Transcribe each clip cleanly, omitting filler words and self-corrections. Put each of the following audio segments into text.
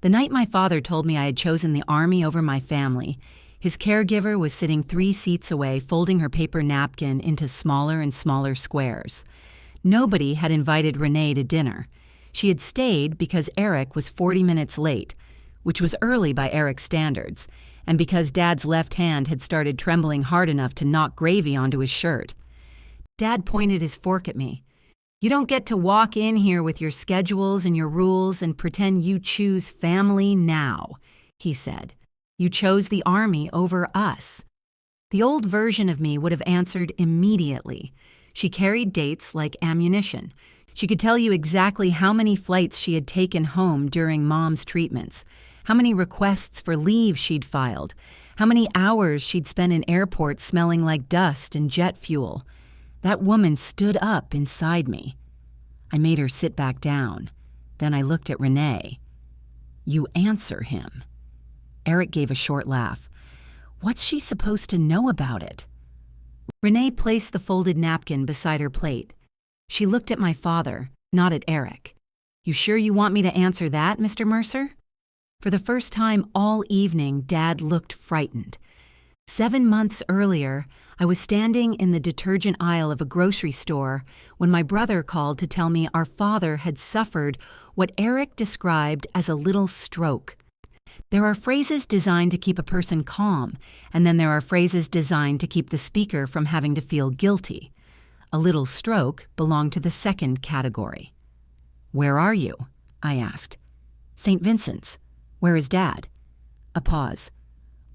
The night my father told me I had chosen the Army over my family, his caregiver was sitting 3 seats away, folding her paper napkin into smaller and smaller squares. Nobody had invited Renee to dinner. She had stayed because Eric was 40 minutes late, which was early by Eric's standards, and because Dad's left hand had started trembling hard enough to knock gravy onto his shirt. Dad pointed his fork at me. "You don't get to walk in here with your schedules and your rules and pretend you choose family now," he said. "You chose the Army over us." The old version of me would have answered immediately. She carried dates like ammunition. She could tell you exactly how many flights she had taken home during Mom's treatments, how many requests for leave she'd filed, how many hours she'd spent in airports smelling like dust and jet fuel. That woman stood up inside me. I made her sit back down. Then I looked at Renee. "You answer him." Eric gave a short laugh. "What's she supposed to know about it?" Renee placed the folded napkin beside her plate. She looked at my father, not at Eric. "You sure you want me to answer that, Mr. Mercer?" For the first time all evening, Dad looked frightened. 7 months earlier, I was standing in the detergent aisle of a grocery store when my brother called to tell me our father had suffered what Eric described as a little stroke. There are phrases designed to keep a person calm, and then there are phrases designed to keep the speaker from having to feel guilty. A little stroke belonged to the second category. "Where are you?" I asked. "St. Vincent's. Where is Dad?" A pause.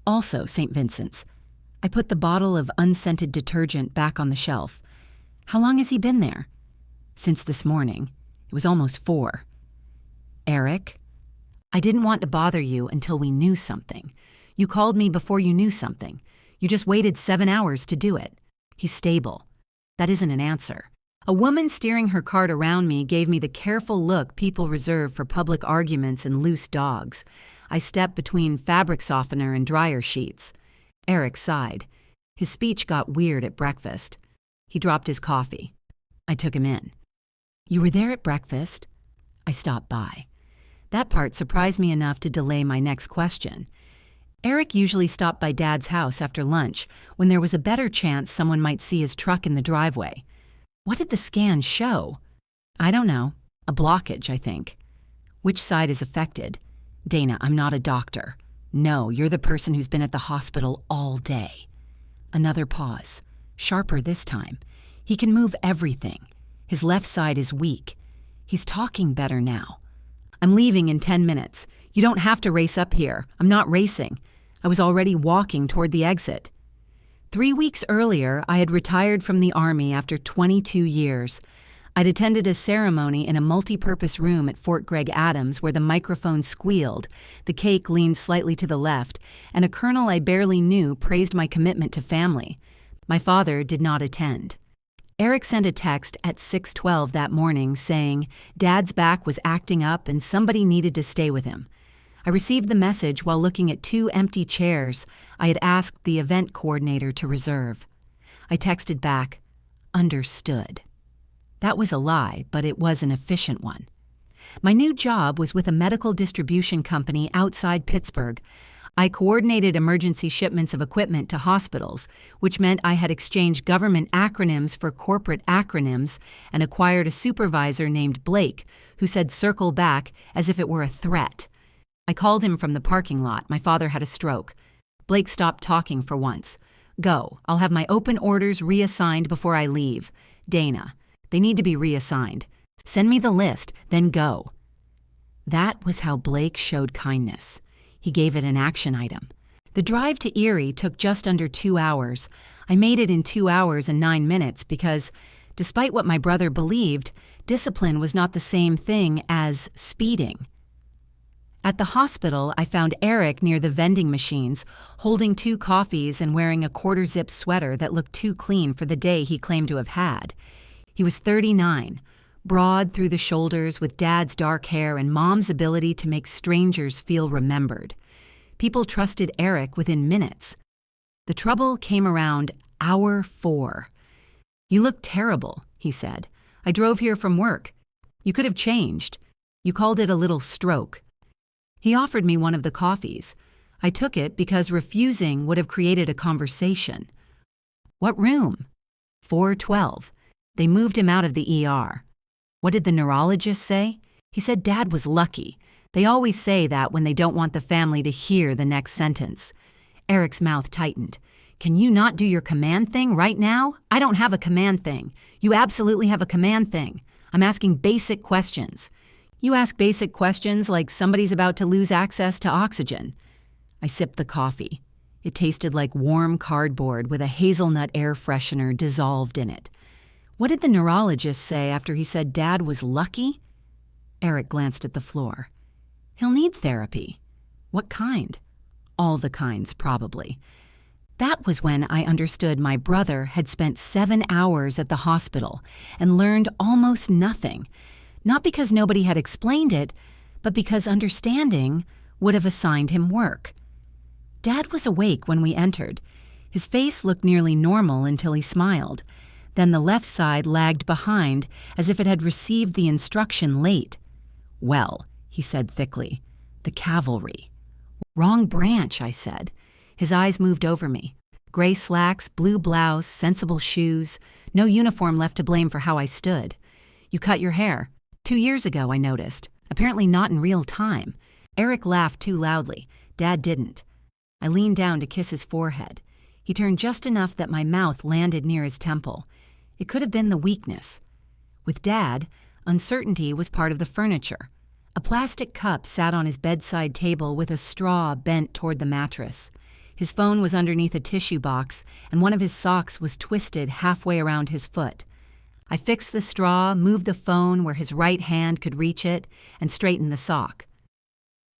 "Also St. Vincent's." I put the bottle of unscented detergent back on the shelf. "How long has he been there?" "Since this morning. It was almost 4. "Eric?" "I didn't want to bother you until we knew something. You called me before you knew something. You just waited 7 hours to do it. He's stable." That isn't an answer. A woman steering her cart around me gave me the careful look people reserve for public arguments and loose dogs. I stepped between fabric softener and dryer sheets. Eric sighed. His speech got weird at breakfast. He dropped his coffee. I took him in. "You were there at breakfast?" I stopped by. That part surprised me enough to delay my next question. Eric usually stopped by Dad's house after lunch when there was a better chance someone might see his truck in the driveway. What did the scan show? "I don't know. A blockage, I think." "Which side is affected?" "Dana, I'm not a doctor." "No, you're the person who's been at the hospital all day." Another pause. Sharper this time. "He can move everything. His left side is weak. He's talking better now." "I'm leaving in 10 minutes. You don't have to race up here. I'm not racing." I was already walking toward the exit. 3 weeks earlier, I had retired from the Army after 22 years. I'd attended a ceremony in a multi-purpose room at Fort Gregg Adams where the microphone squealed, the cake leaned slightly to the left, and a colonel I barely knew praised my commitment to family. My father did not attend. Eric sent a text at 6:12 that morning saying Dad's back was acting up and somebody needed to stay with him. I received the message while looking at 2 empty chairs I had asked the event coordinator to reserve. I texted back, "Understood." That was a lie, but it was an efficient one. My new job was with a medical distribution company outside Pittsburgh. I coordinated emergency shipments of equipment to hospitals, which meant I had exchanged government acronyms for corporate acronyms and acquired a supervisor named Blake, who said "circle back" as if it were a threat. I called him from the parking lot. My father had a stroke. Blake stopped talking for once. "Go. I'll have my open orders reassigned before I leave. Dana. They need to be reassigned. Send me the list, then go." That was how Blake showed kindness. He gave it an action item. The drive to Erie took just under 2 hours. I made it in 2 hours and 9 minutes because, despite what my brother believed, discipline was not the same thing as speeding. At the hospital, I found Eric near the vending machines, holding 2 coffees and wearing a quarter-zip sweater that looked too clean for the day he claimed to have had. He was 39, broad through the shoulders with Dad's dark hair and Mom's ability to make strangers feel remembered. People trusted Eric within minutes. The trouble came around hour 4. "You look terrible," he said. "I drove here from work. You could have changed. You called it a little stroke." He offered me one of the coffees. I took it because refusing would have created a conversation. What room? 412. They moved him out of the ER. What did the neurologist say? He said Dad was lucky. They always say that when they don't want the family to hear the next sentence. Eric's mouth tightened. Can you not do your command thing right now? I don't have a command thing. You absolutely have a command thing. I'm asking basic questions. You ask basic questions like somebody's about to lose access to oxygen. I sipped the coffee. It tasted like warm cardboard with a hazelnut air freshener dissolved in it. What did the neurologist say after he said Dad was lucky? Eric glanced at the floor. He'll need therapy. What kind? All the kinds, probably. That was when I understood my brother had spent 7 hours at the hospital and learned almost nothing. Not because nobody had explained it, but because understanding would have assigned him work. Dad was awake when we entered. His face looked nearly normal until he smiled. Then the left side lagged behind as if it had received the instruction late. Well, he said thickly, the cavalry. Wrong branch, I said. His eyes moved over me. Gray slacks, blue blouse, sensible shoes. No uniform left to blame for how I stood. You cut your hair. 2 years ago, I noticed. Apparently not in real time. Eric laughed too loudly. Dad didn't. I leaned down to kiss his forehead. He turned just enough that my mouth landed near his temple. It could have been the weakness. With Dad, uncertainty was part of the furniture. A plastic cup sat on his bedside table with a straw bent toward the mattress. His phone was underneath a tissue box, and one of his socks was twisted halfway around his foot. I fixed the straw, moved the phone where his right hand could reach it, and straightened the sock.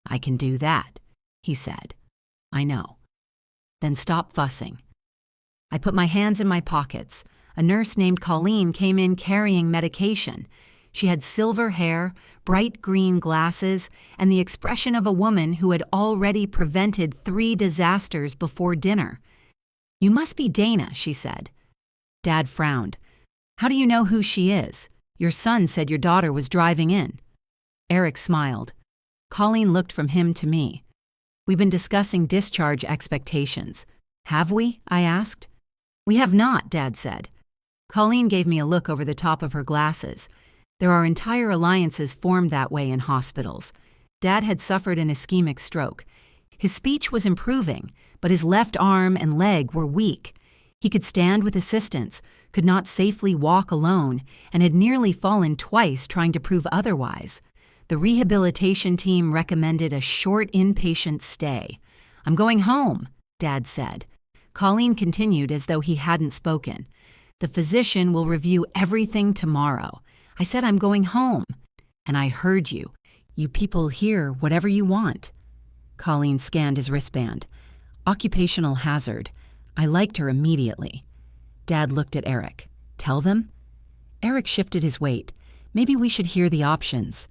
I can do that, he said. I know. Then stop fussing. I put my hands in my pockets. A nurse named Colleen came in carrying medication. She had silver hair, bright green glasses, and the expression of a woman who had already prevented 3 disasters before dinner. You must be Dana, she said. Dad frowned. How do you know who she is? Your son said your daughter was driving in. Eric smiled. Colleen looked from him to me. We've been discussing discharge expectations. Have we? I asked. We have not, Dad said. Colleen gave me a look over the top of her glasses. There are entire alliances formed that way in hospitals. Dad had suffered an ischemic stroke. His speech was improving, but his left arm and leg were weak. He could stand with assistance, could not safely walk alone, and had nearly fallen twice trying to prove otherwise. The rehabilitation team recommended a short inpatient stay. I'm going home, Dad said. Colleen continued as though he hadn't spoken. The physician will review everything tomorrow. I said I'm going home. And I heard you. You people hear whatever you want. Colleen scanned his wristband. Occupational hazard. I liked her immediately. Dad looked at Eric. Tell them? Eric shifted his weight. Maybe we should hear the options.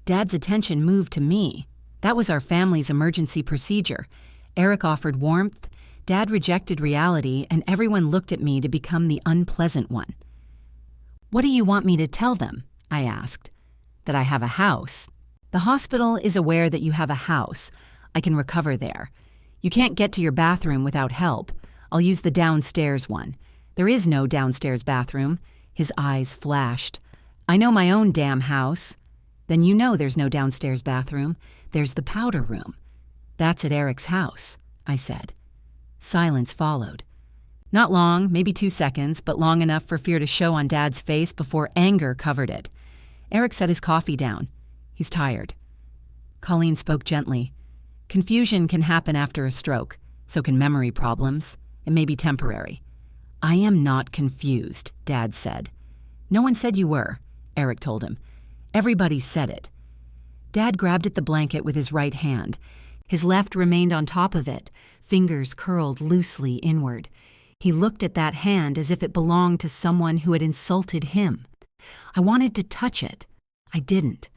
Dad's attention moved to me. That was our family's emergency procedure. Eric offered warmth. Dad rejected reality, and everyone looked at me to become the unpleasant one. What do you want me to tell them? I asked. That I have a house. The hospital is aware that you have a house. I can recover there. You can't get to your bathroom without help. I'll use the downstairs one. There is no downstairs bathroom. His eyes flashed. I know my own damn house. Then you know there's no downstairs bathroom. There's the powder room. That's at Eric's house, I said. Silence followed. Not long, maybe 2 seconds, but long enough for fear to show on Dad's face before anger covered it. Eric set his coffee down. He's tired. Colleen spoke gently. Confusion can happen after a stroke. So can memory problems. It may be temporary. I am not confused, Dad said. No one said you were, Eric told him. Everybody said it. Dad grabbed at the blanket with his right hand. His left remained on top of it, fingers curled loosely inward. He looked at that hand as if it belonged to someone who had insulted him. I wanted to touch it. I didn't.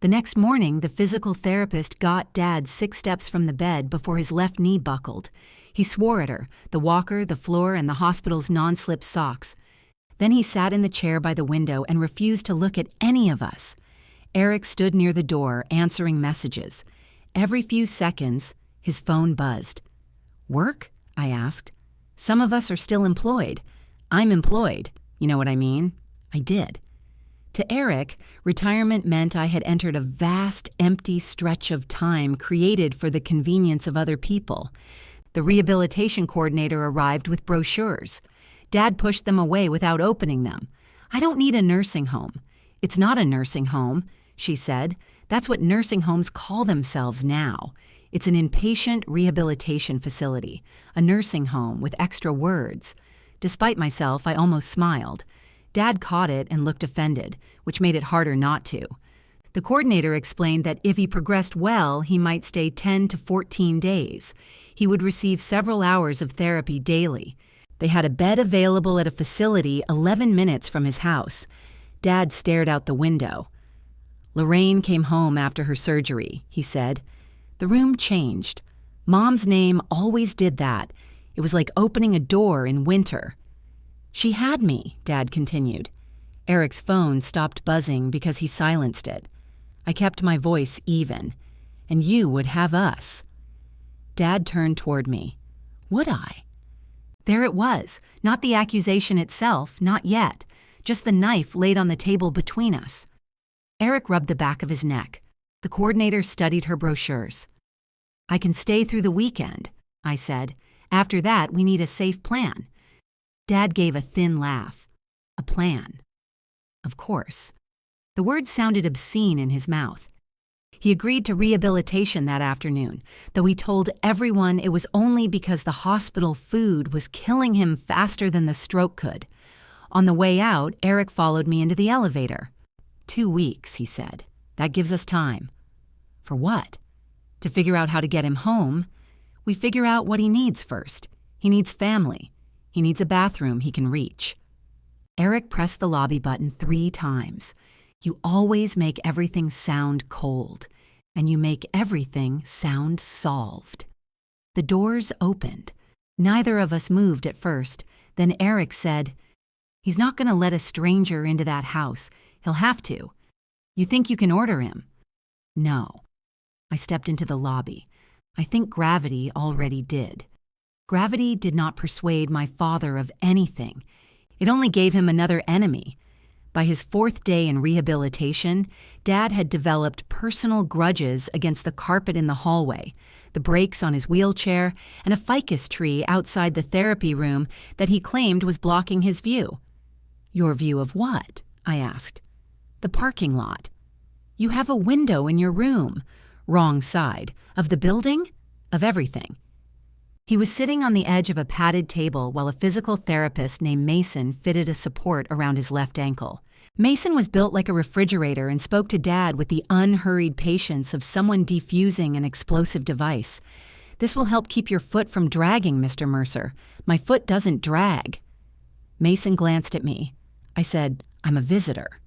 The next morning, the physical therapist got Dad 6 steps from the bed before his left knee buckled. He swore at her, the walker, the floor, and the hospital's non-slip socks. Then he sat in the chair by the window and refused to look at any of us. Eric stood near the door, answering messages. Every few seconds, his phone buzzed. "Work?" I asked. "Some of us are still employed. I'm employed. You know what I mean?" I did. To Eric, retirement meant I had entered a vast, empty stretch of time created for the convenience of other people. The rehabilitation coordinator arrived with brochures. Dad pushed them away without opening them. "I don't need a nursing home." "It's not a nursing home," she said. "That's what nursing homes call themselves now. It's an inpatient rehabilitation facility, a nursing home with extra words." Despite myself, I almost smiled. Dad caught it and looked offended, which made it harder not to. The coordinator explained that if he progressed well, he might stay 10 to 14 days. He would receive several hours of therapy daily. They had a bed available at a facility 11 minutes from his house. Dad stared out the window. "Lorraine came home after her surgery," he said. "The room changed. Mom's name always did that. It was like opening a door in winter." "She had me," Dad continued. Eric's phone stopped buzzing because he silenced it. I kept my voice even. "And you would have us." Dad turned toward me. Would I? There it was, not the accusation itself, not yet, just the knife laid on the table between us. Eric rubbed the back of his neck. The coordinator studied her brochures. "I can stay through the weekend," I said. "After that, we need a safe plan." Dad gave a thin laugh. "A plan." Of course. The word sounded obscene in his mouth. He agreed to rehabilitation that afternoon, though he told everyone it was only because the hospital food was killing him faster than the stroke could. On the way out, Eric followed me into the elevator. 2 weeks, he said. "That gives us time." "For what?" "To figure out how to get him home. We figure out what he needs first. He needs family. He needs a bathroom he can reach." Eric pressed the lobby button 3 times. "You always make everything sound cold, and you make everything sound solved." The doors opened. Neither of us moved at first. Then Eric said, "He's not going to let a stranger into that house. He'll have to. You think you can order him?" "No." I stepped into the lobby. I think gravity already did. Gravity did not persuade my father of anything. It only gave him another enemy. By his 4th day in rehabilitation, Dad had developed personal grudges against the carpet in the hallway, the brakes on his wheelchair, and a ficus tree outside the therapy room that he claimed was blocking his view. "Your view of what?" I asked. "The parking lot." "You have a window in your room." "Wrong side. Of the building?" "Of everything." He was sitting on the edge of a padded table while a physical therapist named Mason fitted a support around his left ankle. Mason was built like a refrigerator and spoke to Dad with the unhurried patience of someone defusing an explosive device. "This will help keep your foot from dragging, Mr. Mercer. My foot doesn't drag." Mason glanced at me. I said, "I'm a visitor."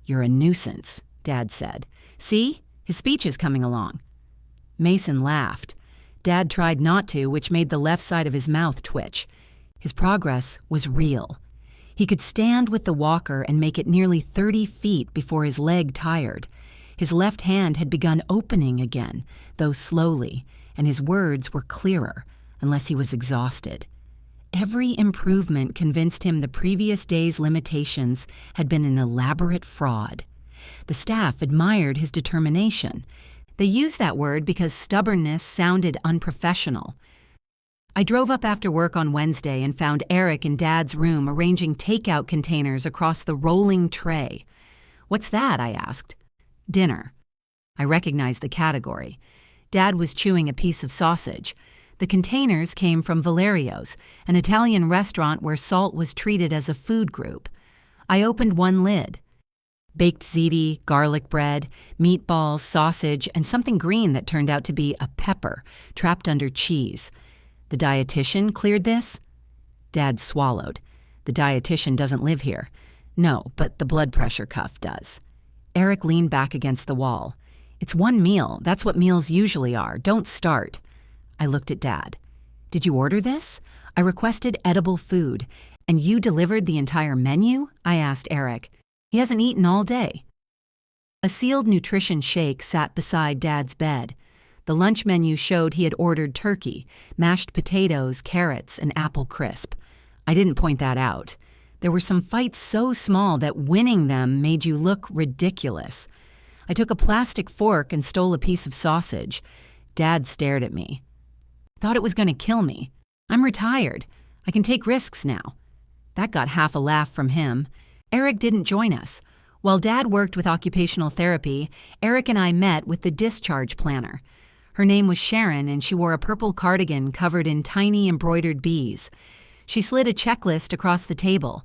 "You're a nuisance," Dad said. "See? His speech is coming along." Mason laughed. Dad tried not to, which made the left side of his mouth twitch. His progress was real. He could stand with the walker and make it nearly 30 feet before his leg tired. His left hand had begun opening again, though slowly, and his words were clearer, unless he was exhausted. Every improvement convinced him the previous day's limitations had been an elaborate fraud. The staff admired his determination. They used that word because stubbornness sounded unprofessional. I drove up after work on Wednesday and found Eric in Dad's room arranging takeout containers across the rolling tray. "What's that?" I asked. "Dinner." I recognized the category. Dad was chewing a piece of sausage. The containers came from Valerio's, an Italian restaurant where salt was treated as a food group. I opened one lid. Baked ziti, garlic bread, meatballs, sausage, and something green that turned out to be a pepper, trapped under cheese. "The dietitian cleared this?" Dad swallowed. "The dietitian doesn't live here." "No, but the blood pressure cuff does." Eric leaned back against the wall. "It's one meal. That's what meals usually are. Don't start." I looked at Dad. "Did you order this?" I requested edible food. "And you delivered the entire menu?" I asked Eric. "He hasn't eaten all day." A sealed nutrition shake sat beside Dad's bed. The lunch menu showed he had ordered turkey, mashed potatoes, carrots, and apple crisp. I didn't point that out. There were some fights so small that winning them made you look ridiculous. I took a plastic fork and stole a piece of sausage. Dad stared at me. Thought it was going to kill me. I'm retired. I can take risks now. That got half a laugh from him. Eric didn't join us. While Dad worked with occupational therapy, Eric and I met with the discharge planner. Her name was Sharon, and she wore a purple cardigan covered in tiny embroidered bees. She slid a checklist across the table.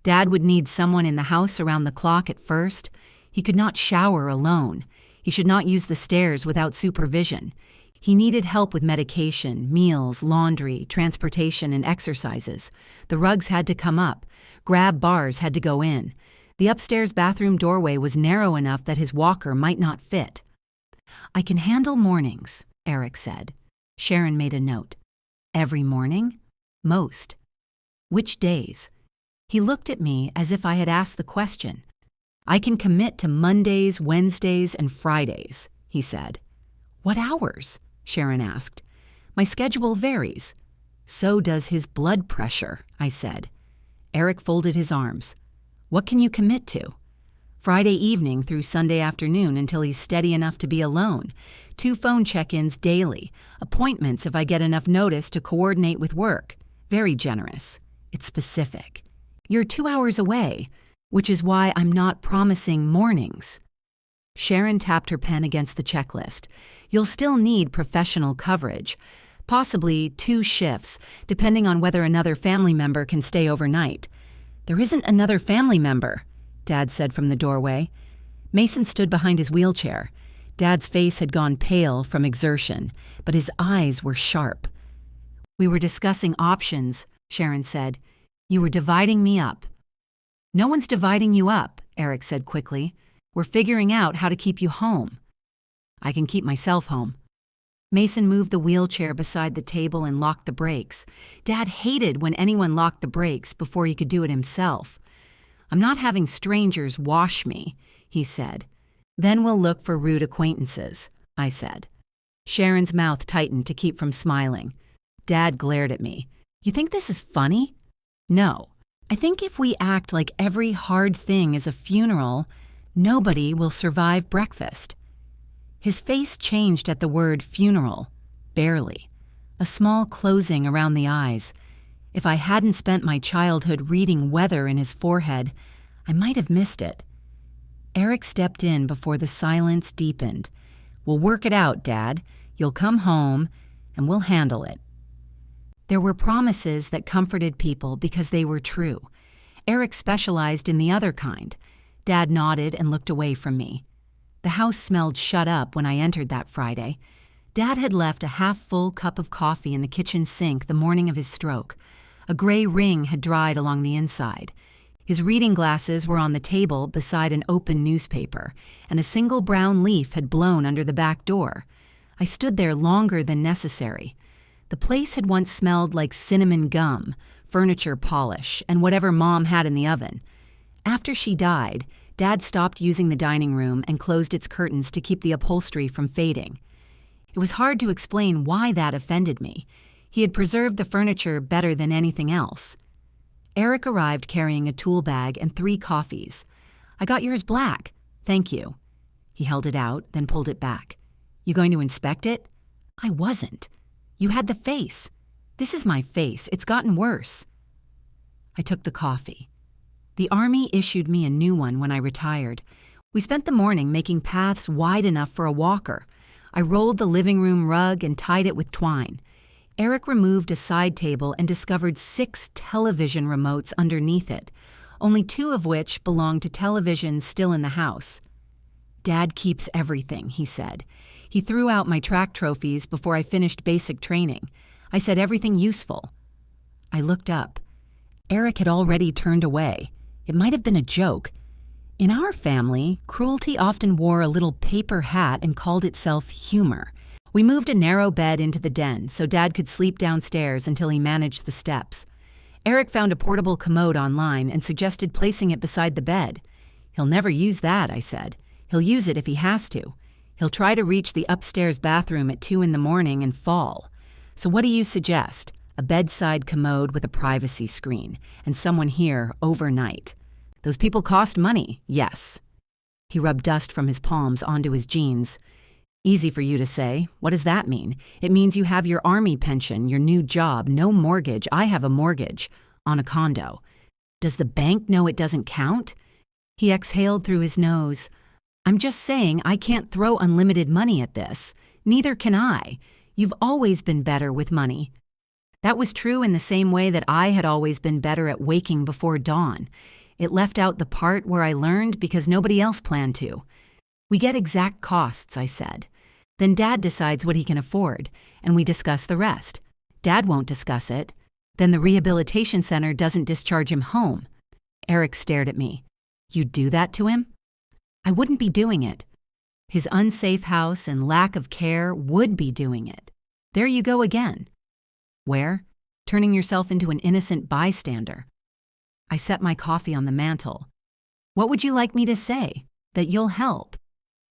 Dad would need someone in the house around the clock at first. He could not shower alone. He should not use the stairs without supervision. He needed help with medication, meals, laundry, transportation, and exercises. The rugs had to come up. Grab bars had to go in. The upstairs bathroom doorway was narrow enough that his walker might not fit. "I can handle mornings," Eric said. Sharon made a note. "Every morning?" "Most." "Which days?" He looked at me as if I had asked the question. "I can commit to Mondays, Wednesdays, and Fridays," he said. "What hours?" Sharon asked. "My schedule varies." "So does his blood pressure," I said. Eric folded his arms. "What can you commit to?" "Friday evening through Sunday afternoon until he's steady enough to be alone. 2 phone check-ins daily. Appointments if I get enough notice to coordinate with work. Very generous. It's specific. You're 2 hours away, which is why I'm not promising mornings." Sharon tapped her pen against the checklist. "You'll still need professional coverage. Possibly 2 shifts, depending on whether another family member can stay overnight." "There isn't another family member," Dad said from the doorway. Mason stood behind his wheelchair. Dad's face had gone pale from exertion, but his eyes were sharp. "We were discussing options," Sharon said. "You were dividing me up." "No one's dividing you up," Eric said quickly. "We're figuring out how to keep you home." "I can keep myself home." Mason moved the wheelchair beside the table and locked the brakes. Dad hated when anyone locked the brakes before he could do it himself. "I'm not having strangers wash me," he said. "Then we'll look for rude acquaintances," I said. Sharon's mouth tightened to keep from smiling. Dad glared at me. "You think this is funny?" "No. I think if we act like every hard thing is a funeral, nobody will survive breakfast." His face changed at the word funeral, barely. A small closing around the eyes. If I hadn't spent my childhood reading weather in his forehead, I might have missed it. Eric stepped in before the silence deepened. "We'll work it out, Dad. You'll come home, and we'll handle it." There were promises that comforted people because they were true. Eric specialized in the other kind. Dad nodded and looked away from me. The house smelled shut up when I entered that Friday. Dad had left a half-full cup of coffee in the kitchen sink the morning of his stroke. A gray ring had dried along the inside. His reading glasses were on the table beside an open newspaper, and a single brown leaf had blown under the back door. I stood there longer than necessary. The place had once smelled like cinnamon gum, furniture polish, and whatever Mom had in the oven. After she died, Dad stopped using the dining room and closed its curtains to keep the upholstery from fading. It was hard to explain why that offended me. He had preserved the furniture better than anything else. Eric arrived carrying a tool bag and 3 coffees. "I got yours black. Thank you." He held it out, then pulled it back. "You going to inspect it?" "I wasn't. You had the face. This is my face. It's gotten worse." I took the coffee. The Army issued me a new one when I retired. We spent the morning making paths wide enough for a walker. I rolled the living room rug and tied it with twine. Eric removed a side table and discovered 6 television remotes underneath it, only 2 of which belonged to televisions still in the house. "Dad keeps everything," he said. He threw out my track trophies before I finished basic training. I said everything useful. I looked up. Eric had already turned away. It might have been a joke. In our family, cruelty often wore a little paper hat and called itself humor. We moved a narrow bed into the den so Dad could sleep downstairs until he managed the steps. Eric found a portable commode online and suggested placing it beside the bed. "He'll never use that," I said. "He'll use it if he has to. He'll try to reach the upstairs bathroom at 2 in the morning and fall. So what do you suggest? A bedside commode with a privacy screen, and someone here overnight. Those people cost money, yes. He rubbed dust from his palms onto his jeans. Easy for you to say. What does that mean? It means you have your army pension, your new job, no mortgage. I have a mortgage on a condo. Does the bank know it doesn't count? He exhaled through his nose. I'm just saying I can't throw unlimited money at this. Neither can I. You've always been better with money. That was true in the same way that I had always been better at waking before dawn. It left out the part where I learned because nobody else planned to. We get exact costs, I said. Then Dad decides what he can afford, and we discuss the rest. Dad won't discuss it. Then the rehabilitation center doesn't discharge him home. Eric stared at me. You'd do that to him? I wouldn't be doing it. His unsafe house and lack of care would be doing it. There you go again. Where? Turning yourself into an innocent bystander. I set my coffee on the mantel. What would you like me to say? That you'll help.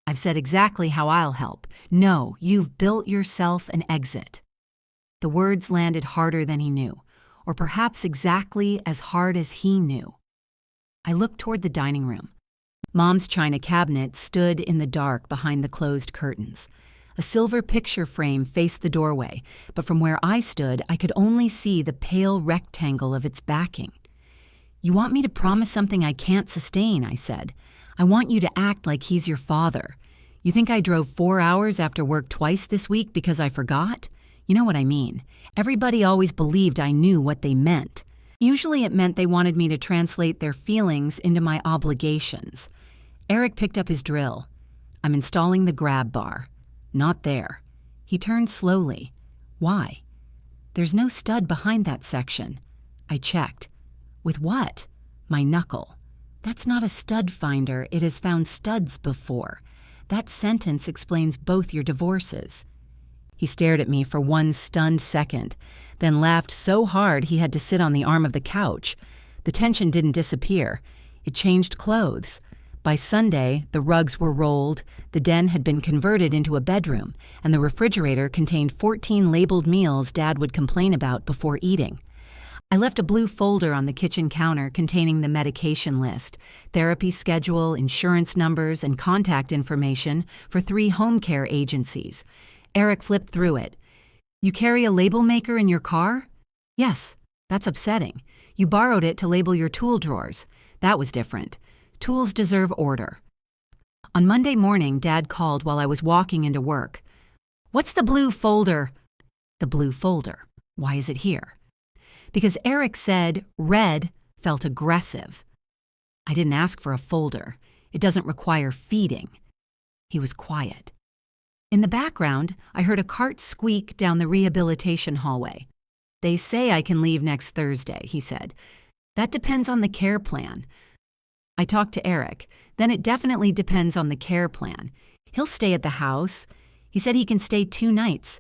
I've said exactly how I'll help. No, you've built yourself an exit. The words landed harder than he knew, or perhaps exactly as hard as he knew. I looked toward the dining room. Mom's china cabinet stood in the dark behind the closed curtains. A silver picture frame faced the doorway, but from where I stood, I could only see the pale rectangle of its backing. You want me to promise something I can't sustain, I said. I want you to act like he's your father. You think I drove 4 hours after work twice this week because I forgot? You know what I mean. Everybody always believed I knew what they meant. Usually it meant they wanted me to translate their feelings into my obligations. Eric picked up his drill. I'm installing the grab bar. Not there. He turned slowly. Why? There's no stud behind that section. I checked. With what? My knuckle. That's not a stud finder. It has found studs before. That sentence explains both your divorces. He stared at me for one stunned second, then laughed so hard he had to sit on the arm of the couch. The tension didn't disappear. It changed clothes. By Sunday, the rugs were rolled, the den had been converted into a bedroom, and the refrigerator contained 14 labeled meals Dad would complain about before eating. I left a blue folder on the kitchen counter containing the medication list, therapy schedule, insurance numbers, and contact information for 3 home care agencies. Eric flipped through it. You carry a label maker in your car? Yes, that's upsetting. You borrowed it to label your tool drawers. That was different. Tools deserve order. On Monday morning, Dad called while I was walking into work. What's the blue folder? The blue folder. Why is it here? Because Eric said red felt aggressive. I didn't ask for a folder. It doesn't require feeding. He was quiet. In the background, I heard a cart squeak down the rehabilitation hallway. They say I can leave next Thursday, he said. That depends on the care plan. I talked to Eric. Then it definitely depends on the care plan. He'll stay at the house. He said he can stay 2 nights.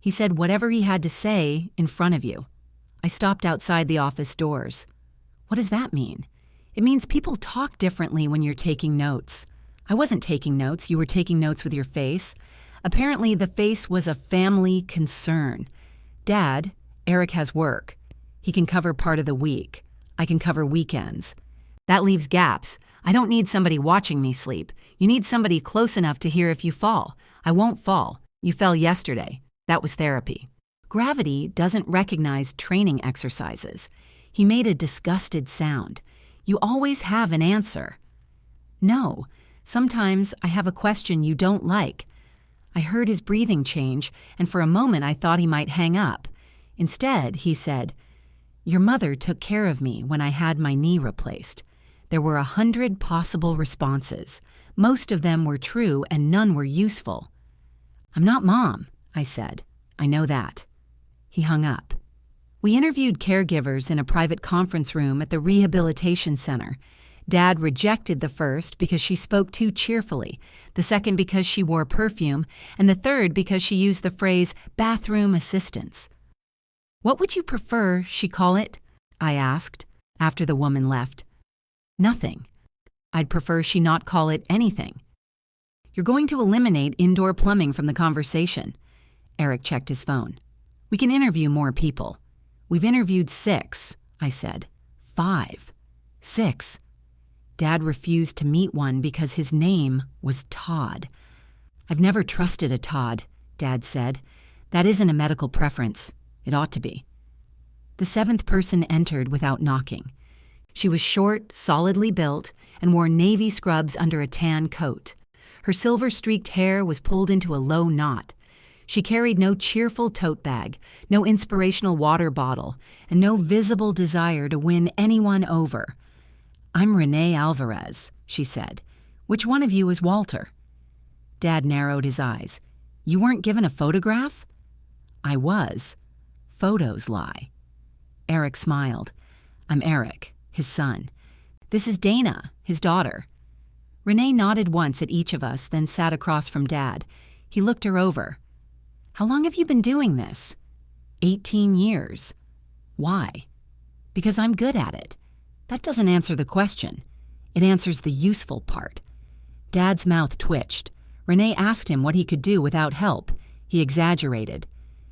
He said whatever he had to say in front of you. I stopped outside the office doors. What does that mean? It means people talk differently when you're taking notes. I wasn't taking notes. You were taking notes with your face. Apparently, the face was a family concern. Dad, Eric has work. He can cover part of the week. I can cover weekends. That leaves gaps. I don't need somebody watching me sleep. You need somebody close enough to hear if you fall. I won't fall. You fell yesterday. That was therapy. Gravity doesn't recognize training exercises. He made a disgusted sound. You always have an answer. No, sometimes I have a question you don't like. I heard his breathing change, and for a moment I thought he might hang up. Instead, he said, Your mother took care of me when I had my knee replaced. There were 100 possible responses. Most of them were true and none were useful. I'm not Mom, I said. I know that. He hung up. We interviewed caregivers in a private conference room at the rehabilitation center. Dad rejected the first because she spoke too cheerfully, the second because she wore perfume, and the third because she used the phrase bathroom assistance. What would you prefer she call it? I asked, after the woman left. Nothing. I'd prefer she not call it anything. You're going to eliminate indoor plumbing from the conversation. Eric checked his phone. We can interview more people. We've interviewed 6, I said. 5. 6. Dad refused to meet one because his name was Todd. I've never trusted a Todd, Dad said. That isn't a medical preference. It ought to be. The 7th person entered without knocking. She was short, solidly built, and wore navy scrubs under a tan coat. Her silver-streaked hair was pulled into a low knot. She carried no cheerful tote bag, no inspirational water bottle, and no visible desire to win anyone over. I'm Renee Alvarez, she said. Which one of you is Walter? Dad narrowed his eyes. You weren't given a photograph? I was. Photos lie. Eric smiled. I'm Eric, his son. This is Dana, his daughter. Renee nodded once at each of us, then sat across from Dad. He looked her over. How long have you been doing this? 18 years. Why? Because I'm good at it. That doesn't answer the question. It answers the useful part. Dad's mouth twitched. Renee asked him what he could do without help. He exaggerated.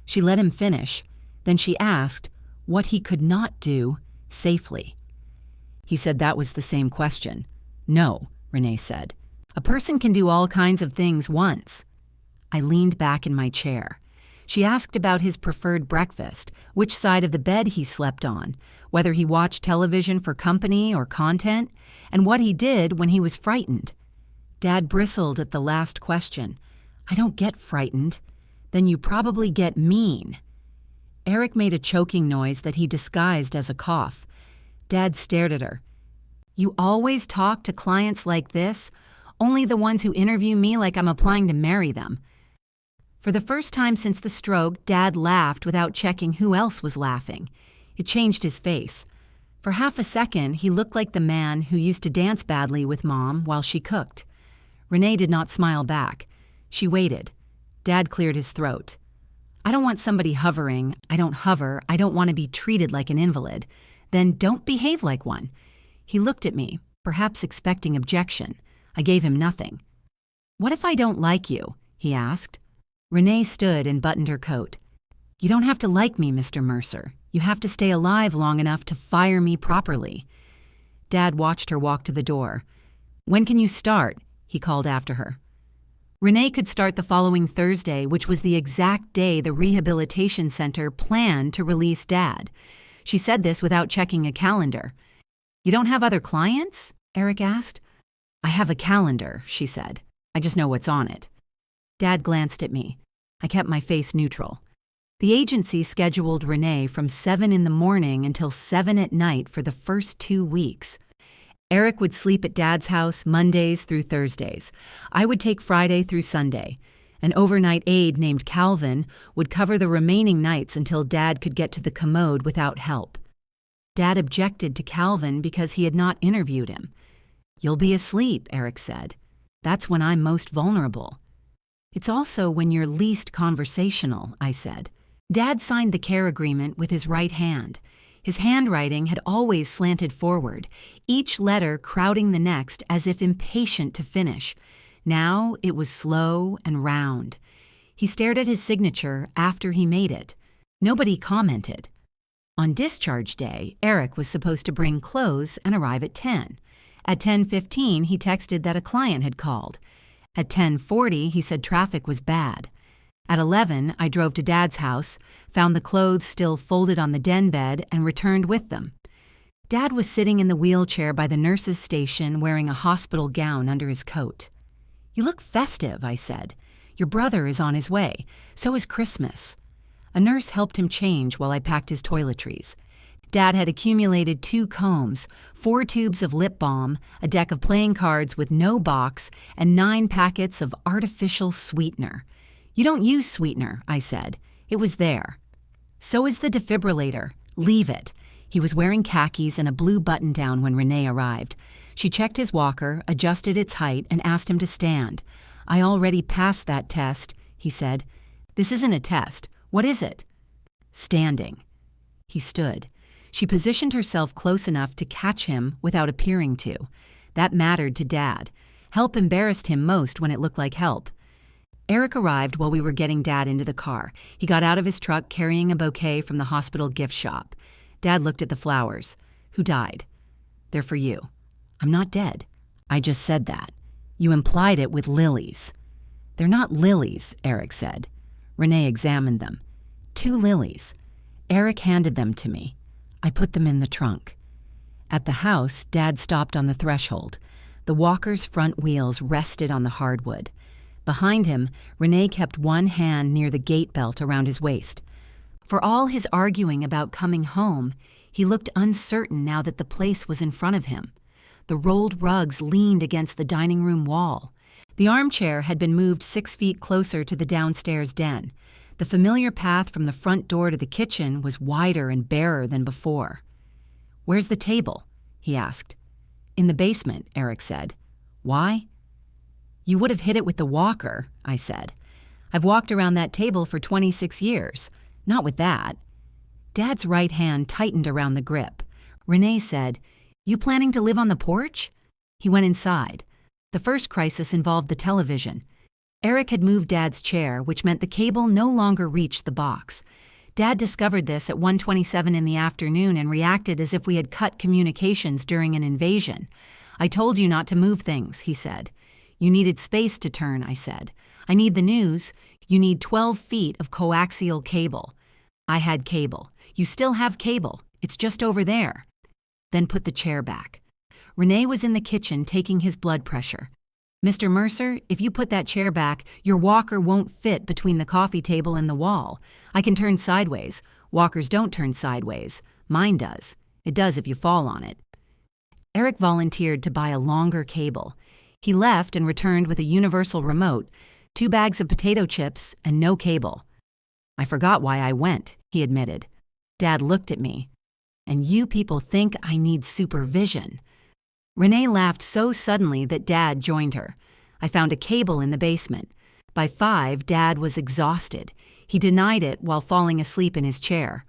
She let him finish. Then she asked what he could not do safely. He said that was the same question. No, Renee said. A person can do all kinds of things once. I leaned back in my chair. She asked about his preferred breakfast, which side of the bed he slept on, whether he watched television for company or content, and what he did when he was frightened. Dad bristled at the last question. I don't get frightened. Then you probably get mean. Eric made a choking noise that he disguised as a cough. Dad stared at her. You always talk to clients like this? Only the ones who interview me like I'm applying to marry them. For the first time since the stroke, Dad laughed without checking who else was laughing. It changed his face. For half a second, he looked like the man who used to dance badly with Mom while she cooked. Renee did not smile back. She waited. Dad cleared his throat. I don't want somebody hovering. I don't hover. I don't want to be treated like an invalid. Then don't behave like one. He looked at me, perhaps expecting objection. I gave him nothing. What if I don't like you? He asked. Renee stood and buttoned her coat. You don't have to like me, Mr. Mercer. You have to stay alive long enough to fire me properly. Dad watched her walk to the door. When can you start? He called after her. Renee could start the following Thursday, which was the exact day the rehabilitation center planned to release Dad. She said this without checking a calendar. You don't have other clients? Eric asked. I have a calendar, she said. I just know what's on it. Dad glanced at me. I kept my face neutral. The agency scheduled Renee from 7 in the morning until 7 at night for the first 2 weeks. Eric would sleep at Dad's house Mondays through Thursdays. I would take Friday through Sunday. An overnight aide named Calvin would cover the remaining nights until Dad could get to the commode without help. Dad objected to Calvin because he had not interviewed him. You'll be asleep, Eric said. That's when I'm most vulnerable. It's also when you're least conversational, I said. Dad signed the care agreement with his right hand. His handwriting had always slanted forward, each letter crowding the next as if impatient to finish. Now it was slow and round. He stared at his signature after he made it. Nobody commented. On discharge day, Eric was supposed to bring clothes and arrive at 10. At 10:15, he texted that a client had called. At 10:40, he said traffic was bad. At 11, I drove to Dad's house, found the clothes still folded on the den bed, and returned with them. Dad was sitting in the wheelchair by the nurse's station wearing a hospital gown under his coat. You look festive, I said. Your brother is on his way. So is Christmas. A nurse helped him change while I packed his toiletries. Dad had accumulated 2 combs, 4 tubes of lip balm, a deck of playing cards with no box, and 9 packets of artificial sweetener. You don't use sweetener, I said. It was there. So is the defibrillator. Leave it. He was wearing khakis and a blue button-down when Renee arrived. She checked his walker, adjusted its height, and asked him to stand. I already passed that test, he said. This isn't a test. What is it? Standing. He stood. She positioned herself close enough to catch him without appearing to. That mattered to Dad. Help embarrassed him most when it looked like help. Eric arrived while we were getting Dad into the car. He got out of his truck carrying a bouquet from the hospital gift shop. Dad looked at the flowers. Who died? They're for you. I'm not dead. I just said that. You implied it with lilies. They're not lilies, Eric said. Renee examined them. 2 lilies. Eric handed them to me. I put them in the trunk. At the house, Dad stopped on the threshold. The walker's front wheels rested on the hardwood. Behind him, Renee kept one hand near the gate belt around his waist. For all his arguing about coming home, he looked uncertain now that the place was in front of him. The rolled rugs leaned against the dining room wall. The armchair had been moved 6 feet closer to the downstairs den. The familiar path from the front door to the kitchen was wider and barer than before. "Where's the table?" he asked. "In the basement," Eric said. "Why?" "You would have hit it with the walker," I said. "I've walked around that table for 26 years. Not with that." Dad's right hand tightened around the grip. Renee said, "You planning to live on the porch?" He went inside. The first crisis involved the television. Eric had moved Dad's chair, which meant the cable no longer reached the box. Dad discovered this at 1:27 in the afternoon and reacted as if we had cut communications during an invasion. "I told you not to move things," he said. "You needed space to turn," I said. "I need the news. You need 12 feet of coaxial cable." I had cable. "You still have cable. It's just over there." Then put the chair back. Renee was in the kitchen taking his blood pressure. "Mr. Mercer, if you put that chair back, your walker won't fit between the coffee table and the wall. I can turn sideways. Walkers don't turn sideways. Mine does. It does if you fall on it." Eric volunteered to buy a longer cable. He left and returned with a universal remote, 2 bags of potato chips, and no cable. "I forgot why I went," he admitted. Dad looked at me. "And you people think I need supervision." Renee laughed so suddenly that Dad joined her. I found a cable in the basement. By 5, Dad was exhausted. He denied it while falling asleep in his chair.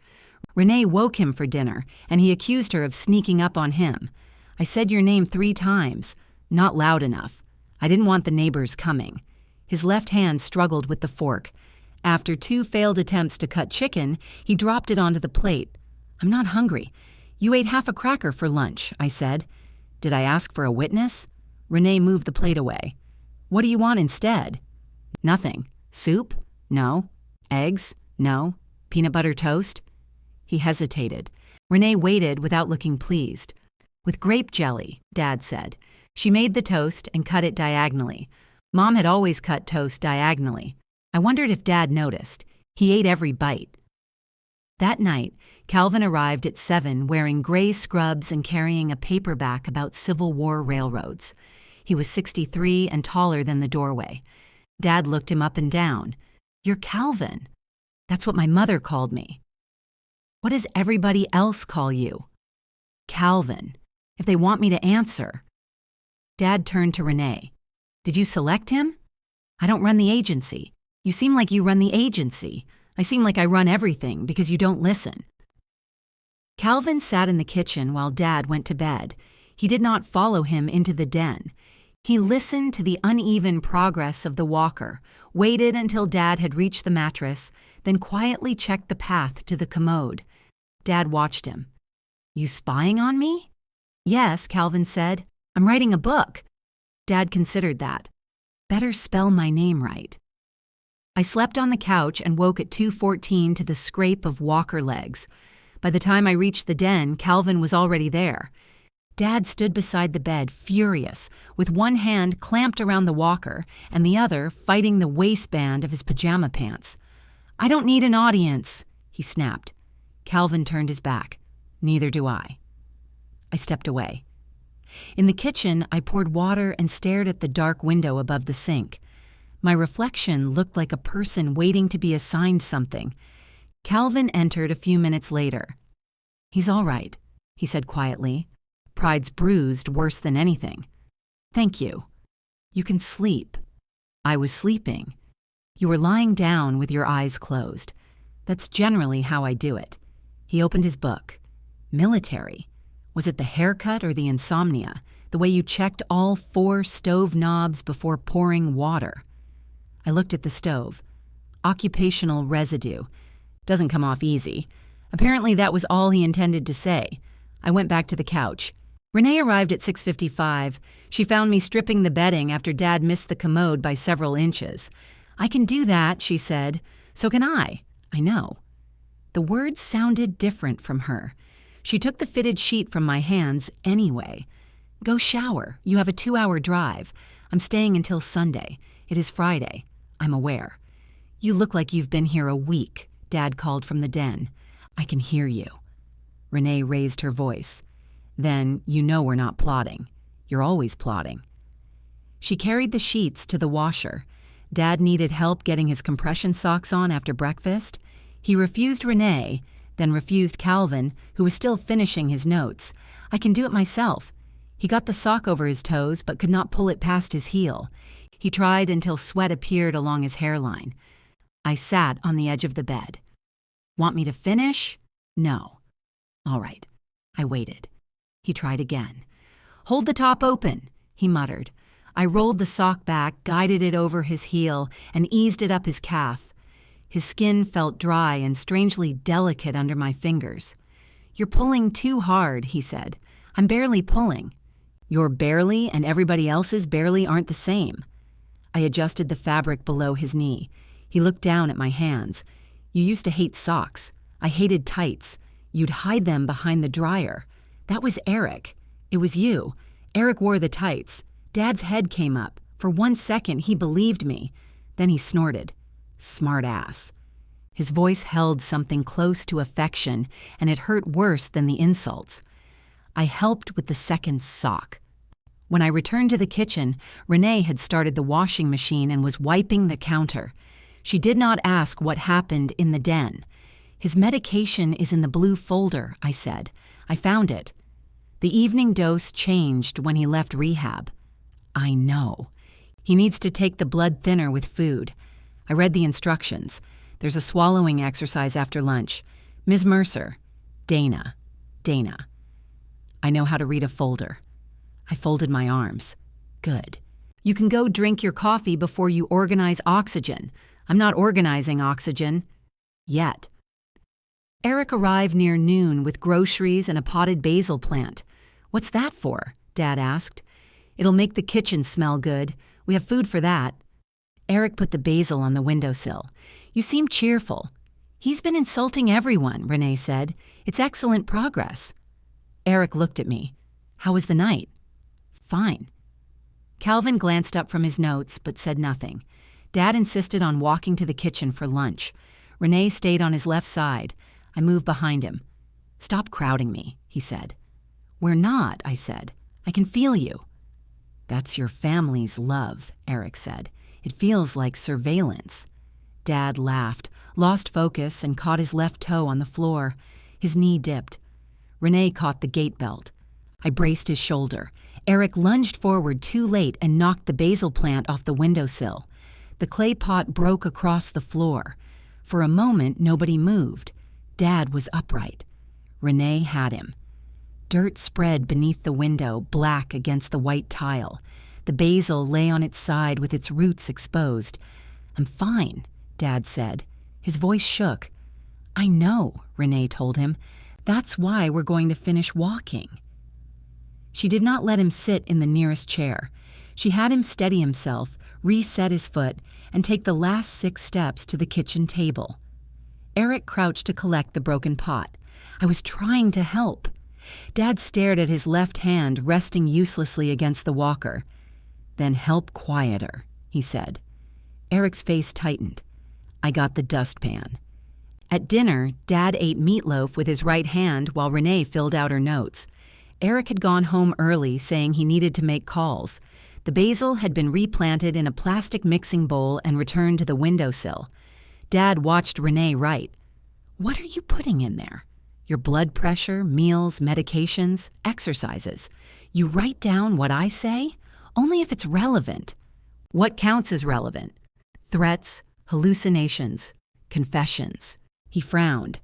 Renee woke him for dinner, and he accused her of sneaking up on him. "I said your name 3 times. Not loud enough. I didn't want the neighbors coming." His left hand struggled with the fork. After 2 failed attempts to cut chicken, he dropped it onto the plate. "I'm not hungry. You ate half a cracker for lunch," I said. "Did I ask for a witness?" Renee moved the plate away. "What do you want instead?" "Nothing. Soup? No. Eggs? No. Peanut butter toast?" He hesitated. Renee waited without looking pleased. "With grape jelly," Dad said. She made the toast and cut it diagonally. Mom had always cut toast diagonally. I wondered if Dad noticed. He ate every bite. That night, Calvin arrived at 7 wearing gray scrubs and carrying a paperback about Civil War railroads. He was 63 and taller than the doorway. Dad looked him up and down. "You're Calvin." "That's what my mother called me." "What does everybody else call you?" "Calvin. If they want me to answer." Dad turned to Renee. "Did you select him?" "I don't run the agency." "You seem like you run the agency." "I seem like I run everything because you don't listen." Calvin sat in the kitchen while Dad went to bed. He did not follow him into the den. He listened to the uneven progress of the walker, waited until Dad had reached the mattress, then quietly checked the path to the commode. Dad watched him. "You spying on me?" "Yes," Calvin said. "I'm writing a book." Dad considered that. "Better spell my name right." I slept on the couch and woke at 2:14 to the scrape of walker legs. By the time I reached the den, Calvin was already there. Dad stood beside the bed, furious, with one hand clamped around the walker and the other fighting the waistband of his pajama pants. "I don't need an audience," he snapped. Calvin turned his back. "Neither do I." I stepped away. In the kitchen, I poured water and stared at the dark window above the sink. My reflection looked like a person waiting to be assigned something. Calvin entered a few minutes later. "He's all right," he said quietly. "Pride's bruised worse than anything." "Thank you." "You can sleep." I was sleeping. "You were lying down with your eyes closed. That's generally how I do it." He opened his book. Military. Was it the haircut or the insomnia? the way you checked all 4 stove knobs before pouring water. I looked at the stove. Occupational residue. Doesn't come off easy. Apparently that was all he intended to say. I went back to the couch. Renee arrived at 6:55. She found me stripping the bedding after Dad missed the commode by several inches. "I can do that," she said. "So can I." "I know." The words sounded different from her. She took the fitted sheet from my hands anyway. "Go shower. You have a 2-hour drive. I'm staying until Sunday. It is Friday. I'm aware." "You look like you've been here a week," Dad called from the den. "I can hear you." Renee raised her voice. "Then you know we're not plotting. You're always plotting." She carried the sheets to the washer. Dad needed help getting his compression socks on after breakfast. He refused Renee, then refused Calvin, who was still finishing his notes. "I can do it myself." He got the sock over his toes but could not pull it past his heel. He tried until sweat appeared along his hairline. I sat on the edge of the bed. "Want me to finish?" "No." "All right." I waited. He tried again. "Hold the top open," he muttered. I rolled the sock back, guided it over his heel, and eased it up his calf. His skin felt dry and strangely delicate under my fingers. "You're pulling too hard," he said. "I'm barely pulling." "Your barely and everybody else's barely aren't the same." I adjusted the fabric below his knee. He looked down at my hands. "You used to hate socks. I hated tights. You'd hide them behind the dryer. That was Eric. It was you. Eric wore the tights. Dad's head came up. For 1 second, he believed me. Then he snorted. Smart ass. His voice held something close to affection, and it hurt worse than the insults. I helped with the second sock. When I returned to the kitchen, Renee had started the washing machine and was wiping the counter. She did not ask what happened in the den. "His medication is in the blue folder," I said. "I found it." The evening dose changed when he left rehab. "I know. He needs to take the blood thinner with food." I read the instructions. "There's a swallowing exercise after lunch. Ms. Mercer." "Dana. Dana." "I know how to read a folder." I folded my arms. "Good. You can go drink your coffee before you organize oxygen." "I'm not organizing oxygen. Yet." Eric arrived near noon with groceries and a potted basil plant. "What's that for?" Dad asked. "It'll make the kitchen smell good. We have food for that." Eric put the basil on the windowsill. "You seem cheerful." "He's been insulting everyone," Renee said. "It's excellent progress." Eric looked at me. "How was the night?" "Fine." Calvin glanced up from his notes but said nothing. Dad insisted on walking to the kitchen for lunch. Renee stayed on his left side. I moved behind him. "Stop crowding me," he said. "We're not," I said. "I can feel you." "That's your family's love," Eric said. "It feels like surveillance." Dad laughed, lost focus, and caught his left toe on the floor. His knee dipped. Renee caught the gate belt. I braced his shoulder. Eric lunged forward too late and knocked the basil plant off the windowsill. The clay pot broke across the floor. For a moment, nobody moved. Dad was upright. Renee had him. Dirt spread beneath the window, black against the white tile. The basil lay on its side with its roots exposed. "I'm fine," Dad said. His voice shook. "I know," Renee told him. "That's why we're going to finish walking." She did not let him sit in the nearest chair. She had him steady himself, reset his foot, and take the last 6 steps to the kitchen table. Eric crouched to collect the broken pot. I was trying to help. Dad stared at his left hand resting uselessly against the walker. "Then help quieter," he said. Eric's face tightened. I got the dustpan. At dinner, Dad ate meatloaf with his right hand while Renee filled out her notes. Eric had gone home early, saying he needed to make calls. The basil had been replanted in a plastic mixing bowl and returned to the windowsill. Dad watched Renee write. "What are you putting in there?" "Your blood pressure, meals, medications, exercises. You write down what I say? Only if it's relevant." "What counts as relevant?" "Threats, hallucinations, confessions." He frowned.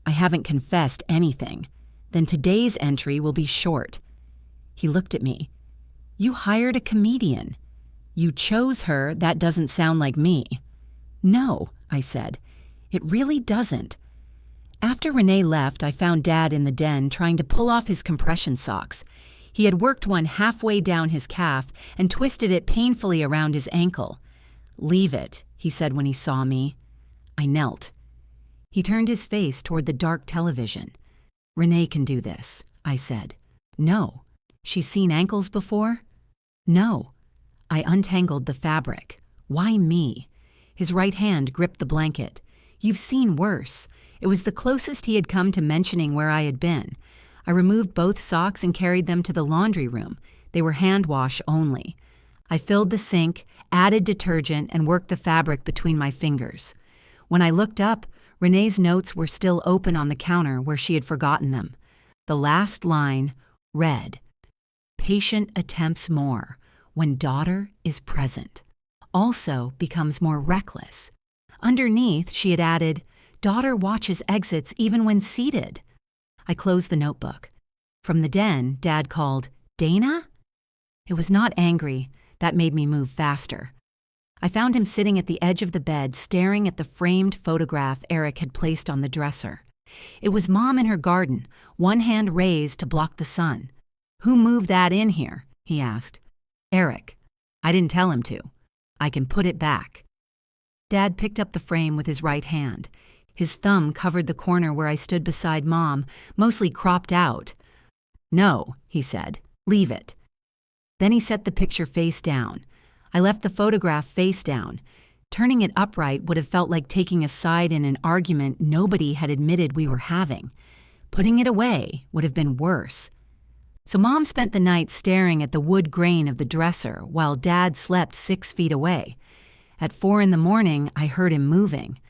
"I haven't confessed anything. Then today's entry will be short." He looked at me. You hired a comedian. You chose her. That doesn't sound like me. No, I said. It really doesn't. After Renee left, I found Dad in the den trying to pull off his compression socks. He had worked one halfway down his calf and twisted it painfully around his ankle. Leave it, he said when he saw me. I knelt. He turned his face toward the dark television. Renee can do this, I said. No. She's seen ankles before? No. I untangled the fabric. Why me? His right hand gripped the blanket. You've seen worse. It was the closest he had come to mentioning where I had been. I removed both socks and carried them to the laundry room. They were hand wash only. I filled the sink, added detergent, and worked the fabric between my fingers. When I looked up, Renee's notes were still open on the counter where she had forgotten them. The last line read, "Patient attempts more when daughter is present. Also becomes more reckless." Underneath, she had added, "Daughter watches exits even when seated." I closed the notebook. From the den, Dad called, "Dana?" It was not angry. That made me move faster. I found him sitting at the edge of the bed, staring at the framed photograph Eric had placed on the dresser. It was Mom in her garden, one hand raised to block the sun. "Who moved that in here?" he asked. "Eric. I didn't tell him to. I can put it back." Dad picked up the frame with his right hand. His thumb covered the corner where I stood beside Mom, mostly cropped out. "No," he said. "Leave it." Then he set the picture face down. I left the photograph face down. Turning it upright would have felt like taking a side in an argument nobody had admitted we were having. Putting it away would have been worse. So Mom spent the night staring at the wood grain of the dresser while Dad slept 6 feet away. At 4 a.m, I heard him moving.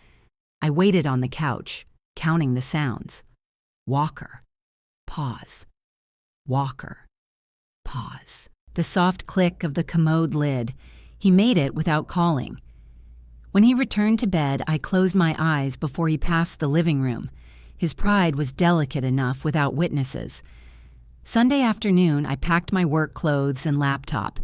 I waited on the couch, counting the sounds. Walker. Pause. Walker. Pause. The soft click of the commode lid. He made it without calling. When he returned to bed, I closed my eyes before he passed the living room. His pride was delicate enough without witnesses. Sunday afternoon, I packed my work clothes and laptop.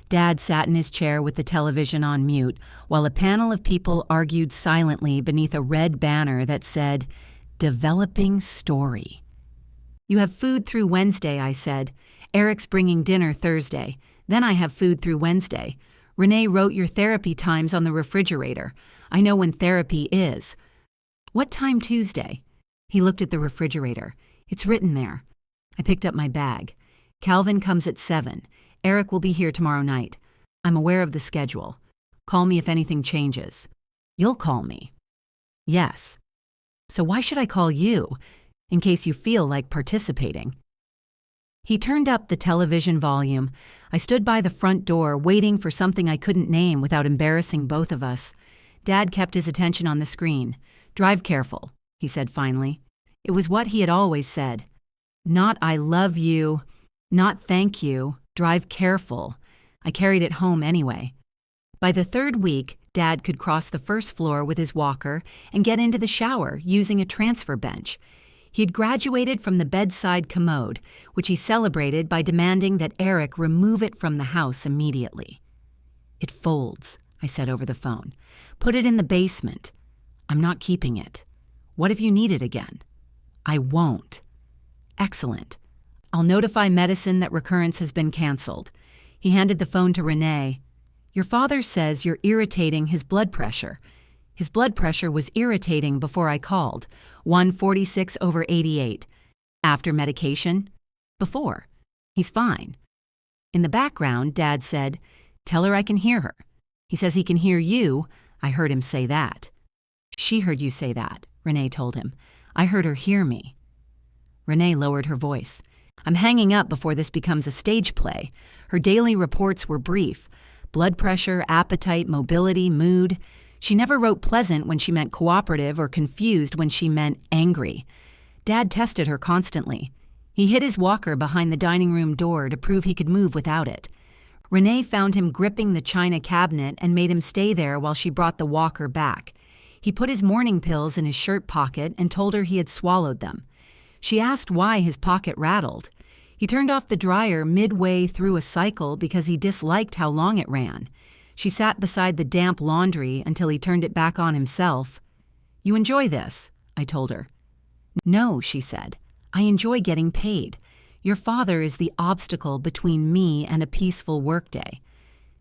Dad sat in his chair with the television on mute, while a panel of people argued silently beneath a red banner that said, "Developing Story." "You have food through Wednesday," I said. "Eric's bringing dinner Thursday. Then I have food through Wednesday. Renee wrote your therapy times on the refrigerator. I know when therapy is." "What time Tuesday?" He looked at the refrigerator. "It's written there." I picked up my bag. "Calvin comes at 7. Eric will be here tomorrow night. I'm aware of the schedule. Call me if anything changes." "You'll call me?" "Yes." "So why should I call you? In case you feel like participating." He turned up the television volume. I stood by the front door, waiting for something I couldn't name without embarrassing both of us. Dad kept his attention on the screen. "Drive careful," he said finally. It was what he had always said. Not "I love you," not "thank you," drive careful. I carried it home anyway. By the 3rd week, Dad could cross the first floor with his walker and get into the shower using a transfer bench. He had graduated from the bedside commode, which he celebrated by demanding that Eric remove it from the house immediately. "It folds," I said over the phone. "Put it in the basement." "I'm not keeping it." "What if you need it again?" "I won't." "Excellent. I'll notify medicine that recurrence has been canceled." He handed the phone to Renee. "Your father says you're irritating his blood pressure." His blood pressure was irritating before I called, 146/88. "After medication?" "Before. He's fine." In the background, Dad said, "Tell her I can hear her." "He says he can hear you." I heard him say that. "She heard you say that," Renee told him. "I heard her hear me." Renee lowered her voice. "I'm hanging up before this becomes a stage play." Her daily reports were brief. Blood pressure, appetite, mobility, mood. She never wrote pleasant when she meant cooperative or confused when she meant angry. Dad tested her constantly. He hid his walker behind the dining room door to prove he could move without it. Renee found him gripping the china cabinet and made him stay there while she brought the walker back. He put his morning pills in his shirt pocket and told her he had swallowed them. She asked why his pocket rattled. He turned off the dryer midway through a cycle because he disliked how long it ran. She sat beside the damp laundry until he turned it back on himself. "You enjoy this?" I told her. "No," she said. "I enjoy getting paid. Your father is the obstacle between me and a peaceful workday."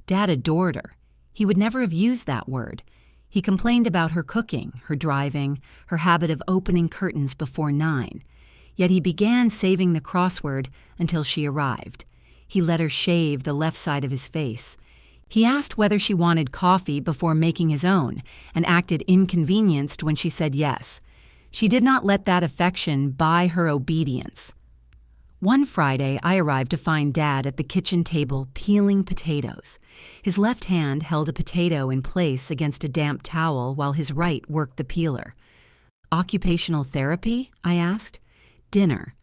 Dad adored her. He would never have used that word. He complained about her cooking, her driving, her habit of opening curtains before 9. Yet he began saving the crossword until she arrived. He let her shave the left side of his face. He asked whether she wanted coffee before making his own and acted inconvenienced when she said yes. She did not let that affection buy her obedience. One Friday, I arrived to find Dad at the kitchen table peeling potatoes. His left hand held a potato in place against a damp towel while his right worked the peeler. "Occupational therapy?" I asked. "Dinner."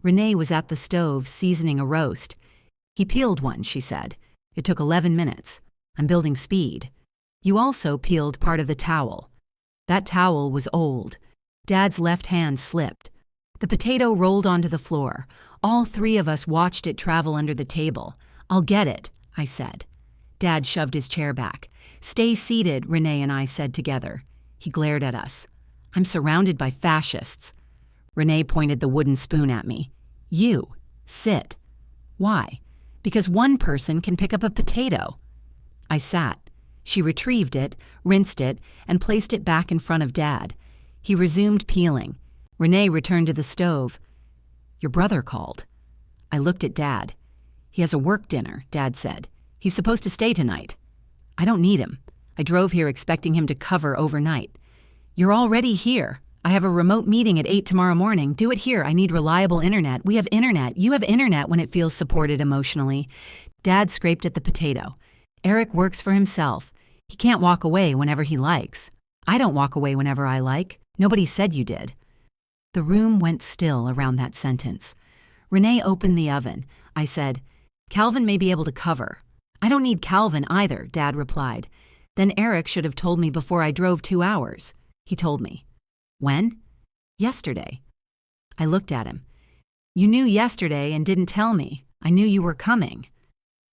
Renee was at the stove seasoning a roast. "He peeled one," she said. "It took 11 minutes. I'm building speed." "You also peeled part of the towel." That towel was old. Dad's left hand slipped. The potato rolled onto the floor. All 3 of us watched it travel under the table. "I'll get it," I said. Dad shoved his chair back. "Stay seated," Renee and I said together. He glared at us. "I'm surrounded by fascists." Renee pointed the wooden spoon at me. "You, sit." "Why?" "Because one person can pick up a potato." I sat. She retrieved it, rinsed it, and placed it back in front of Dad. He resumed peeling. Renee returned to the stove. "Your brother called." I looked at Dad. "He has a work dinner," Dad said. "He's supposed to stay tonight." "I don't need him. I drove here expecting him to cover overnight." "You're already here. I have a remote meeting at 8 tomorrow morning. Do it here. I need reliable internet. We have internet. You have internet when it feels supported emotionally." Dad scraped at the potato. "Eric works for himself. He can't walk away whenever he likes. I don't walk away whenever I like. Nobody said you did." The room went still around that sentence. Renee opened the oven. I said, "Calvin may be able to cover." "I don't need Calvin either," Dad replied. "Then Eric should have told me before I drove 2 hours." He told me. "When?" "Yesterday." I looked at him. "You knew yesterday and didn't tell me. I knew you were coming."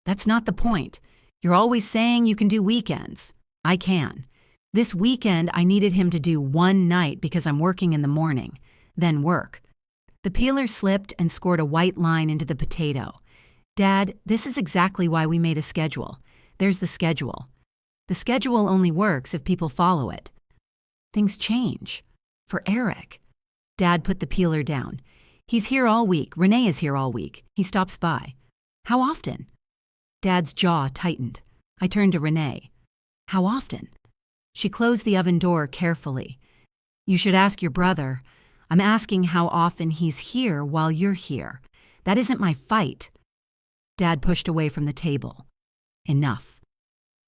"That's not the point. You're always saying you can do weekends." "I can. This weekend I needed him to do one night because I'm working in the morning. Then work." The peeler slipped and scored a white line into the potato. "Dad, this is exactly why we made a schedule. There's the schedule. The schedule only works if people follow it." "Things change. For Eric." Dad put the peeler down. "He's here all week. Renee is here all week. He stops by." "How often?" Dad's jaw tightened. I turned to Renee. "How often?" She closed the oven door carefully. "You should ask your brother. I'm asking how often he's here while you're here. That isn't my fight." Dad pushed away from the table. "Enough."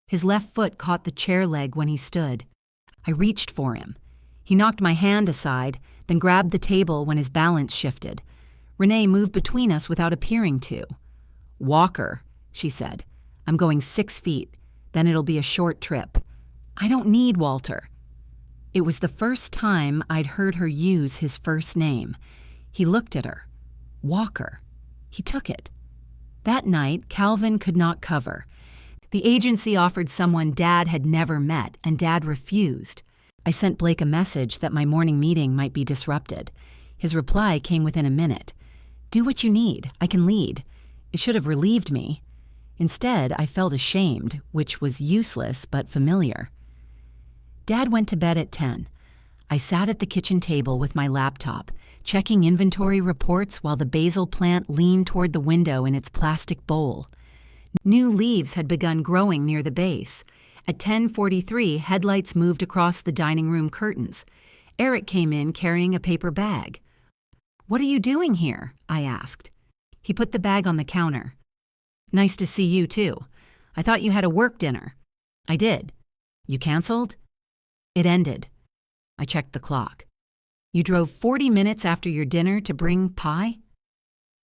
His left foot caught the chair leg when he stood. I reached for him. He knocked my hand aside, then grabbed the table when his balance shifted. Renee moved between us without appearing to. "Walker," she said. "I'm going 6 feet. Then it'll be a short trip." "I don't need Walter." It was the first time I'd heard her use his first name. He looked at her. Walker. He took it. That night, Calvin could not cover. The agency offered someone Dad had never met, and Dad refused. I sent Blake a message that my morning meeting might be disrupted. His reply came within a minute. "Do what you need. I can lead." It should have relieved me. Instead, I felt ashamed, which was useless but familiar. Dad went to bed at 10. I sat at the kitchen table with my laptop, checking inventory reports while the basil plant leaned toward the window in its plastic bowl. New leaves had begun growing near the base. At 10:43, headlights moved across the dining room curtains. Eric came in carrying a paper bag. "What are you doing here?" I asked. He put the bag on the counter. "Nice to see you, too. I thought you had a work dinner." "I did." "You canceled?" "It ended." I checked the clock. "You drove 40 minutes after your dinner to bring pie?"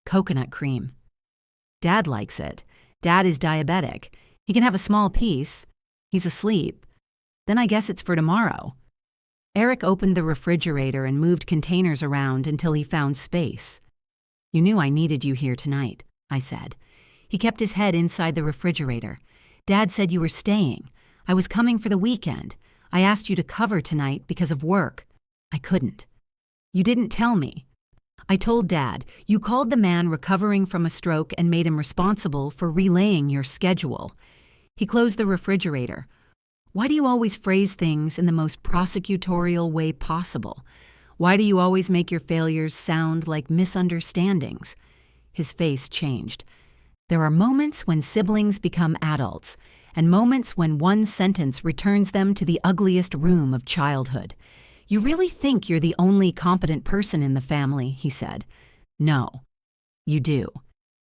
"Coconut cream." "Dad likes it. Dad is diabetic. He can have a small piece. He's asleep. Then I guess it's for tomorrow." Eric opened the refrigerator and moved containers around until he found space. You knew I needed you here tonight, I said. He kept his head inside the refrigerator. Dad said you were staying. I was coming for the weekend. I asked you to cover tonight because of work. I couldn't. You didn't tell me. I told Dad, you called the man recovering from a stroke and made him responsible for relaying your schedule. He closed the refrigerator. Why do you always phrase things in the most prosecutorial way possible? Why do you always make your failures sound like misunderstandings? His face changed. There are moments when siblings become adults, and moments when one sentence returns them to the ugliest room of childhood. You really think you're the only competent person in the family, he said. No, you do.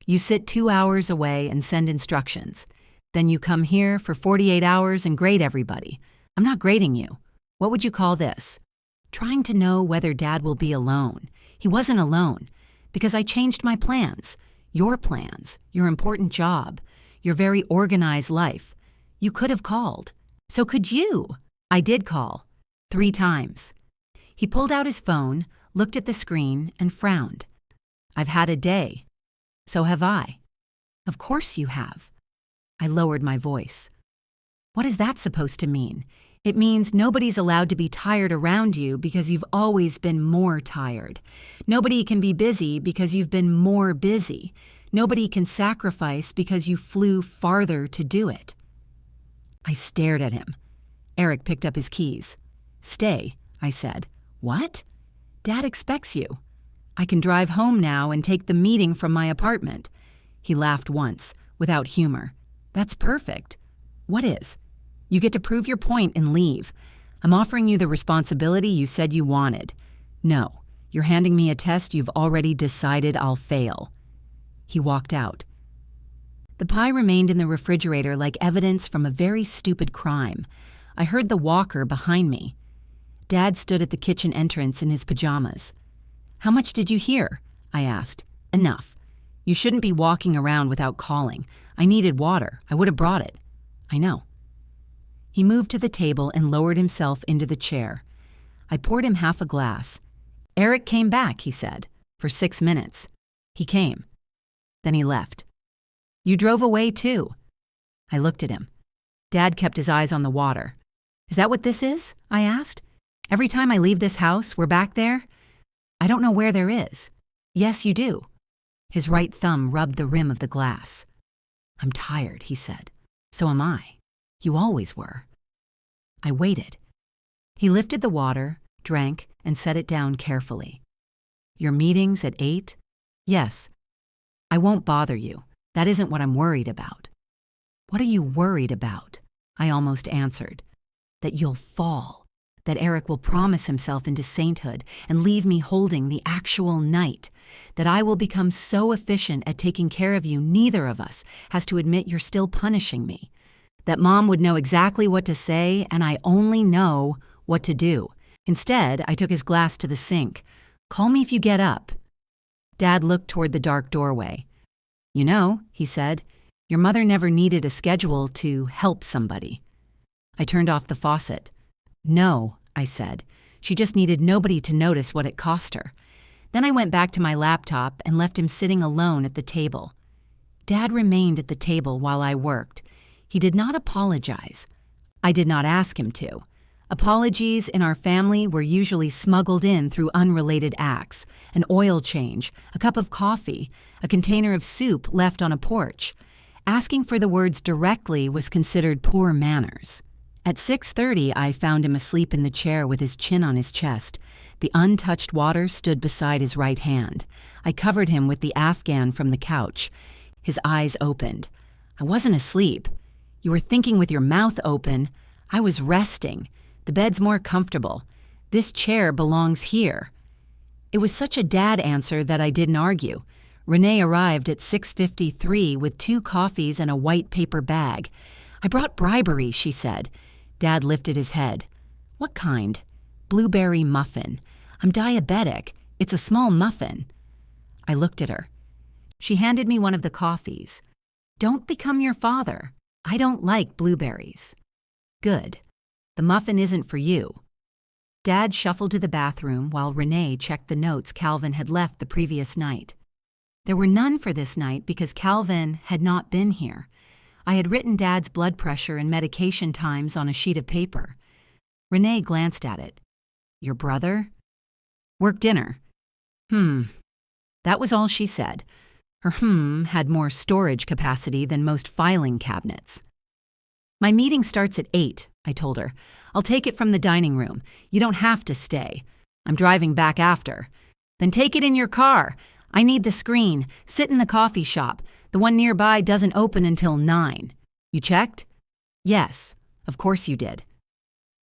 You sit 2 hours away and send instructions. Then you come here for 48 hours and grade everybody. I'm not grading you. What would you call this? Trying to know whether Dad will be alone. He wasn't alone, because I changed my plans, your important job, your very organized life. You could have called. So could you. I did call. 3 times. He pulled out his phone, looked at the screen, and frowned. I've had a day. So have I. Of course you have. I lowered my voice. What is that supposed to mean? It means nobody's allowed to be tired around you because you've always been more tired. Nobody can be busy because you've been more busy. Nobody can sacrifice because you flew farther to do it. I stared at him. Eric picked up his keys. Stay, I said. What? Dad expects you. I can drive home now and take the meeting from my apartment. He laughed once, without humor. That's perfect. What is? You get to prove your point and leave. I'm offering you the responsibility you said you wanted. No, you're handing me a test you've already decided I'll fail. He walked out. The pie remained in the refrigerator like evidence from a very stupid crime. I heard the walker behind me. Dad stood at the kitchen entrance in his pajamas. How much did you hear? I asked. Enough. You shouldn't be walking around without calling. I needed water. I would have brought it. I know. He moved to the table and lowered himself into the chair. I poured him half a glass. Eric came back, he said, for 6 minutes. He came. Then he left. You drove away too. I looked at him. Dad kept his eyes on the water. Is that what this is? I asked. Every time I leave this house, we're back there? I don't know where there is. Yes, you do. His right thumb rubbed the rim of the glass. I'm tired, he said. So am I. You always were. I waited. He lifted the water, drank, and set it down carefully. Your meeting's at 8? Yes. I won't bother you. That isn't what I'm worried about. What are you worried about? I almost answered. That you'll fall. That Eric will promise himself into sainthood and leave me holding the actual night. That I will become so efficient at taking care of you neither of us has to admit you're still punishing me. That Mom would know exactly what to say and I only know what to do. Instead, I took his glass to the sink. Call me if you get up. Dad looked toward the dark doorway. You know, he said, your mother never needed a schedule to help somebody. I turned off the faucet. No, I said. She just needed nobody to notice what it cost her. Then I went back to my laptop and left him sitting alone at the table. Dad remained at the table while I worked. He did not apologize. I did not ask him to. Apologies in our family were usually smuggled in through unrelated acts, an oil change, a cup of coffee, a container of soup left on a porch. Asking for the words directly was considered poor manners. At 6:30, I found him asleep in the chair with his chin on his chest. The untouched water stood beside his right hand. I covered him with the Afghan from the couch. His eyes opened. I wasn't asleep. You were thinking with your mouth open. I was resting. The bed's more comfortable. This chair belongs here. It was such a dad answer that I didn't argue. Renee arrived at 6:53 with 2 coffees and a white paper bag. I brought bribery, she said. Dad lifted his head. What kind? Blueberry muffin. I'm diabetic. It's a small muffin. I looked at her. She handed me one of the coffees. Don't become your father. I don't like blueberries. Good. The muffin isn't for you. Dad shuffled to the bathroom while Renee checked the notes Calvin had left the previous night. There were none for this night because Calvin had not been here. I had written Dad's blood pressure and medication times on a sheet of paper. Renee glanced at it. Your brother? Work dinner. That was all she said. Her had more storage capacity than most filing cabinets. My meeting starts at 8, I told her. I'll take it from the dining room. You don't have to stay. I'm driving back after. Then take it in your car. I need the screen. Sit in the coffee shop. The one nearby doesn't open until 9. You checked? Yes, of course you did.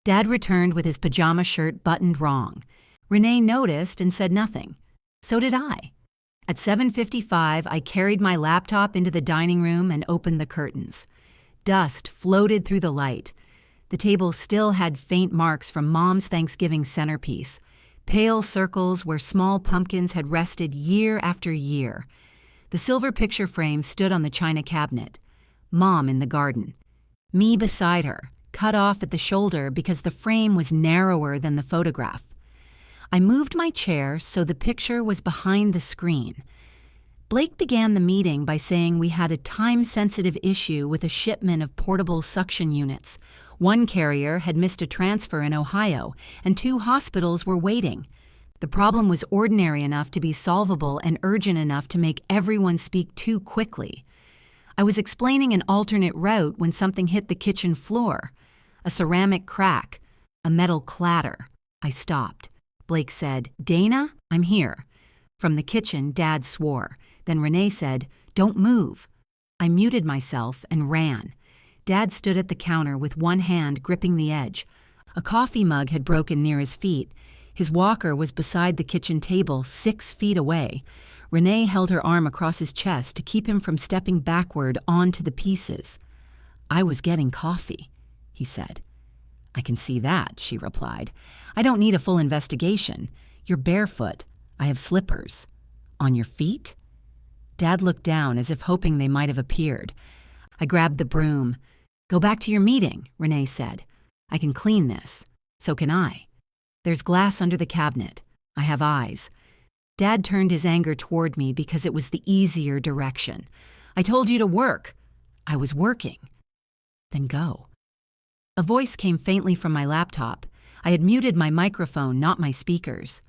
Dad returned with his pajama shirt buttoned wrong. Renee noticed and said nothing. So did I. At 7:55, I carried my laptop into the dining room and opened the curtains. Dust floated through the light. The table still had faint marks from Mom's Thanksgiving centerpiece, pale circles where small pumpkins had rested year after year. The silver picture frame stood on the china cabinet. Mom in the garden. Me beside her, cut off at the shoulder because the frame was narrower than the photograph. I moved my chair so the picture was behind the screen. Blake began the meeting by saying we had a time-sensitive issue with a shipment of portable suction units. One carrier had missed a transfer in Ohio, and 2 hospitals were waiting. The problem was ordinary enough to be solvable and urgent enough to make everyone speak too quickly. I was explaining an alternate route when something hit the kitchen floor. A ceramic crack, a metal clatter. I stopped. Blake said, Dana, I'm here. From the kitchen, Dad swore. Then Renee said, don't move. I muted myself and ran. Dad stood at the counter with one hand gripping the edge. A coffee mug had broken near his feet. His walker was beside the kitchen table, 6 feet away. Renee held her arm across his chest to keep him from stepping backward onto the pieces. I was getting coffee, he said. I can see that, she replied. I don't need a full investigation. You're barefoot. I have slippers. On your feet? Dad looked down as if hoping they might have appeared. I grabbed the broom. Go back to your meeting, Renee said. I can clean this. So can I. There's glass under the cabinet. I have eyes. Dad turned his anger toward me because it was the easier direction. I told you to work. I was working. Then go. A voice came faintly from my laptop. I had muted my microphone, not my speakers.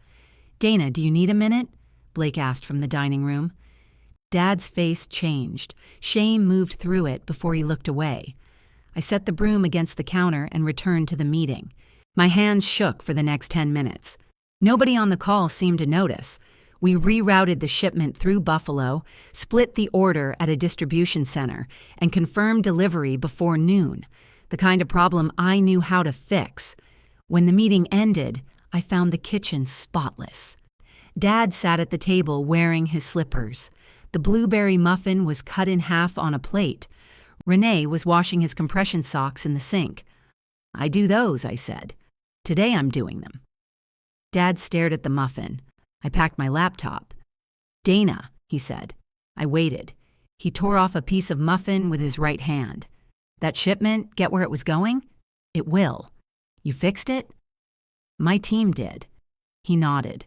Dana, do you need a minute? Blake asked from the dining room. Dad's face changed. Shame moved through it before he looked away. I set the broom against the counter and returned to the meeting. My hands shook for the next 10 minutes. Nobody on the call seemed to notice. We rerouted the shipment through Buffalo, split the order at a distribution center, and confirmed delivery before noon, the kind of problem I knew how to fix. When the meeting ended, I found the kitchen spotless. Dad sat at the table wearing his slippers. The blueberry muffin was cut in half on a plate. Renee was washing his compression socks in the sink. I do those, I said. Today I'm doing them. Dad stared at the muffin. I packed my laptop. Dana, he said. I waited. He tore off a piece of muffin with his right hand. That shipment get where it was going? It will. You fixed it? My team did. He nodded.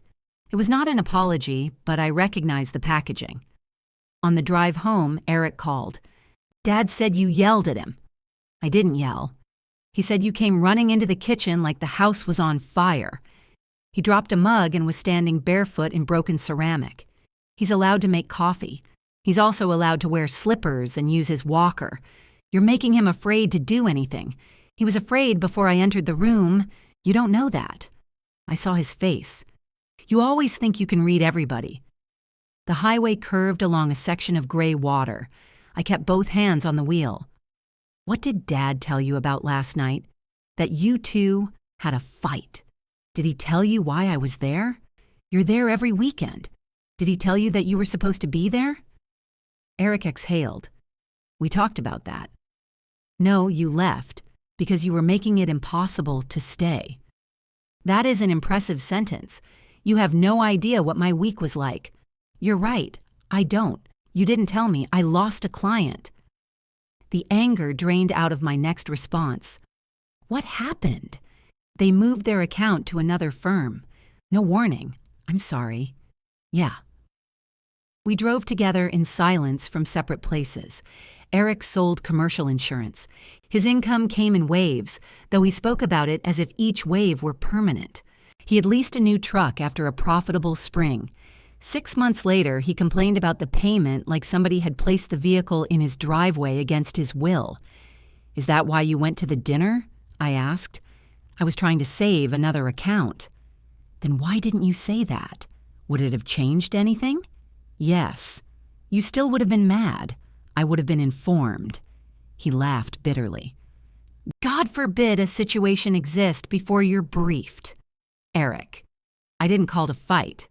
It was not an apology, but I recognized the packaging. On the drive home, Eric called. Dad said you yelled at him. I didn't yell. He said you came running into the kitchen like the house was on fire. He dropped a mug and was standing barefoot in broken ceramic. He's allowed to make coffee. He's also allowed to wear slippers and use his walker. You're making him afraid to do anything. He was afraid before I entered the room. You don't know that. I saw his face. You always think you can read everybody. The highway curved along a section of gray water. I kept both hands on the wheel. What did Dad tell you about last night? That you two had a fight. Did he tell you why I was there? You're there every weekend. Did he tell you that you were supposed to be there? Eric exhaled. We talked about that. No, you left because you were making it impossible to stay. That is an impressive sentence. You have no idea what my week was like. You're right. I don't. You didn't tell me. I lost a client. The anger drained out of my next response. What happened? They moved their account to another firm. No warning. I'm sorry. Yeah. We drove together in silence from separate places. Eric sold commercial insurance. His income came in waves, though he spoke about it as if each wave were permanent. He had leased a new truck after a profitable spring. 6 months later, he complained about the payment like somebody had placed the vehicle in his driveway against his will. "Is that why you went to the dinner?" I asked. "I was trying to save another account." "Then why didn't you say that? Would it have changed anything?" "Yes. You still would have been mad. I would have been informed." He laughed bitterly. "God forbid a situation exist before you're briefed." "Eric, I didn't call to fight."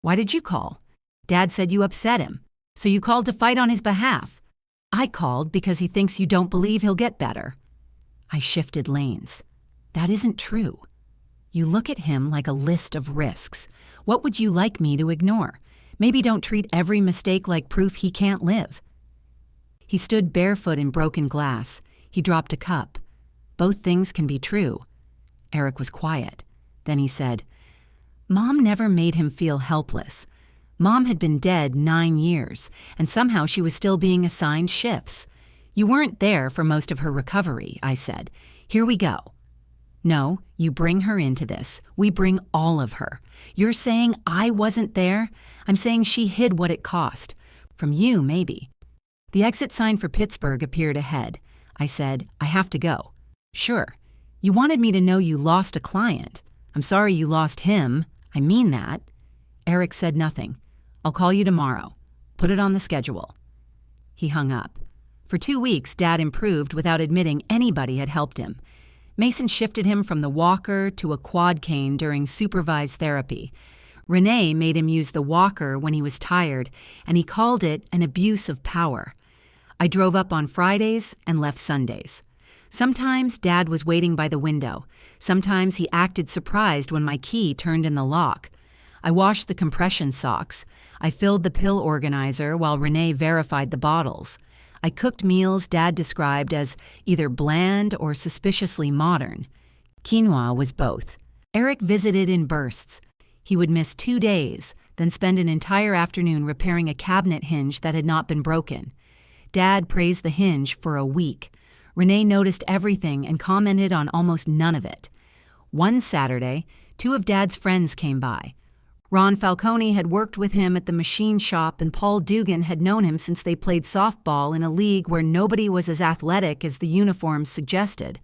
"Why did you call?" "Dad said you upset him, so you called to fight on his behalf." "I called because he thinks you don't believe he'll get better." I shifted lanes. "That isn't true. You look at him like a list of risks. What would you like me to ignore? Maybe don't treat every mistake like proof he can't live." He stood barefoot in broken glass. He dropped a cup. "Both things can be true." Eric was quiet. Then he said, "Mom never made him feel helpless. Mom had been dead 9 years, and somehow she was still being assigned shifts. You weren't there for most of her recovery," I said. "Here we go." "No, you bring her into this. We bring all of her. You're saying I wasn't there? I'm saying she hid what it cost. From you, maybe." The exit sign for Pittsburgh appeared ahead. I said, "I have to go." "Sure. You wanted me to know you lost a client. I'm sorry you lost him. I mean that." Eric said nothing. "I'll call you tomorrow. Put it on the schedule." He hung up. For 2 weeks, Dad improved without admitting anybody had helped him. Mason shifted him from the walker to a quad cane during supervised therapy. Renee made him use the walker when he was tired, and he called it an abuse of power. I drove up on Fridays and left Sundays. Sometimes Dad was waiting by the window. Sometimes he acted surprised when my key turned in the lock. I washed the compression socks. I filled the pill organizer while Renee verified the bottles. I cooked meals Dad described as either bland or suspiciously modern. Quinoa was both. Eric visited in bursts. He would miss 2 days, then spend an entire afternoon repairing a cabinet hinge that had not been broken. Dad praised the hinge for a week. Renee noticed everything and commented on almost none of it. One Saturday, 2 of Dad's friends came by. Ron Falcone had worked with him at the machine shop, and Paul Dugan had known him since they played softball in a league where nobody was as athletic as the uniforms suggested.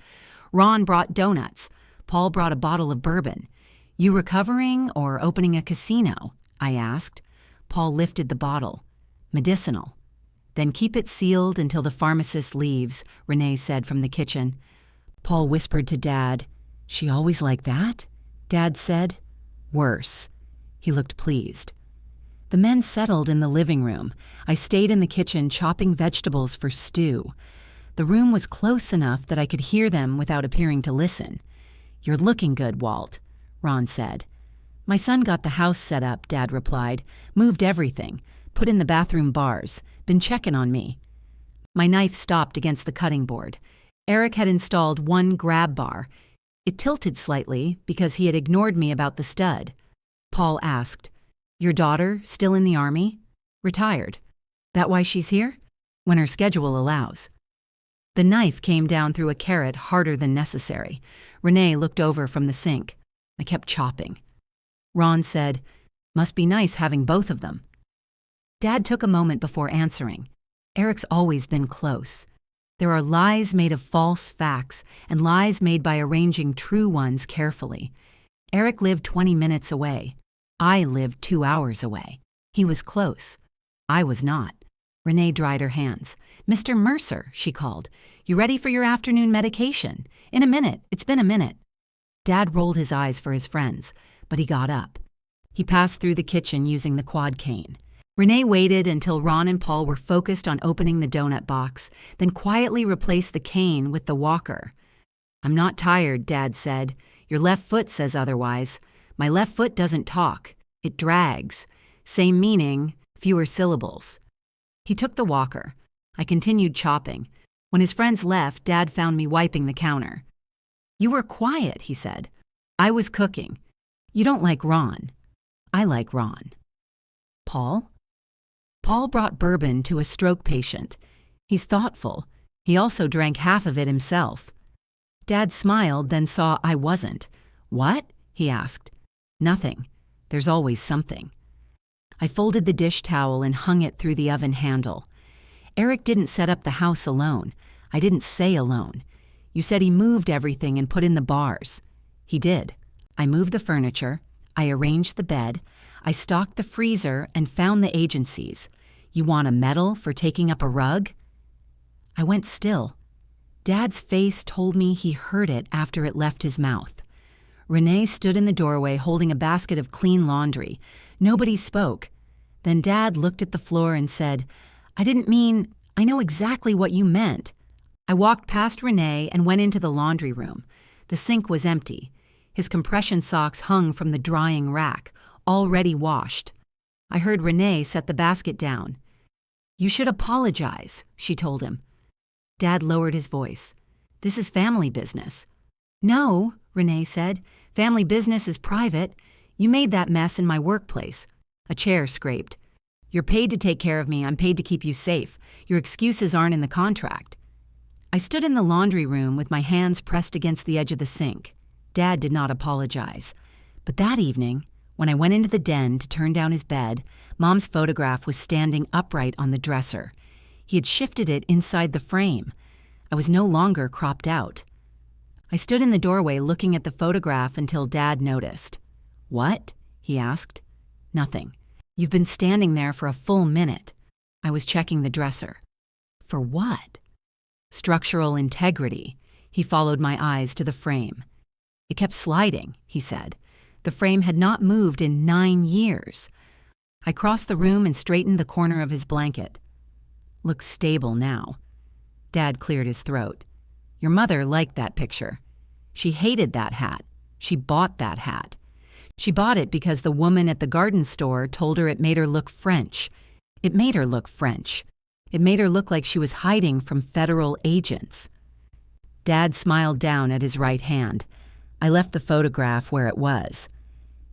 Ron brought donuts. Paul brought a bottle of bourbon. "You recovering or opening a casino?" I asked. Paul lifted the bottle. "Medicinal." "Then keep it sealed until the pharmacist leaves," Renee said from the kitchen. Paul whispered to Dad. "She always like that?" Dad said. "Worse." He looked pleased. The men settled in the living room. I stayed in the kitchen chopping vegetables for stew. The room was close enough that I could hear them without appearing to listen. "You're looking good, Walt," Ron said. "My son got the house set up," Dad replied. "Moved everything. Put in the bathroom bars. Been checking on me." My knife stopped against the cutting board. Eric had installed one grab bar. It tilted slightly because he had ignored me about the stud. Paul asked, "Your daughter still in the Army?" "Retired." "That why she's here?" "When her schedule allows." The knife came down through a carrot harder than necessary. Renee looked over from the sink. I kept chopping. Ron said, "Must be nice having both of them." Dad took a moment before answering. Eric's always been close. There are lies made of false facts and lies made by arranging true ones carefully. Eric lived 20 minutes away. I lived 2 hours away. He was close. I was not. Renee dried her hands. "Mr. Mercer," she called. "You ready for your afternoon medication?" "In a minute. It's been a minute." Dad rolled his eyes for his friends, but he got up. He passed through the kitchen using the quad cane. Renee waited until Ron and Paul were focused on opening the donut box, then quietly replaced the cane with the walker. "I'm not tired," Dad said. "Your left foot says otherwise. My left foot doesn't talk. It drags. Same meaning, fewer syllables." He took the walker. I continued chopping. When his friends left, Dad found me wiping the counter. "You were quiet," he said. "I was cooking. You don't like Ron. I like Ron." "Paul?" Paul brought bourbon to a stroke patient. He's thoughtful. He also drank half of it himself. Dad smiled, then saw I wasn't. What? He asked. Nothing. There's always something. I folded the dish towel and hung it through the oven handle. Eric didn't set up the house alone. I didn't say alone. You said he moved everything and put in the bars. He did. I moved the furniture. I arranged the bed. I stocked the freezer and found the agencies. You want a medal for taking up a rug? I went still. Dad's face told me he heard it after it left his mouth. Renee stood in the doorway holding a basket of clean laundry. Nobody spoke. Then Dad looked at the floor and said, I know exactly what you meant. I walked past Renee and went into the laundry room. The sink was empty. His compression socks hung from the drying rack, already washed. I heard Renee set the basket down. You should apologize, she told him. Dad lowered his voice. This is family business. No, Renee said. Family business is private. You made that mess in my workplace. A chair scraped. You're paid to take care of me. I'm paid to keep you safe. Your excuses aren't in the contract. I stood in the laundry room with my hands pressed against the edge of the sink. Dad did not apologize. But that evening, when I went into the den to turn down his bed, Mom's photograph was standing upright on the dresser. He had shifted it inside the frame. I was no longer cropped out. I stood in the doorway looking at the photograph until Dad noticed. What? He asked. Nothing. You've been standing there for a full minute. I was checking the dresser. For what? Structural integrity. He followed my eyes to the frame. It kept sliding, he said. The frame had not moved in 9 years. I crossed the room and straightened the corner of his blanket. Looks stable now. Dad cleared his throat. Your mother liked that picture. She hated that hat. She bought that hat. She bought it because the woman at the garden store told her it made her look French. It made her look French. It made her look like she was hiding from federal agents. Dad smiled down at his right hand. I left the photograph where it was.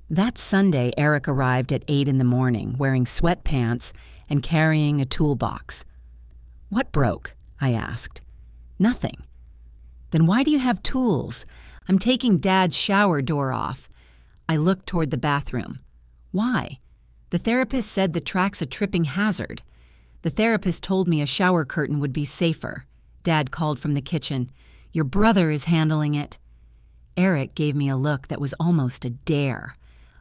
That Sunday, Eric arrived at 8 in the morning, wearing sweatpants and carrying a toolbox. What broke? I asked. Nothing. Then why do you have tools? I'm taking Dad's shower door off. I looked toward the bathroom. Why? The therapist said the track's a tripping hazard. The therapist told me a shower curtain would be safer. Dad called from the kitchen. Your brother is handling it. Eric gave me a look that was almost a dare.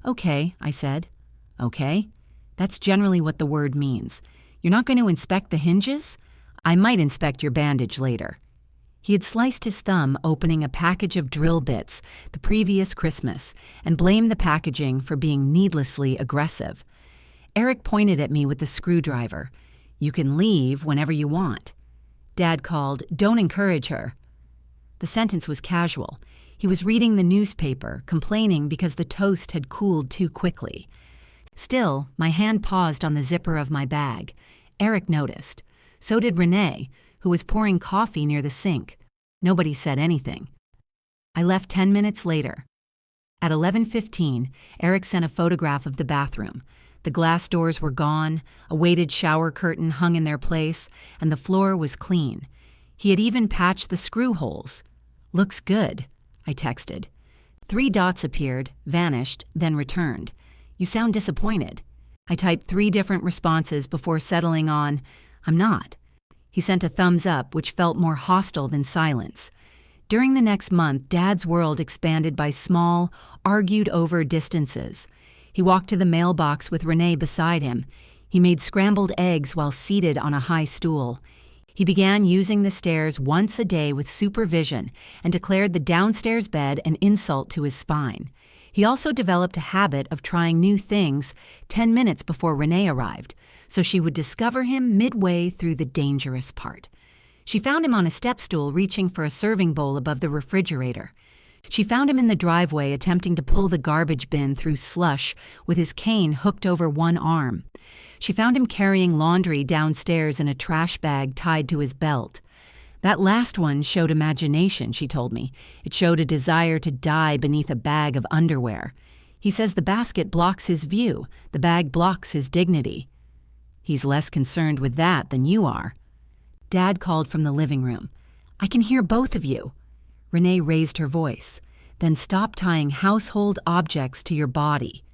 Okay, I said. Okay? That's generally what the word means. You're not going to inspect the hinges? I might inspect your bandage later. He had sliced his thumb opening a package of drill bits the previous Christmas and blamed the packaging for being needlessly aggressive. Eric pointed at me with the screwdriver. You can leave whenever you want. Dad called, Don't encourage her. The sentence was casual. He was reading the newspaper, complaining because the toast had cooled too quickly. Still, my hand paused on the zipper of my bag. Eric noticed. So did Renee, who was pouring coffee near the sink. Nobody said anything. I left 10 minutes later. At 11:15, Eric sent a photograph of the bathroom. The glass doors were gone, a weighted shower curtain hung in their place, and the floor was clean. He had even patched the screw holes. Looks good, I texted. 3 dots appeared, vanished, then returned. You sound disappointed. I typed 3 different responses before settling on, I'm not. He sent a thumbs up, which felt more hostile than silence. During the next month, Dad's world expanded by small, argued-over distances. He walked to the mailbox with Renee beside him. He made scrambled eggs while seated on a high stool. He began using the stairs once a day with supervision and declared the downstairs bed an insult to his spine. He also developed a habit of trying new things 10 minutes before Renee arrived, so she would discover him midway through the dangerous part. She found him on a step stool reaching for a serving bowl above the refrigerator. She found him in the driveway attempting to pull the garbage bin through slush with his cane hooked over one arm. She found him carrying laundry downstairs in a trash bag tied to his belt. That last one showed imagination, she told me. It showed a desire to die beneath a bag of underwear. He says the basket blocks his view. The bag blocks his dignity. He's less concerned with that than you are. Dad called from the living room. I can hear both of you. Renee raised her voice. Then stop tying household objects to your body.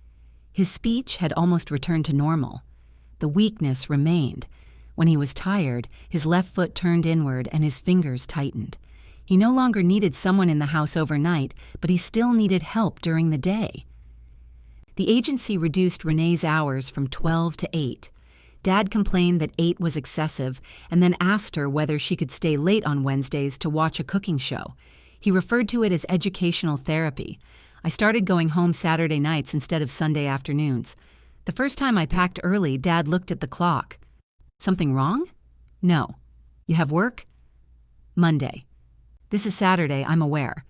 His speech had almost returned to normal. The weakness remained. When he was tired, his left foot turned inward and his fingers tightened. He no longer needed someone in the house overnight, but he still needed help during the day. The agency reduced Renee's hours from 12 to 8. Dad complained that 8 was excessive and then asked her whether she could stay late on Wednesdays to watch a cooking show. He referred to it as educational therapy. I started going home Saturday nights instead of Sunday afternoons. The first time I packed early, Dad looked at the clock. Something wrong? No. You have work? Monday. This is Saturday, I'm aware.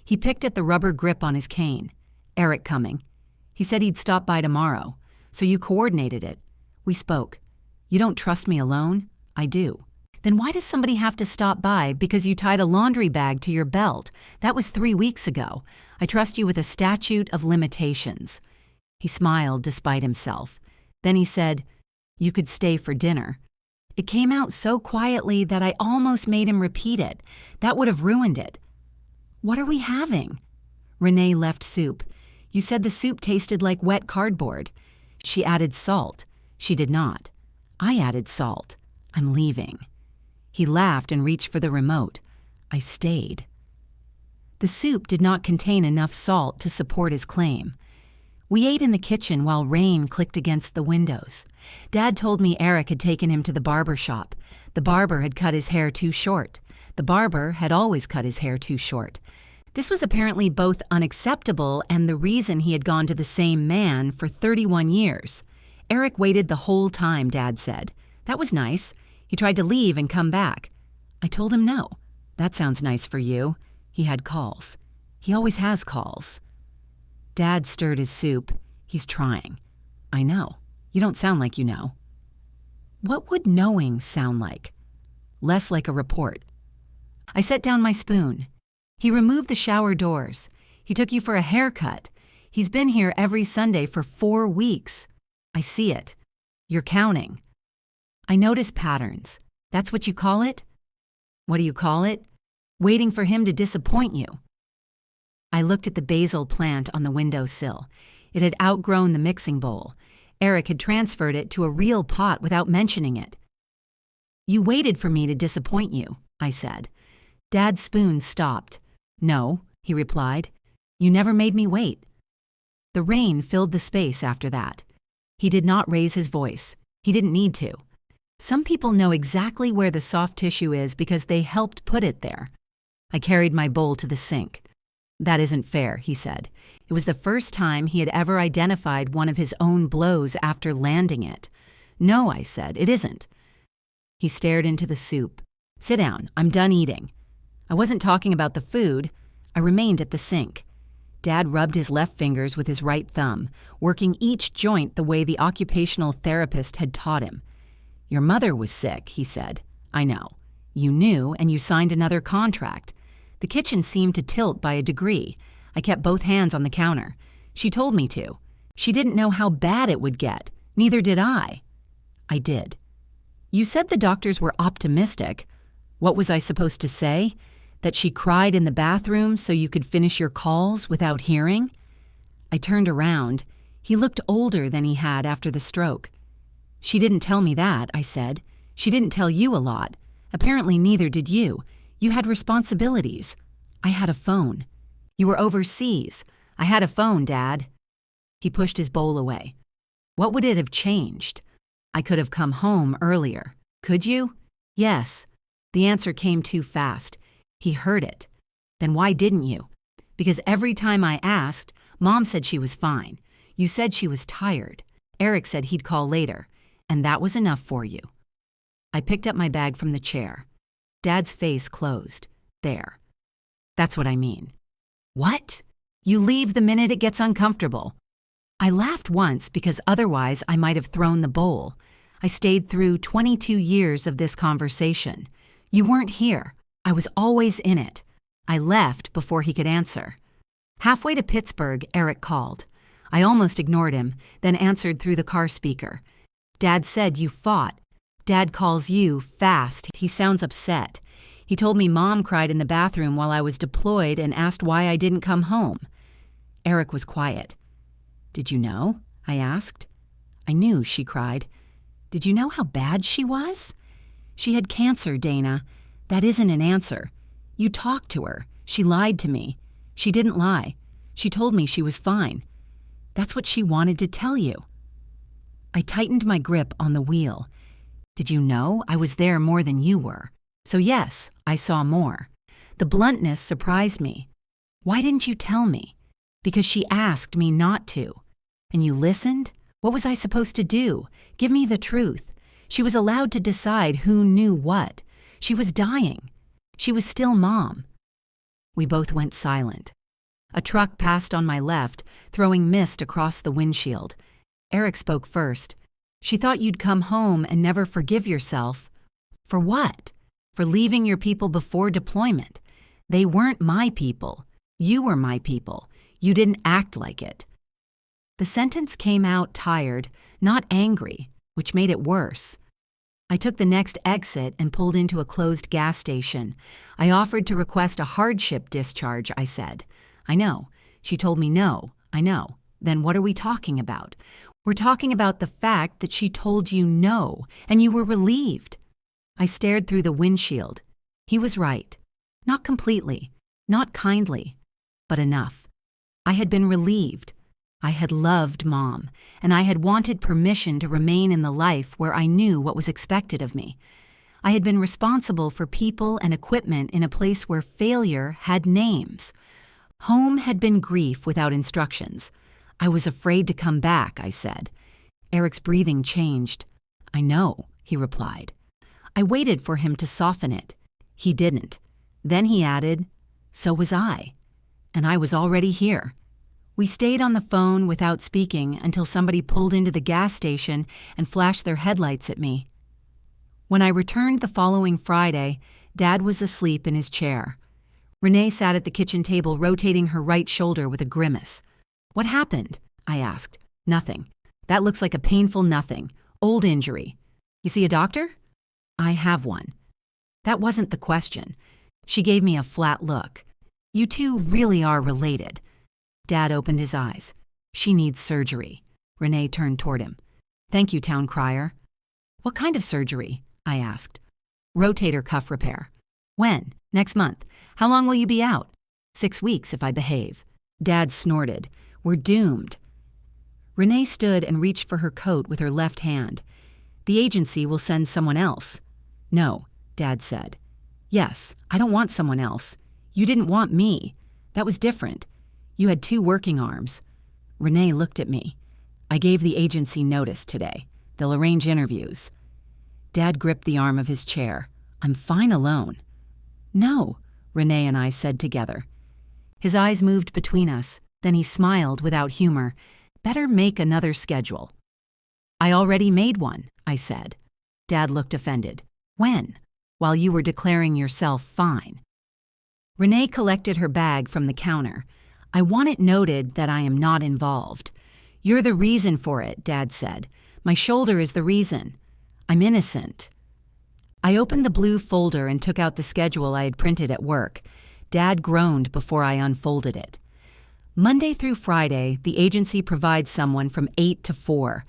He picked at the rubber grip on his cane. Eric coming. He said he'd stop by tomorrow. So you coordinated it. We spoke. You don't trust me alone? I do. Then why does somebody have to stop by because you tied a laundry bag to your belt? That was 3 weeks ago. I trust you with a statute of limitations. He smiled despite himself. Then he said, you could stay for dinner. It came out so quietly that I almost made him repeat it. That would have ruined it. What are we having? Renee left soup. You said the soup tasted like wet cardboard. She added salt. She did not. I added salt. I'm leaving. He laughed and reached for the remote. I stayed. The soup did not contain enough salt to support his claim. We ate in the kitchen while rain clicked against the windows. Dad told me Eric had taken him to the barber shop. The barber had cut his hair too short. The barber had always cut his hair too short. This was apparently both unacceptable and the reason he had gone to the same man for 31 years. Eric waited the whole time, Dad said. That was nice. He tried to leave and come back. I told him no. That sounds nice for you. He had calls. He always has calls. Dad stirred his soup. He's trying. I know. You don't sound like you know. What would knowing sound like? Less like a report. I set down my spoon. He removed the shower doors. He took you for a haircut. He's been here every Sunday for 4 weeks. I see it. You're counting. I notice patterns. That's what you call it? What do you call it? Waiting for him to disappoint you. I looked at the basil plant on the windowsill. It had outgrown the mixing bowl. Eric had transferred it to a real pot without mentioning it. You waited for me to disappoint you, I said. Dad's spoon stopped. No, he replied. You never made me wait. The rain filled the space after that. He did not raise his voice. He didn't need to. Some people know exactly where the soft tissue is because they helped put it there. I carried my bowl to the sink. That isn't fair, he said. It was the first time he had ever identified one of his own blows after landing it. No, I said, it isn't. He stared into the soup. Sit down, I'm done eating. I wasn't talking about the food. I remained at the sink. Dad rubbed his left fingers with his right thumb, working each joint the way the occupational therapist had taught him. Your mother was sick, he said. I know. You knew, and you signed another contract. The kitchen seemed to tilt by a degree. I kept both hands on the counter. She told me to. She didn't know how bad it would get. Neither did I. I did. You said the doctors were optimistic. What was I supposed to say? That she cried in the bathroom so you could finish your calls without hearing? I turned around. He looked older than he had after the stroke. She didn't tell me that, I said. She didn't tell you a lot. Apparently neither did you. You had responsibilities. I had a phone. You were overseas. I had a phone, Dad. He pushed his bowl away. What would it have changed? I could have come home earlier. Could you? Yes. The answer came too fast. He heard it. Then why didn't you? Because every time I asked, Mom said she was fine. You said she was tired. Eric said he'd call later. And that was enough for you. I picked up my bag from the chair. Dad's face closed. There. That's what I mean. What? You leave the minute it gets uncomfortable. I laughed once because otherwise I might have thrown the bowl. I stayed through 22 years of this conversation. You weren't here. I was always in it. I left before he could answer. Halfway to Pittsburgh, Eric called. I almost ignored him, then answered through the car speaker. Dad said you fought. Dad calls you fast. He sounds upset. He told me Mom cried in the bathroom while I was deployed and asked why I didn't come home. Eric was quiet. Did you know? I asked. I knew, she cried. Did you know how bad she was? She had cancer, Dana. That isn't an answer. You talked to her. She lied to me. She didn't lie. She told me she was fine. That's what she wanted to tell you. I tightened my grip on the wheel. Did you know I was there more than you were? So yes, I saw more. The bluntness surprised me. Why didn't you tell me? Because she asked me not to. And you listened? What was I supposed to do? Give me the truth. She was allowed to decide who knew what. She was dying. She was still Mom. We both went silent. A truck passed on my left, throwing mist across the windshield. Eric spoke first. She thought you'd come home and never forgive yourself. For what? For leaving your people before deployment. They weren't my people. You were my people. You didn't act like it. The sentence came out tired, not angry, which made it worse. I took the next exit and pulled into a closed gas station. I offered to request a hardship discharge, I said. I know. She told me no. I know. Then what are we talking about? We're talking about the fact that she told you no, and you were relieved. I stared through the windshield. He was right. Not completely, not kindly, but enough. I had been relieved. I had loved Mom, and I had wanted permission to remain in the life where I knew what was expected of me. I had been responsible for people and equipment in a place where failure had names. Home had been grief without instructions. I was afraid to come back, I said. Eric's breathing changed. I know, he replied. I waited for him to soften it. He didn't. Then he added, so was I. And I was already here. We stayed on the phone without speaking until somebody pulled into the gas station and flashed their headlights at me. When I returned the following Friday, Dad was asleep in his chair. Renee sat at the kitchen table rotating her right shoulder with a grimace. What happened? I asked. Nothing. That looks like a painful nothing. Old injury. You see a doctor? I have one. That wasn't the question. She gave me a flat look. You two really are related. Dad opened his eyes. She needs surgery. Renee turned toward him. Thank you, town crier. What kind of surgery? I asked. Rotator cuff repair. When? Next month. How long will you be out? 6 weeks if I behave. Dad snorted. We're doomed. Renee stood and reached for her coat with her left hand. The agency will send someone else. No, Dad said. Yes, I don't want someone else. You didn't want me. That was different. You had 2 working arms. Renee looked at me. I gave the agency notice today. They'll arrange interviews. Dad gripped the arm of his chair. I'm fine alone. No, Renee and I said together. His eyes moved between us. Then he smiled without humor. Better make another schedule. I already made one, I said. Dad looked offended. When? While you were declaring yourself fine. Renee collected her bag from the counter. I want it noted that I am not involved. You're the reason for it, Dad said. My shoulder is the reason. I'm innocent. I opened the blue folder and took out the schedule I had printed at work. Dad groaned before I unfolded it. Monday through Friday, the agency provides someone from 8 to 4.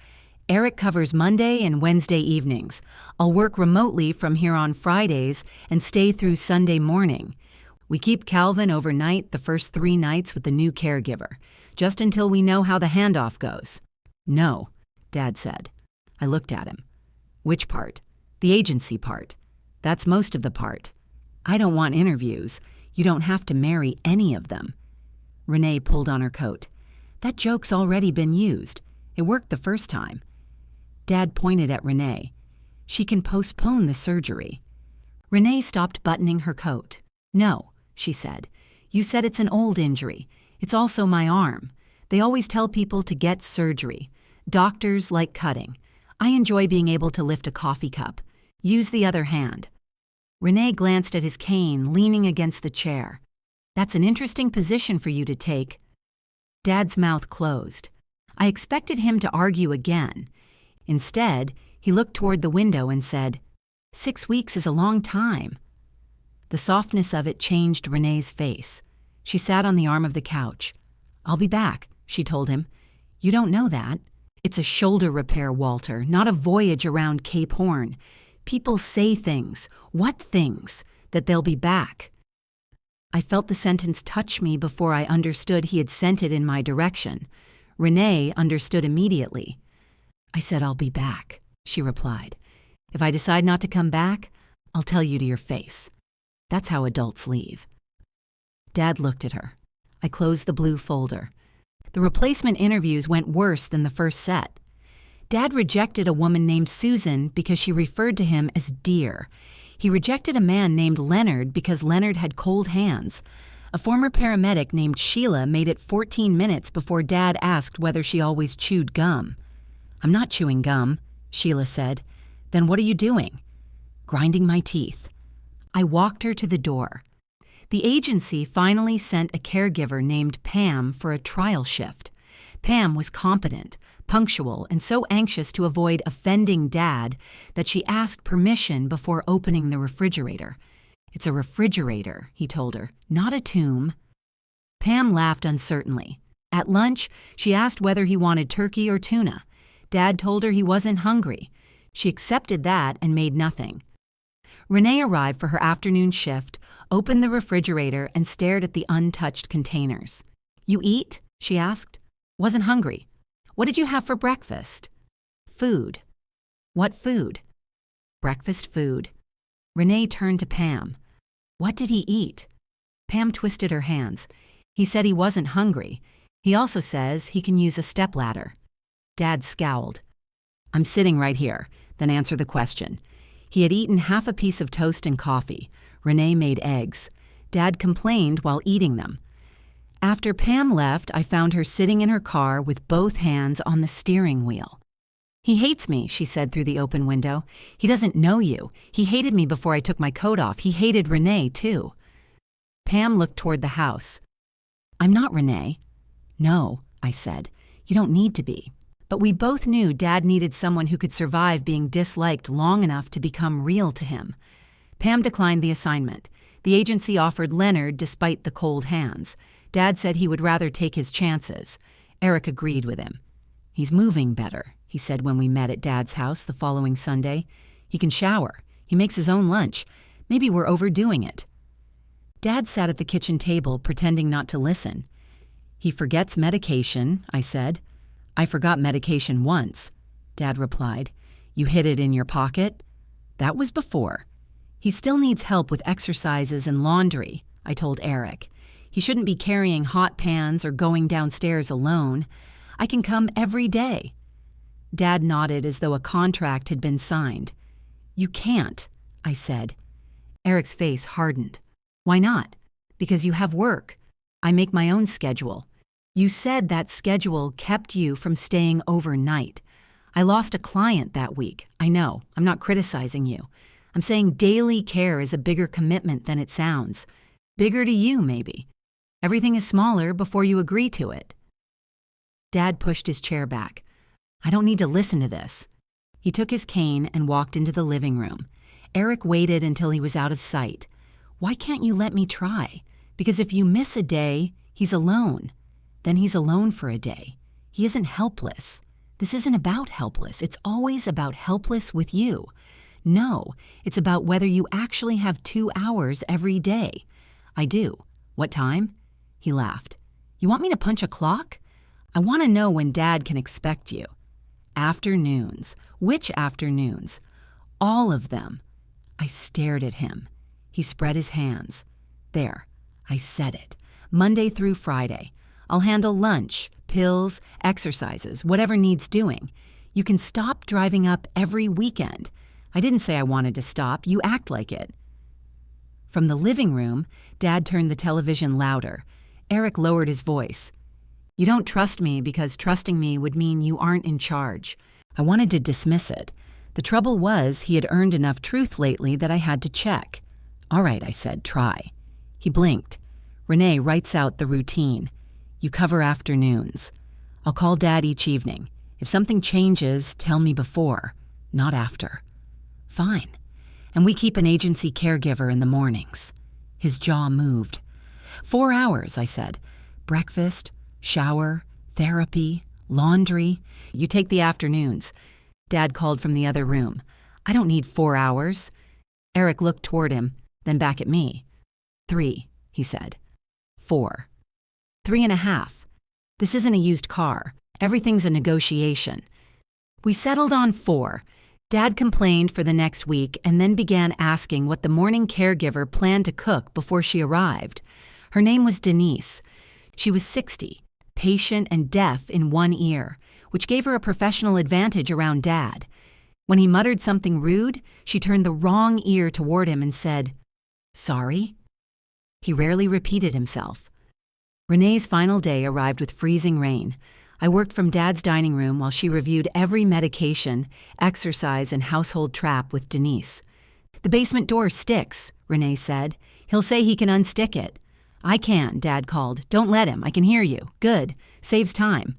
Eric covers Monday and Wednesday evenings. I'll work remotely from here on Fridays and stay through Sunday morning. We keep Calvin overnight the first 3 nights with the new caregiver, just until we know how the handoff goes. No, Dad said. I looked at him. Which part? The agency part. That's most of the part. I don't want interviews. You don't have to marry any of them. Renee pulled on her coat. That joke's already been used. It worked the first time. Dad pointed at Renee. She can postpone the surgery. Renee stopped buttoning her coat. No, she said. You said it's an old injury. It's also my arm. They always tell people to get surgery. Doctors like cutting. I enjoy being able to lift a coffee cup. Use the other hand. Renee glanced at his cane leaning against the chair. That's an interesting position for you to take. Dad's mouth closed. I expected him to argue again. Instead, he looked toward the window and said, "6 weeks is a long time." The softness of it changed Renee's face. She sat on the arm of the couch. "I'll be back," she told him. "You don't know that. It's a shoulder repair, Walter, not a voyage around Cape Horn. People say things. What things? That they'll be back." I felt the sentence touch me before I understood he had sent it in my direction. Renee understood immediately. "I said I'll be back," she replied. "If I decide not to come back, I'll tell you to your face. That's how adults leave." Dad looked at her. I closed the blue folder. The replacement interviews went worse than the first set. Dad rejected a woman named Susan because she referred to him as dear. He rejected a man named Leonard because Leonard had cold hands. A former paramedic named Sheila made it 14 minutes before Dad asked whether she always chewed gum. "I'm not chewing gum," Sheila said. "Then what are you doing?" "Grinding my teeth." I walked her to the door. The agency finally sent a caregiver named Pam for a trial shift. Pam was competent, punctual, and so anxious to avoid offending Dad that she asked permission before opening the refrigerator. "It's a refrigerator," he told her, "not a tomb." Pam laughed uncertainly. At lunch, she asked whether he wanted turkey or tuna. Dad told her he wasn't hungry. She accepted that and made nothing. Renee arrived for her afternoon shift, opened the refrigerator, and stared at the untouched containers. "You eat?" she asked. "Wasn't hungry." "What did you have for breakfast?" "Food." "What food?" "Breakfast food." Renee turned to Pam. "What did he eat?" Pam twisted her hands. "He said he wasn't hungry. He also says he can use a stepladder." Dad scowled. "I'm sitting right here, then answer the question." He had eaten half a piece of toast and coffee. Renee made eggs. Dad complained while eating them. After Pam left, I found her sitting in her car with both hands on the steering wheel. "He hates me," she said through the open window. "He doesn't know you. He hated me before I took my coat off. He hated Renee, too." Pam looked toward the house. "I'm not Renee." "No," I said. "You don't need to be." But we both knew Dad needed someone who could survive being disliked long enough to become real to him. Pam declined the assignment. The agency offered Leonard despite the cold hands. Dad said he would rather take his chances. Eric agreed with him. "He's moving better," he said when we met at Dad's house the following Sunday. "He can shower. He makes his own lunch. Maybe we're overdoing it." Dad sat at the kitchen table pretending not to listen. "He forgets medication," I said. "I forgot medication once," Dad replied. "You hid it in your pocket?" "That was before." "He still needs help with exercises and laundry," I told Eric. "He shouldn't be carrying hot pans or going downstairs alone. I can come every day." Dad nodded as though a contract had been signed. "You can't," I said. Eric's face hardened. "Why not?" "Because you have work. I make my own schedule. You said that schedule kept you from staying overnight. I lost a client that week. I know. I'm not criticizing you. I'm saying daily care is a bigger commitment than it sounds. Bigger to you, maybe. Everything is smaller before you agree to it." Dad pushed his chair back. "I don't need to listen to this." He took his cane and walked into the living room. Eric waited until he was out of sight. "Why can't you let me try? Because if you miss a day, he's alone. Then he's alone for a day. He isn't helpless. This isn't about helpless. It's always about helpless with you. No, it's about whether you actually have 2 hours every day." "I do." "What time?" He laughed. "You want me to punch a clock?" "I want to know when Dad can expect you." "Afternoons." "Which afternoons?" "All of them." I stared at him. He spread his hands. "There, I said it. Monday through Friday. I'll handle lunch, pills, exercises, whatever needs doing. You can stop driving up every weekend." I didn't say I wanted to stop. You act like it. From the living room, Dad turned the television louder. Eric lowered his voice. "You don't trust me because trusting me would mean you aren't in charge." I wanted to dismiss it. The trouble was he had earned enough truth lately that I had to check. "All right," I said, "try." He blinked. "Renee writes out the routine. You cover afternoons. I'll call Dad each evening. If something changes, tell me before, not after. Fine. And we keep an agency caregiver in the mornings. His jaw moved. 4 hours, I said. Breakfast, shower, therapy, laundry. You take the afternoons. Dad called from the other room. I don't need 4 hours. Eric looked toward him, then back at me. 3, he said. 4. 3.5. This isn't a used car. Everything's a negotiation. We settled on 4. Dad complained for the next week and then began asking what the morning caregiver planned to cook before she arrived. Her name was Denise. She was 60, patient and deaf in one ear, which gave her a professional advantage around Dad. When he muttered something rude, she turned the wrong ear toward him and said, "Sorry?" He rarely repeated himself. Renee's final day arrived with freezing rain. I worked from Dad's dining room while she reviewed every medication, exercise, and household trap with Denise. "The basement door sticks," Renee said. "He'll say he can unstick it." "I can," Dad called. "Don't let him. I can hear you." "Good. Saves time."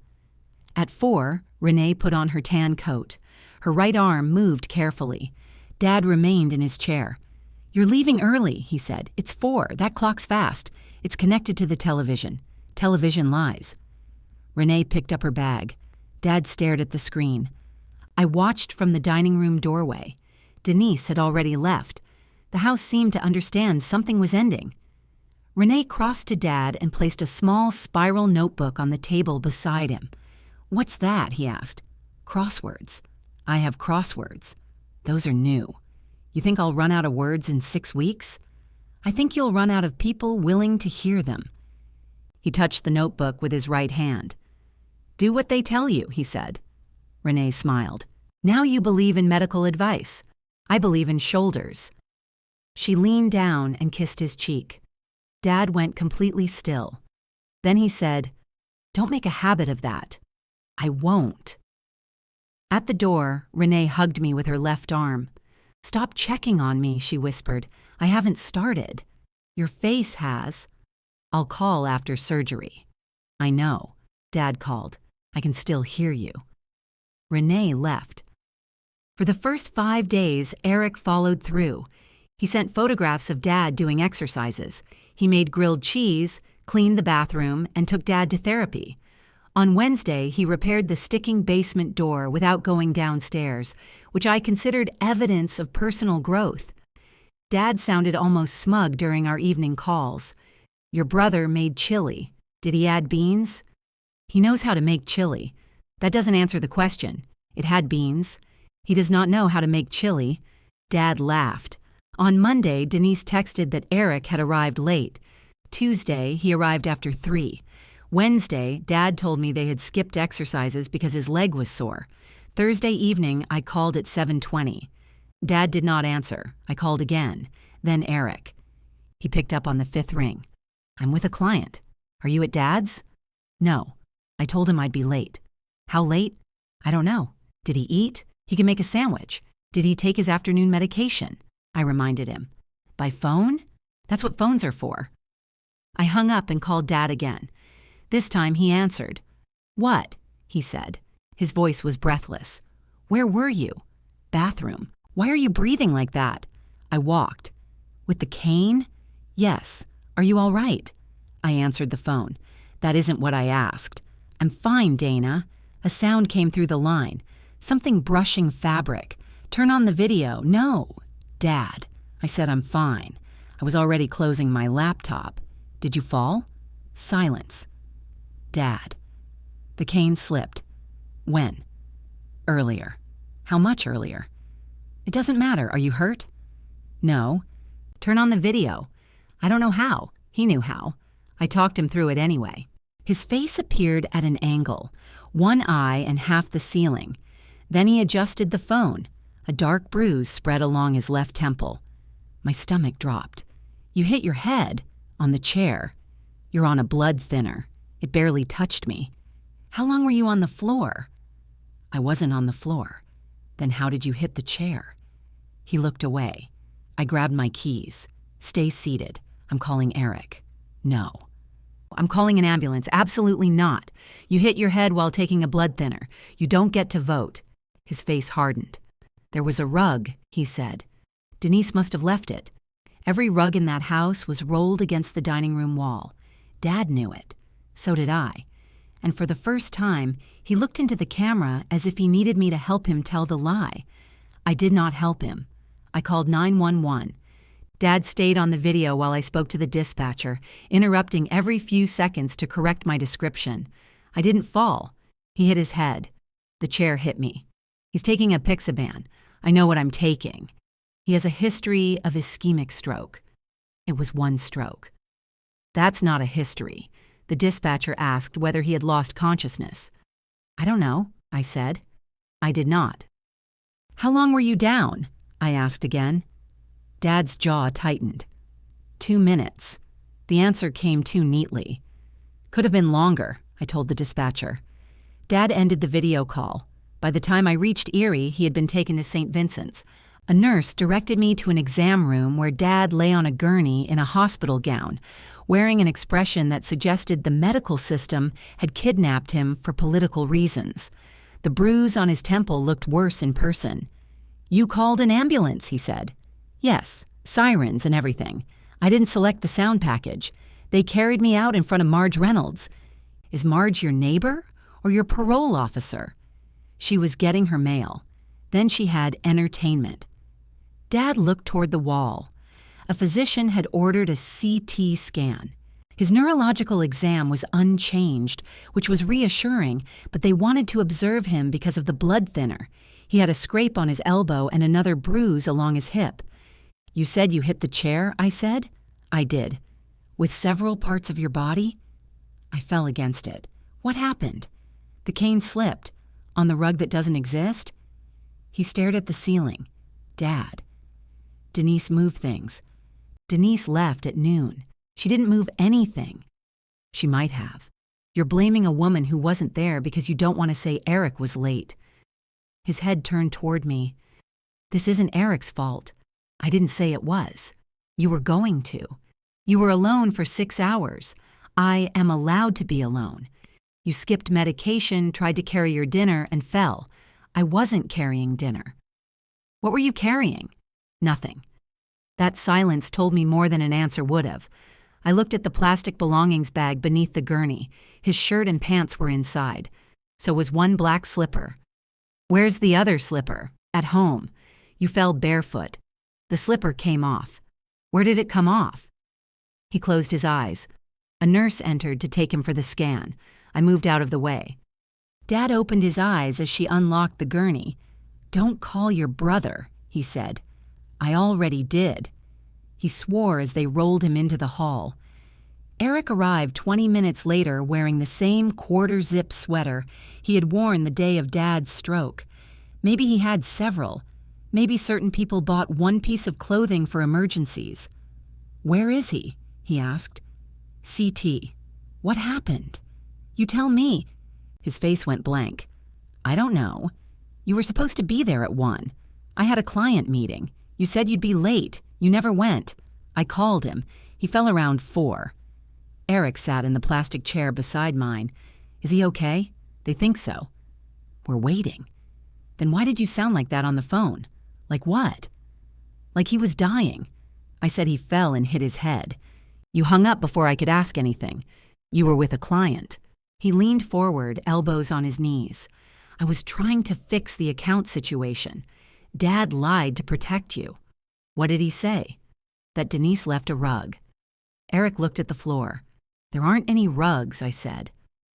At 4, Renee put on her tan coat. Her right arm moved carefully. Dad remained in his chair. "You're leaving early," he said. "It's 4. That clock's fast. It's connected to the television. Television lies." Renee picked up her bag. Dad stared at the screen. I watched from the dining room doorway. Denise had already left. The house seemed to understand something was ending. Renee crossed to Dad and placed a small spiral notebook on the table beside him. "What's that?" he asked. "Crosswords." "I have crosswords. Those are new. You think I'll run out of words in 6 weeks? I think you'll run out of people willing to hear them." He touched the notebook with his right hand. "Do what they tell you," he said. Renee smiled. "Now you believe in medical advice. I believe in shoulders." She leaned down and kissed his cheek. Dad went completely still. Then he said, "Don't make a habit of that." "I won't." At the door, Renee hugged me with her left arm. "Stop checking on me," she whispered. "I haven't started." "Your face has." "I'll call after surgery." "I know," Dad called. "I can still hear you." Renee left. For the first 5 days, Eric followed through. He sent photographs of Dad doing exercises. He made grilled cheese, cleaned the bathroom, and took Dad to therapy. On Wednesday, he repaired the sticking basement door without going downstairs, which I considered evidence of personal growth. Dad sounded almost smug during our evening calls. "Your brother made chili. Did he add beans?" "He knows how to make chili. That doesn't answer the question. It had beans. He does not know how to make chili." Dad laughed. On Monday, Denise texted that Eric had arrived late. Tuesday, he arrived after 3. Wednesday, Dad told me they had skipped exercises because his leg was sore. Thursday evening, I called at 7:20. Dad did not answer. I called again. Then Eric. He picked up on the 5th ring. "I'm with a client. Are you at Dad's?" "No. I told him I'd be late." "How late?" "I don't know. Did he eat? He can make a sandwich. Did he take his afternoon medication?" I reminded him. "By phone? That's what phones are for." I hung up and called Dad again. This time he answered. "What?" he said. His voice was breathless. "Where were you?" "Bathroom. Why are you breathing like that?" I walked. "With the cane?" "Yes. Are you all right?" I answered the phone. "That isn't what I asked." "I'm fine, Dana." A sound came through the line. Something brushing fabric. "Turn on the video." "No." "Dad." I said I'm fine. I was already closing my laptop. "Did you fall?" Silence. "Dad." The cane slipped. "When?" "Earlier." "How much earlier?" "It doesn't matter. Are you hurt?" "No." "Turn on the video." "I don't know how." He knew how. I talked him through it anyway. His face appeared at an angle, one eye and half the ceiling. Then he adjusted the phone. A dark bruise spread along his left temple. My stomach dropped. "You hit your head." "On the chair." "You're on a blood thinner." It barely touched me. "How long were you on the floor?" "I wasn't on the floor." "Then how did you hit the chair?" He looked away. I grabbed my keys. "Stay seated. I'm calling Eric." "No." I'm calling an ambulance. Absolutely not. You hit your head while taking a blood thinner. You don't get to vote." His face hardened. "There was a rug," he said. "Denise must have left it. Every rug in that house was rolled against the dining room wall. Dad knew it. So did I. And for the first time, he looked into the camera as if he needed me to help him tell the lie. I did not help him. I called 911. Dad stayed on the video while I spoke to the dispatcher, interrupting every few seconds to correct my description. I didn't fall. He hit his head. The chair hit me. He's taking a Pixaban. I know what I'm taking. He has a history of ischemic stroke. It was one stroke." "That's not a history." The dispatcher asked whether he had lost consciousness. "I don't know," I said. I did not. "How long were you down?" I asked again. Dad's jaw tightened. 2 minutes. The answer came too neatly. "Could have been longer," I told the dispatcher. Dad ended the video call. By the time I reached Erie, he had been taken to St. Vincent's. A nurse directed me to an exam room where Dad lay on a gurney in a hospital gown, wearing an expression that suggested the medical system had kidnapped him for political reasons. The bruise on his temple looked worse in person. "You called an ambulance," he said. "Yes, sirens and everything. I didn't select the sound package. They carried me out in front of Marge Reynolds." "Is Marge your neighbor or your parole officer?" "She was getting her mail. Then she had entertainment." Dad looked toward the wall. A physician had ordered a CT scan. His neurological exam was unchanged, which was reassuring, but they wanted to observe him because of the blood thinner. He had a scrape on his elbow and another bruise along his hip. "You said you hit the chair," I said. "I did." "With several parts of your body?" I fell against it. "What happened?" "The cane slipped. On the rug that doesn't exist?" He stared at the ceiling. "Dad." "Denise moved things." "Denise left at noon. She didn't move anything." "She might have. You're blaming a woman who wasn't there because you don't want to say Eric was late." His head turned toward me. "This isn't Eric's fault. I didn't say it was. You were going to. You were alone for 6 hours. I am allowed to be alone. You skipped medication, tried to carry your dinner, and fell. I wasn't carrying dinner." "What were you carrying?" "Nothing." That silence told me more than an answer would have. I looked at the plastic belongings bag beneath the gurney. His shirt and pants were inside. So was one black slipper. "Where's the other slipper?" "At home. You fell barefoot. The slipper came off." "Where did it come off?" He closed his eyes. A nurse entered to take him for the scan. I moved out of the way. Dad opened his eyes as she unlocked the gurney. "Don't call your brother," he said. "I already did." He swore as they rolled him into the hall. Eric arrived 20 minutes later wearing the same quarter-zip sweater he had worn the day of Dad's stroke. Maybe he had several. Maybe certain people bought one piece of clothing for emergencies. "Where is he?" he asked. "CT. What happened?" "You tell me." His face went blank. "I don't know. You were supposed to be there at 1. I had a client meeting. You said you'd be late. You never went. I called him. He fell around 4. Eric sat in the plastic chair beside mine. "Is he okay?" "They think so." "We're waiting." "Then why did you sound like that on the phone?" "Like what?" "Like he was dying." I said he fell and hit his head. You hung up before I could ask anything. You were with a client. He leaned forward, elbows on his knees. "I was trying to fix the account situation. Dad lied to protect you." "What did he say?" "That Denise left a rug." Eric looked at the floor. "There aren't any rugs," I said.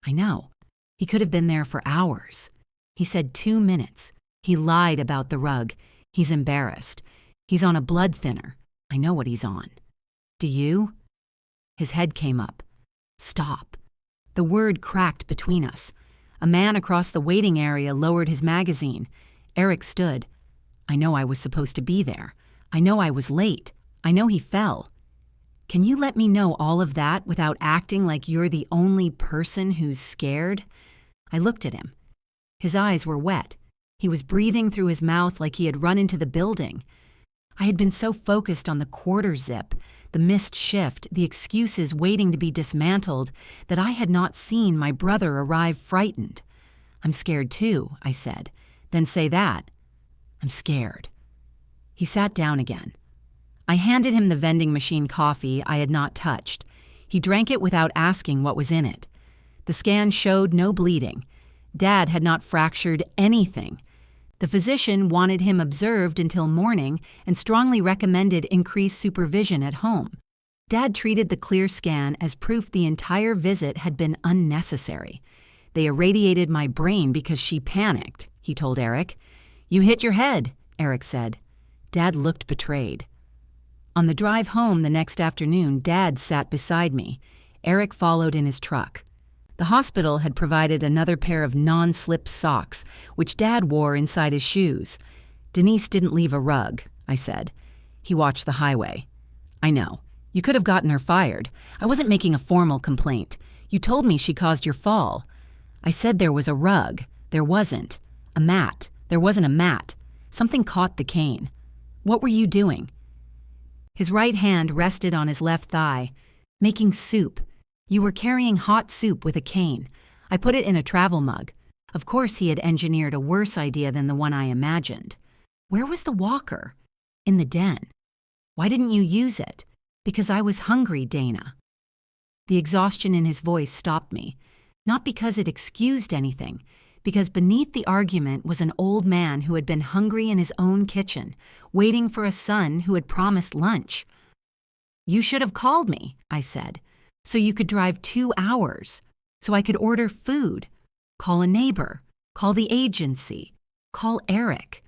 "I know. He could have been there for hours." He said 2 minutes. He lied about the rug. He's embarrassed. He's on a blood thinner. I know what he's on. "Do you?" His head came up. "Stop." The word cracked between us. A man across the waiting area lowered his magazine. Eric stood. "I know I was supposed to be there. I know I was late. I know he fell. Can you let me know all of that without acting like you're the only person who's scared?" I looked at him. His eyes were wet. He was breathing through his mouth like he had run into the building. I had been so focused on the quarter zip the missed shift, the excuses waiting to be dismantled, that I had not seen my brother arrive frightened. "I'm scared too," I said. "Then say that." "I'm scared." He sat down again. I handed him the vending machine coffee I had not touched. He drank it without asking what was in it. The scan showed no bleeding. Dad had not fractured anything. The physician wanted him observed until morning and strongly recommended increased supervision at home. Dad treated the clear scan as proof the entire visit had been unnecessary. "They irradiated my brain because she panicked," he told Eric. "You hit your head," Eric said. Dad looked betrayed. On the drive home the next afternoon, Dad sat beside me. Eric followed in his truck. The hospital had provided another pair of non-slip socks, which Dad wore inside his shoes. "Denise didn't leave a rug," I said. He watched the highway. "I know. You could have gotten her fired. I wasn't making a formal complaint. You told me she caused your fall." "I said there was a rug. There wasn't. A mat. There wasn't a mat. Something caught the cane. What were you doing?" His right hand rested on his left thigh. "Making soup. You were carrying hot soup with a cane. I put it in a travel mug." Of course he had engineered a worse idea than the one I imagined. "Where was the walker?" "In the den." "Why didn't you use it?" "Because I was hungry, Dana." The exhaustion in his voice stopped me. Not because it excused anything, because beneath the argument was an old man who had been hungry in his own kitchen, waiting for a son who had promised lunch. "You should have called me," I said, "so you could drive 2 hours, so I could order food, call a neighbor, call the agency, call Eric."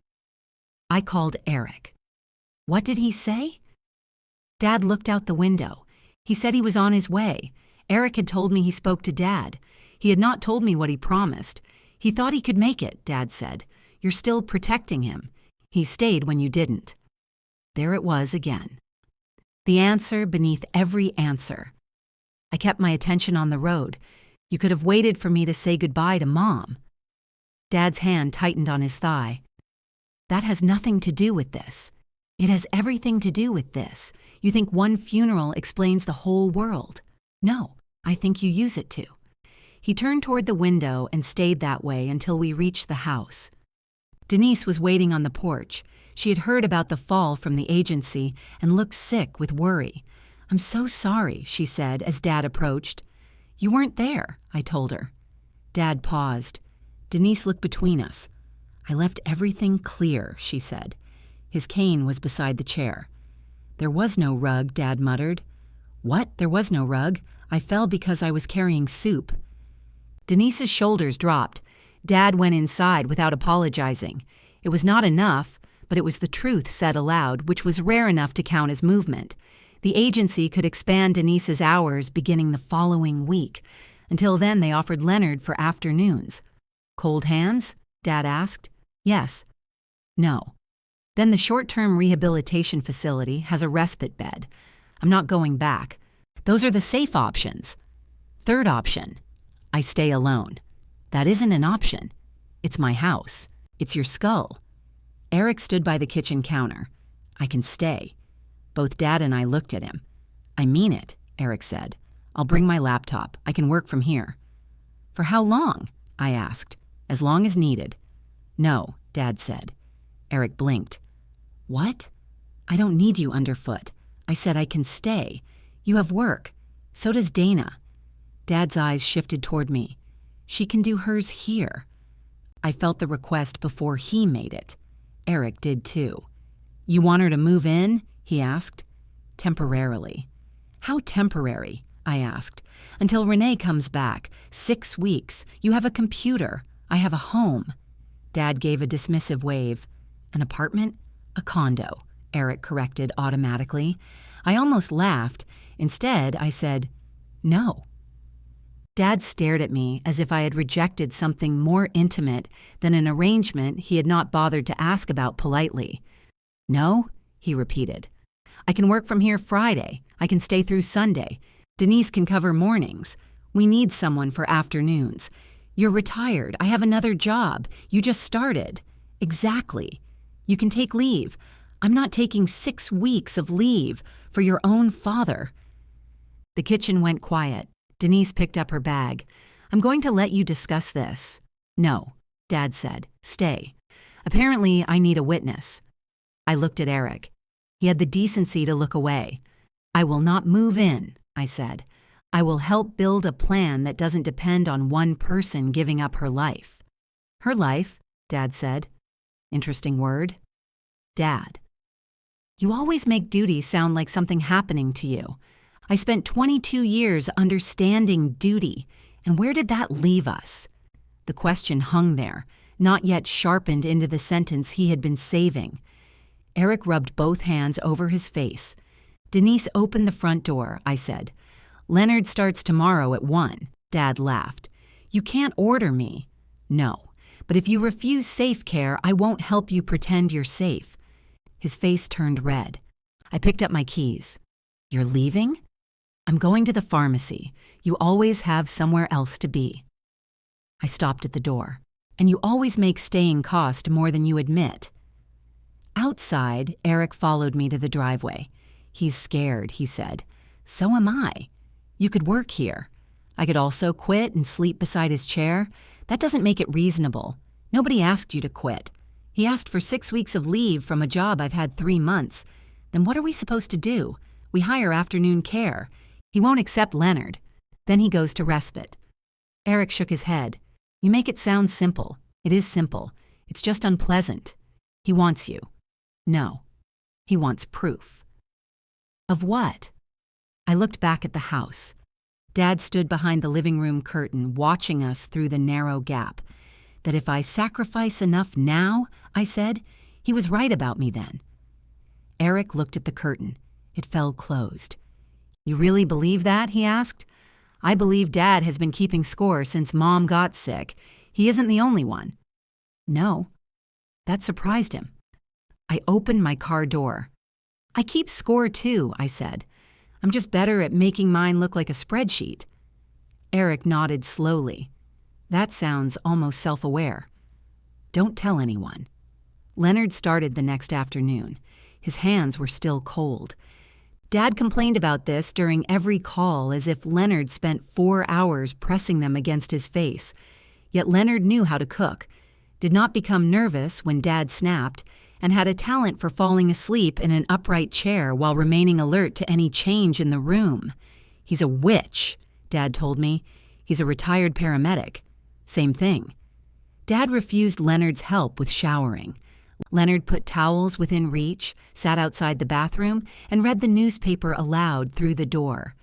I called Eric. What did he say? Dad looked out the window. He said he was on his way. Eric had told me he spoke to Dad. He had not told me what he promised. He thought he could make it, Dad said. "You're still protecting him. He stayed when you didn't." There it was again. The answer beneath every answer. I kept my attention on the road. "You could have waited for me to say goodbye to Mom." Dad's hand tightened on his thigh. "That has nothing to do with this. It has everything to do with this. You think one funeral explains the whole world. No, I think you use it to." He turned toward the window and stayed that way until we reached the house. Denise was waiting on the porch. She had heard about the fall from the agency and looked sick with worry. "I'm so sorry," she said as Dad approached. "You weren't there," I told her. Dad paused. Denise looked between us. "I left everything clear," she said. His cane was beside the chair. "There was no rug," Dad muttered. "What? There was no rug? I fell because I was carrying soup." Denise's shoulders dropped. Dad went inside without apologizing. It was not enough, but it was the truth said aloud, which was rare enough to count as movement. The agency could expand Denise's hours beginning the following week. Until then, they offered Leonard for afternoons. "Cold hands?" Dad asked. "Yes." "No." "Then the short-term rehabilitation facility has a respite bed. I'm not going back. Those are the safe options." "Third option. I stay alone." "That isn't an option. It's my house. It's your skull." Eric stood by the kitchen counter. "I can stay." Both Dad and I looked at him. "I mean it," Eric said. "I'll bring my laptop. I can work from here." "For how long?" I asked. "As long as needed." "No," Dad said. Eric blinked. "What?" "I don't need you underfoot. I said I can stay. You have work. So does Dana." Dad's eyes shifted toward me. "She can do hers here." I felt the request before he made it. Eric did too. "You want her to move in?" he asked. "Temporarily." "How temporary?" I asked. "Until Renee comes back. 6 weeks. You have a computer. I have a home." Dad gave a dismissive wave. "An apartment? A condo," Eric corrected automatically. I almost laughed. Instead, I said, "No." Dad stared at me as if I had rejected something more intimate than an arrangement he had not bothered to ask about politely. "No?" he repeated. "I can work from here Friday. I can stay through Sunday. Denise can cover mornings. We need someone for afternoons. You're retired. I have another job. You just started." "Exactly. You can take leave. I'm not taking 6 weeks of leave. For your own father. The kitchen went quiet. Denise picked up her bag. I'm going to let you discuss this. No, Dad said. Stay. Apparently, I need a witness. I looked at Eric. He had the decency to look away. I will not move in, I said. I will help build a plan that doesn't depend on one person giving up her life. Her life, Dad said. Interesting word. Dad. You always make duty sound like something happening to you. I spent 22 years understanding duty, and where did that leave us? The question hung there, not yet sharpened into the sentence he had been saving. Eric rubbed both hands over his face. Denise opened the front door, I said. Leonard starts tomorrow at 1. Dad laughed. You can't order me. No, but if you refuse safe care, I won't help you pretend you're safe. His face turned red. I picked up my keys. You're leaving? I'm going to the pharmacy. You always have somewhere else to be. I stopped at the door. And you always make staying cost more than you admit. Outside, Eric followed me to the driveway. He's scared, he said. So am I. You could work here. I could also quit and sleep beside his chair. That doesn't make it reasonable. Nobody asked you to quit. He asked for 6 weeks of leave from a job I've had 3 months. Then what are we supposed to do? We hire afternoon care. He won't accept Leonard. Then he goes to respite. Eric shook his head. You make it sound simple. It is simple. It's just unpleasant. He wants you. No. He wants proof. Of what? I looked back at the house. Dad stood behind the living room curtain, watching us through the narrow gap. That if I sacrifice enough now, I said, he was right about me then. Eric looked at the curtain. It fell closed. You really believe that? He asked. I believe Dad has been keeping score since Mom got sick. He isn't the only one. No. That surprised him. I opened my car door. I keep score too, I said. I'm just better at making mine look like a spreadsheet. Eric nodded slowly. That sounds almost self-aware. Don't tell anyone. Leonard started the next afternoon. His hands were still cold. Dad complained about this during every call as if Leonard spent 4 hours pressing them against his face. Yet Leonard knew how to cook, did not become nervous when Dad snapped, and had a talent for falling asleep in an upright chair while remaining alert to any change in the room. He's a witch, Dad told me. He's a retired paramedic. Same thing. Dad refused Leonard's help with showering. Leonard put towels within reach, sat outside the bathroom, and read the newspaper aloud through the door.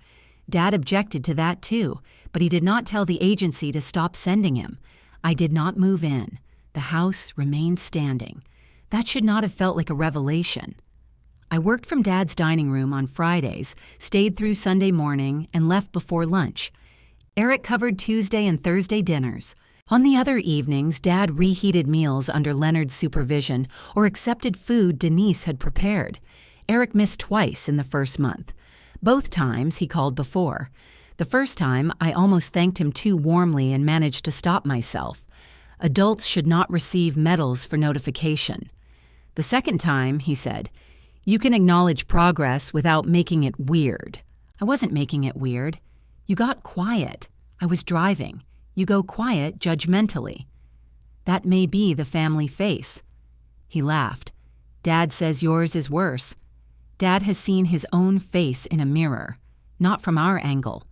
Dad objected to that too, but he did not tell the agency to stop sending him. I did not move in. The house remained standing. That should not have felt like a revelation. I worked from Dad's dining room on Fridays, stayed through Sunday morning, and left before lunch. Eric covered Tuesday and Thursday dinners. On the other evenings, Dad reheated meals under Leonard's supervision or accepted food Denise had prepared. Eric missed twice in the first month. Both times he called before. The first time, I almost thanked him too warmly and managed to stop myself. Adults should not receive medals for notification. The second time, he said, you can acknowledge progress without making it weird. I wasn't making it weird. You got quiet. I was driving. You go quiet judgmentally. That may be the family face. He laughed. Dad says yours is worse. Dad has seen his own face in a mirror, not from our angle.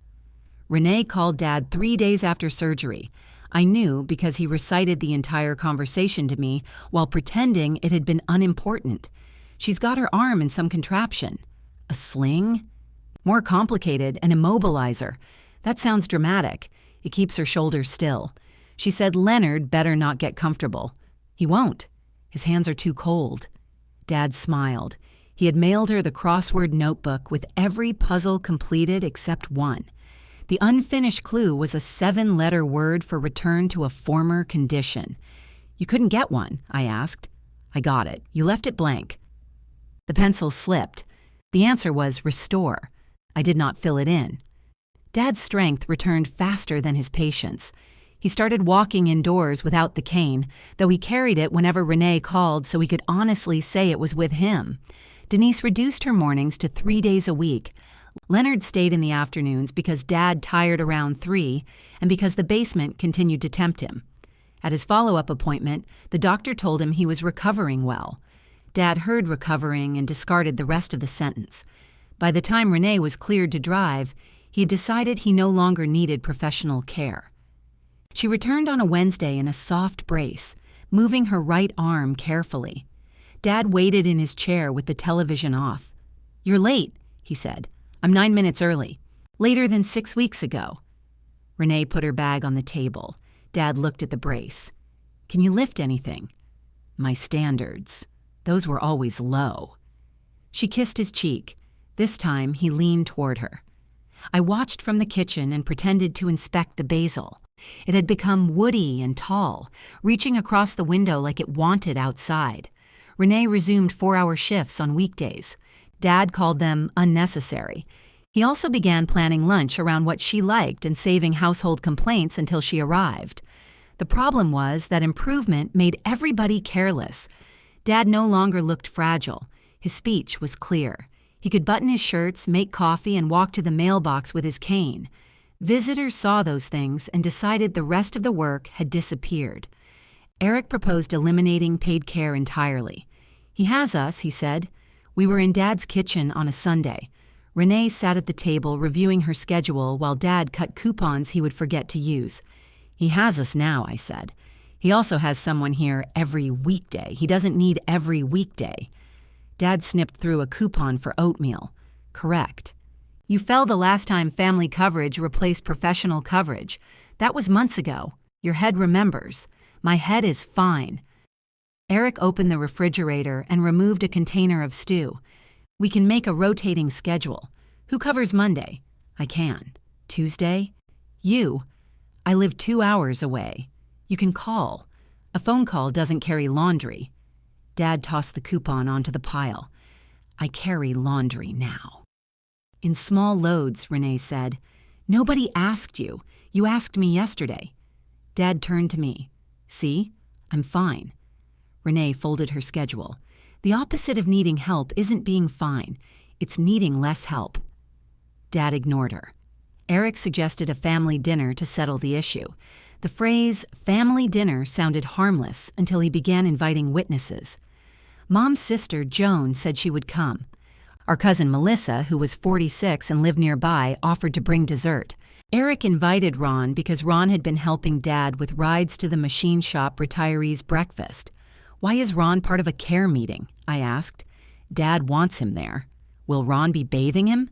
Renee called Dad 3 days after surgery. I knew because he recited the entire conversation to me while pretending it had been unimportant. She's got her arm in some contraption. A sling? More complicated, an immobilizer. That sounds dramatic. It keeps her shoulders still. She said Leonard better not get comfortable. He won't. His hands are too cold. Dad smiled. He had mailed her the crossword notebook with every puzzle completed except one. The unfinished clue was a 7-letter word for return to a former condition. You couldn't get one, I asked. I got it. You left it blank. The pencil slipped. The answer was restore. I did not fill it in. Dad's strength returned faster than his patience. He started walking indoors without the cane, though he carried it whenever Renee called so he could honestly say it was with him. Denise reduced her mornings to 3 days a week. Leonard stayed in the afternoons because Dad tired around 3 and because the basement continued to tempt him. At his follow-up appointment, the doctor told him he was recovering well. Dad heard recovering and discarded the rest of the sentence. By the time Renee was cleared to drive, he had decided he no longer needed professional care. She returned on a Wednesday in a soft brace, moving her right arm carefully. Dad waited in his chair with the television off. "You're late," he said. "I'm 9 minutes early. Later than 6 weeks ago." Renee put her bag on the table. Dad looked at the brace. "Can you lift anything?" "My standards. Those were always low." She kissed his cheek. This time, he leaned toward her. I watched from the kitchen and pretended to inspect the basil. It had become woody and tall, reaching across the window like it wanted outside. Renee resumed 4-hour shifts on weekdays. Dad called them unnecessary. He also began planning lunch around what she liked and saving household complaints until she arrived. The problem was that improvement made everybody careless. Dad no longer looked fragile. His speech was clear. He could button his shirts, make coffee, and walk to the mailbox with his cane. Visitors saw those things and decided the rest of the work had disappeared. Eric proposed eliminating paid care entirely. "He has us," he said. We were in Dad's kitchen on a Sunday. Renee sat at the table reviewing her schedule while Dad cut coupons he would forget to use. "He has us now," I said. "He also has someone here every weekday. He doesn't need every weekday." Dad snipped through a coupon for oatmeal. "Correct. You fell the last time family coverage replaced professional coverage. That was months ago. Your head remembers. My head is fine." Eric opened the refrigerator and removed a container of stew. "We can make a rotating schedule. Who covers Monday?" "I can." "Tuesday?" "You." "I live 2 hours away." "You can call." "A phone call doesn't carry laundry." Dad tossed the coupon onto the pile. "I carry laundry now." "In small loads," Renee said. "Nobody asked you. You asked me yesterday." Dad turned to me. "See? I'm fine." Renee folded her schedule. "The opposite of needing help isn't being fine. It's needing less help." Dad ignored her. Eric suggested a family dinner to settle the issue. The phrase family dinner sounded harmless until he began inviting witnesses. Mom's sister, Joan, said she would come. Our cousin Melissa, who was 46 and lived nearby, offered to bring dessert. Eric invited Ron because Ron had been helping Dad with rides to the machine shop retirees' breakfast. "Why is Ron part of a care meeting?" I asked. "Dad wants him there." "Will Ron be bathing him?"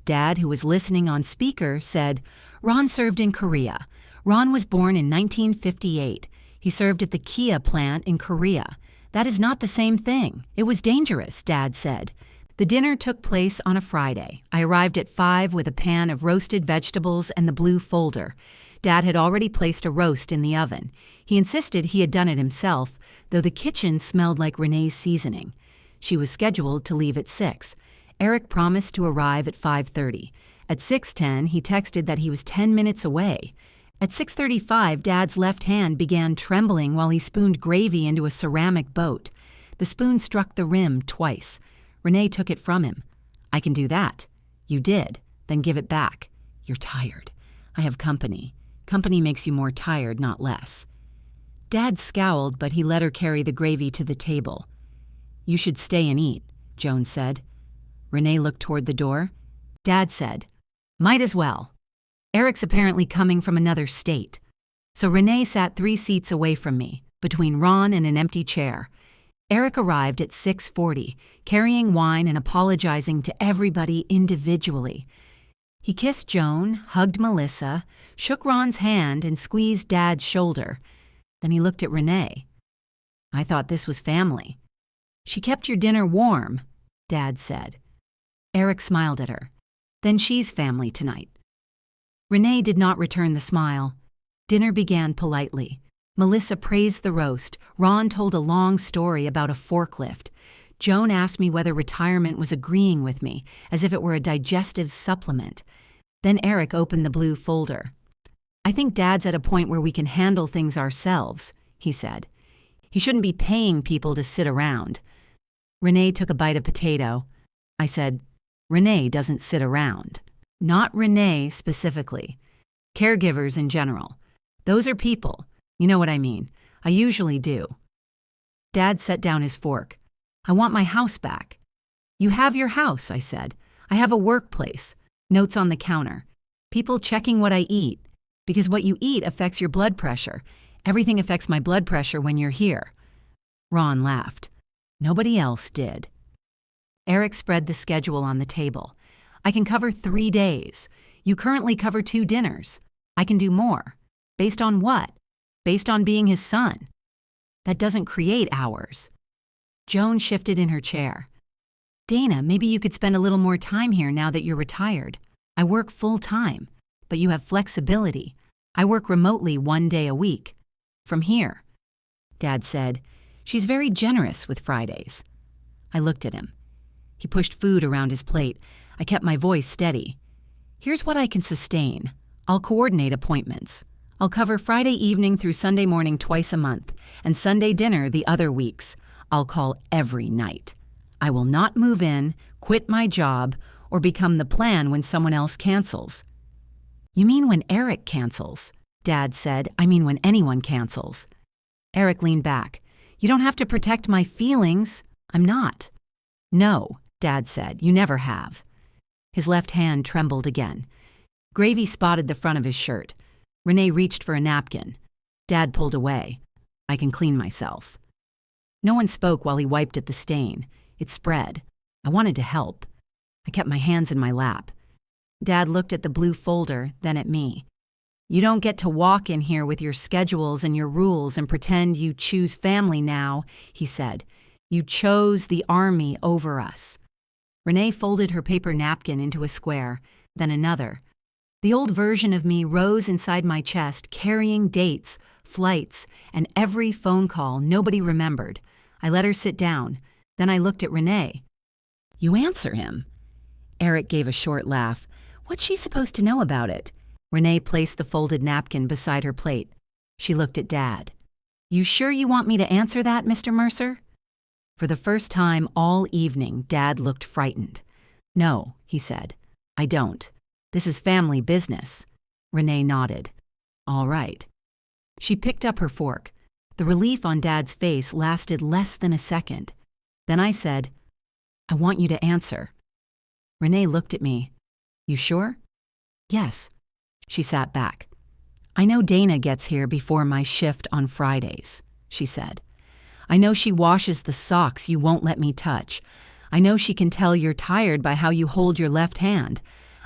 Dad, who was listening on speaker, said, "Ron served in Korea. Ron was born in 1958. He served at the Kia plant in Korea. That is not the same thing. It was dangerous," Dad said. The dinner took place on a Friday. I arrived at 5 with a pan of roasted vegetables and the blue folder. Dad had already placed a roast in the oven. He insisted he had done it himself, though the kitchen smelled like Renee's seasoning. She was scheduled to leave at 6. Eric promised to arrive at 5:30. At 6:10, he texted that he was 10 minutes away. At 6:35, Dad's left hand began trembling while he spooned gravy into a ceramic boat. The spoon struck the rim twice. Renee took it from him. "I can do that." "You did. Then give it back." "You're tired." "I have company. Company makes you more tired, not less." Dad scowled, but he let her carry the gravy to the table. "You should stay and eat," Joan said. Renee looked toward the door. Dad said, "Might as well." Eric's apparently coming from another state. So Renee sat 3 seats away from me, between Ron and an empty chair. Eric arrived at 6:40, carrying wine and apologizing to everybody individually. He kissed Joan, hugged Melissa, shook Ron's hand, and squeezed Dad's shoulder. Then he looked at Renee. "I thought this was family." "She kept your dinner warm," Dad said. Eric smiled at her. "Then she's family tonight." Renee did not return the smile. Dinner began politely. Melissa praised the roast. Ron told a long story about a forklift. Joan asked me whether retirement was agreeing with me, as if it were a digestive supplement. Then Eric opened the blue folder. "I think Dad's at a point where we can handle things ourselves," he said. "He shouldn't be paying people to sit around." Renee took a bite of potato. I said, Renee doesn't sit around. Not Renee specifically. Caregivers in general. Those are people. You know what I mean. I usually do. Dad set down his fork. I want my house back. You have your house, I said. I have a workplace. Notes on the counter. People checking what I eat. Because what you eat affects your blood pressure. Everything affects my blood pressure when you're here. Ron laughed. Nobody else did. Eric spread the schedule on the table. I can cover 3 days. You currently cover 2 dinners. I can do more. Based on what? Based on being his son. That doesn't create hours. Joan shifted in her chair. Dana, maybe you could spend a little more time here now that you're retired. I work full time, but you have flexibility. I work remotely 1 day a week. From here. Dad said, she's very generous with Fridays. I looked at him. He pushed food around his plate. I kept my voice steady. Here's what I can sustain. I'll coordinate appointments. I'll cover Friday evening through Sunday morning twice a month, and Sunday dinner the other weeks. I'll call every night. I will not move in, quit my job, or become the plan when someone else cancels. You mean when Eric cancels? Dad said. I mean when anyone cancels. Eric leaned back. You don't have to protect my feelings. I'm not. No, Dad said. You never have. His left hand trembled again. Gravy spotted the front of his shirt. Renee reached for a napkin. Dad pulled away. I can clean myself. No one spoke while he wiped at the stain. It spread. I wanted to help. I kept my hands in my lap. Dad looked at the blue folder, then at me. You don't get to walk in here with your schedules and your rules and pretend you choose family now, he said. You chose the army over us. Renee folded her paper napkin into a square, then another. The old version of me rose inside my chest, carrying dates, flights, and every phone call nobody remembered. I let her sit down. Then I looked at Renee. You answer him. Eric gave a short laugh. What's she supposed to know about it? Renee placed the folded napkin beside her plate. She looked at Dad. You sure you want me to answer that, Mr. Mercer? For the first time all evening, Dad looked frightened. No, he said. I don't. This is family business. Renee nodded. All right. She picked up her fork. The relief on Dad's face lasted less than a second. Then I said, I want you to answer. Renee looked at me. You sure? Yes. She sat back. I know Dana gets here before my shift on Fridays, she said. I know she washes the socks you won't let me touch. I know she can tell you're tired by how you hold your left hand.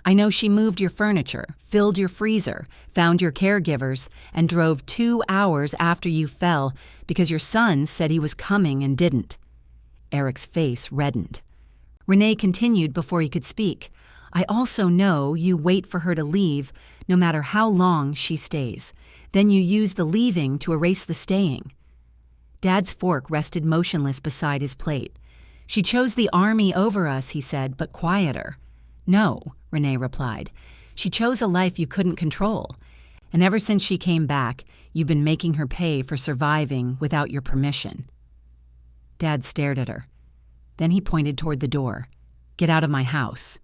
I know she moved your furniture, filled your freezer, found your caregivers, and drove 2 hours after you fell because your son said he was coming and didn't. Eric's face reddened. Renee continued before he could speak. I also know you wait for her to leave, no matter how long she stays. Then you use the leaving to erase the staying. Dad's fork rested motionless beside his plate. She chose the army over us, he said, but quieter. No, Renee replied. She chose a life you couldn't control. And ever since she came back, you've been making her pay for surviving without your permission. Dad stared at her. Then he pointed toward the door. Get out of my house.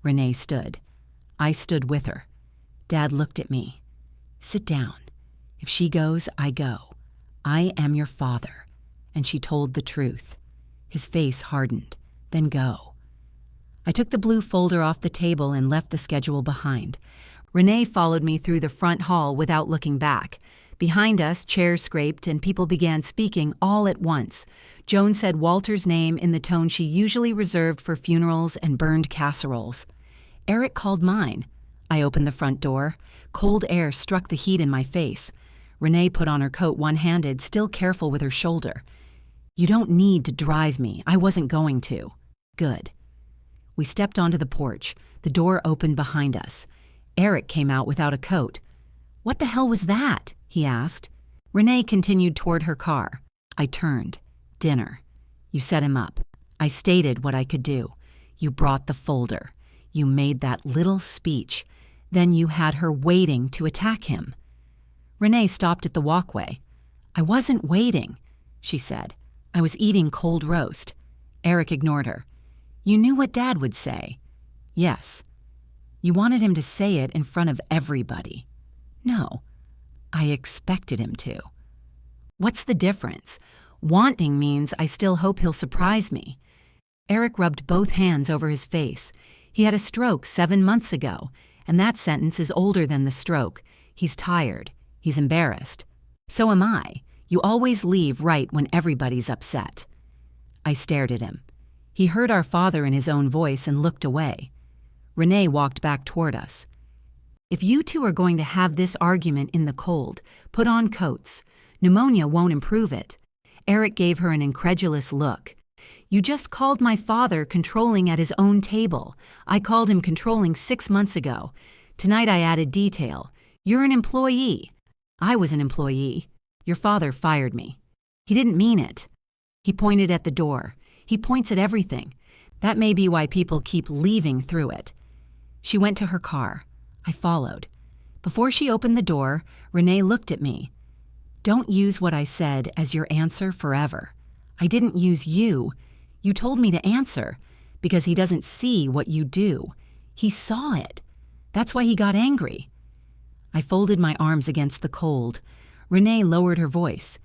Renee stood. I stood with her. Dad looked at me. Sit down. If she goes, I go. I am your father. And she told the truth. His face hardened. Then go. I took the blue folder off the table and left the schedule behind. Renee followed me through the front hall without looking back. Behind us, chairs scraped and people began speaking all at once. Joan said Walter's name in the tone she usually reserved for funerals and burned casseroles. Eric called mine. I opened the front door. Cold air struck the heat in my face. Renee put on her coat one-handed, still careful with her shoulder. You don't need to drive me. I wasn't going to. Good. We stepped onto the porch. The door opened behind us. Eric came out without a coat. What the hell was that? He asked. Renee continued toward her car. I turned. Dinner. You set him up. I stated what I could do. You brought the folder. You made that little speech. Then you had her waiting to attack him. Renee stopped at the walkway. I wasn't waiting, she said. I was eating cold roast. Eric ignored her. You knew what Dad would say. Yes. You wanted him to say it in front of everybody. No. I expected him to. What's the difference? Wanting means I still hope he'll surprise me. Eric rubbed both hands over his face. He had a stroke 7 months ago, and that sentence is older than the stroke. He's tired. He's embarrassed. So am I. You always leave right when everybody's upset. I stared at him. He heard our father in his own voice and looked away. Renee walked back toward us. If you two are going to have this argument in the cold, put on coats. Pneumonia won't improve it. Eric gave her an incredulous look. You just called my father controlling at his own table. I called him controlling 6 months ago. Tonight I added detail. You're an employee. I was an employee. Your father fired me. He didn't mean it. He pointed at the door. He points at everything. That may be why people keep leaving through it. She went to her car. I followed. Before she opened the door, Renee looked at me. Don't use what I said as your answer forever. I didn't use you. You told me to answer because he doesn't see what you do. He saw it. That's why he got angry. I folded my arms against the cold. Renee lowered her voice.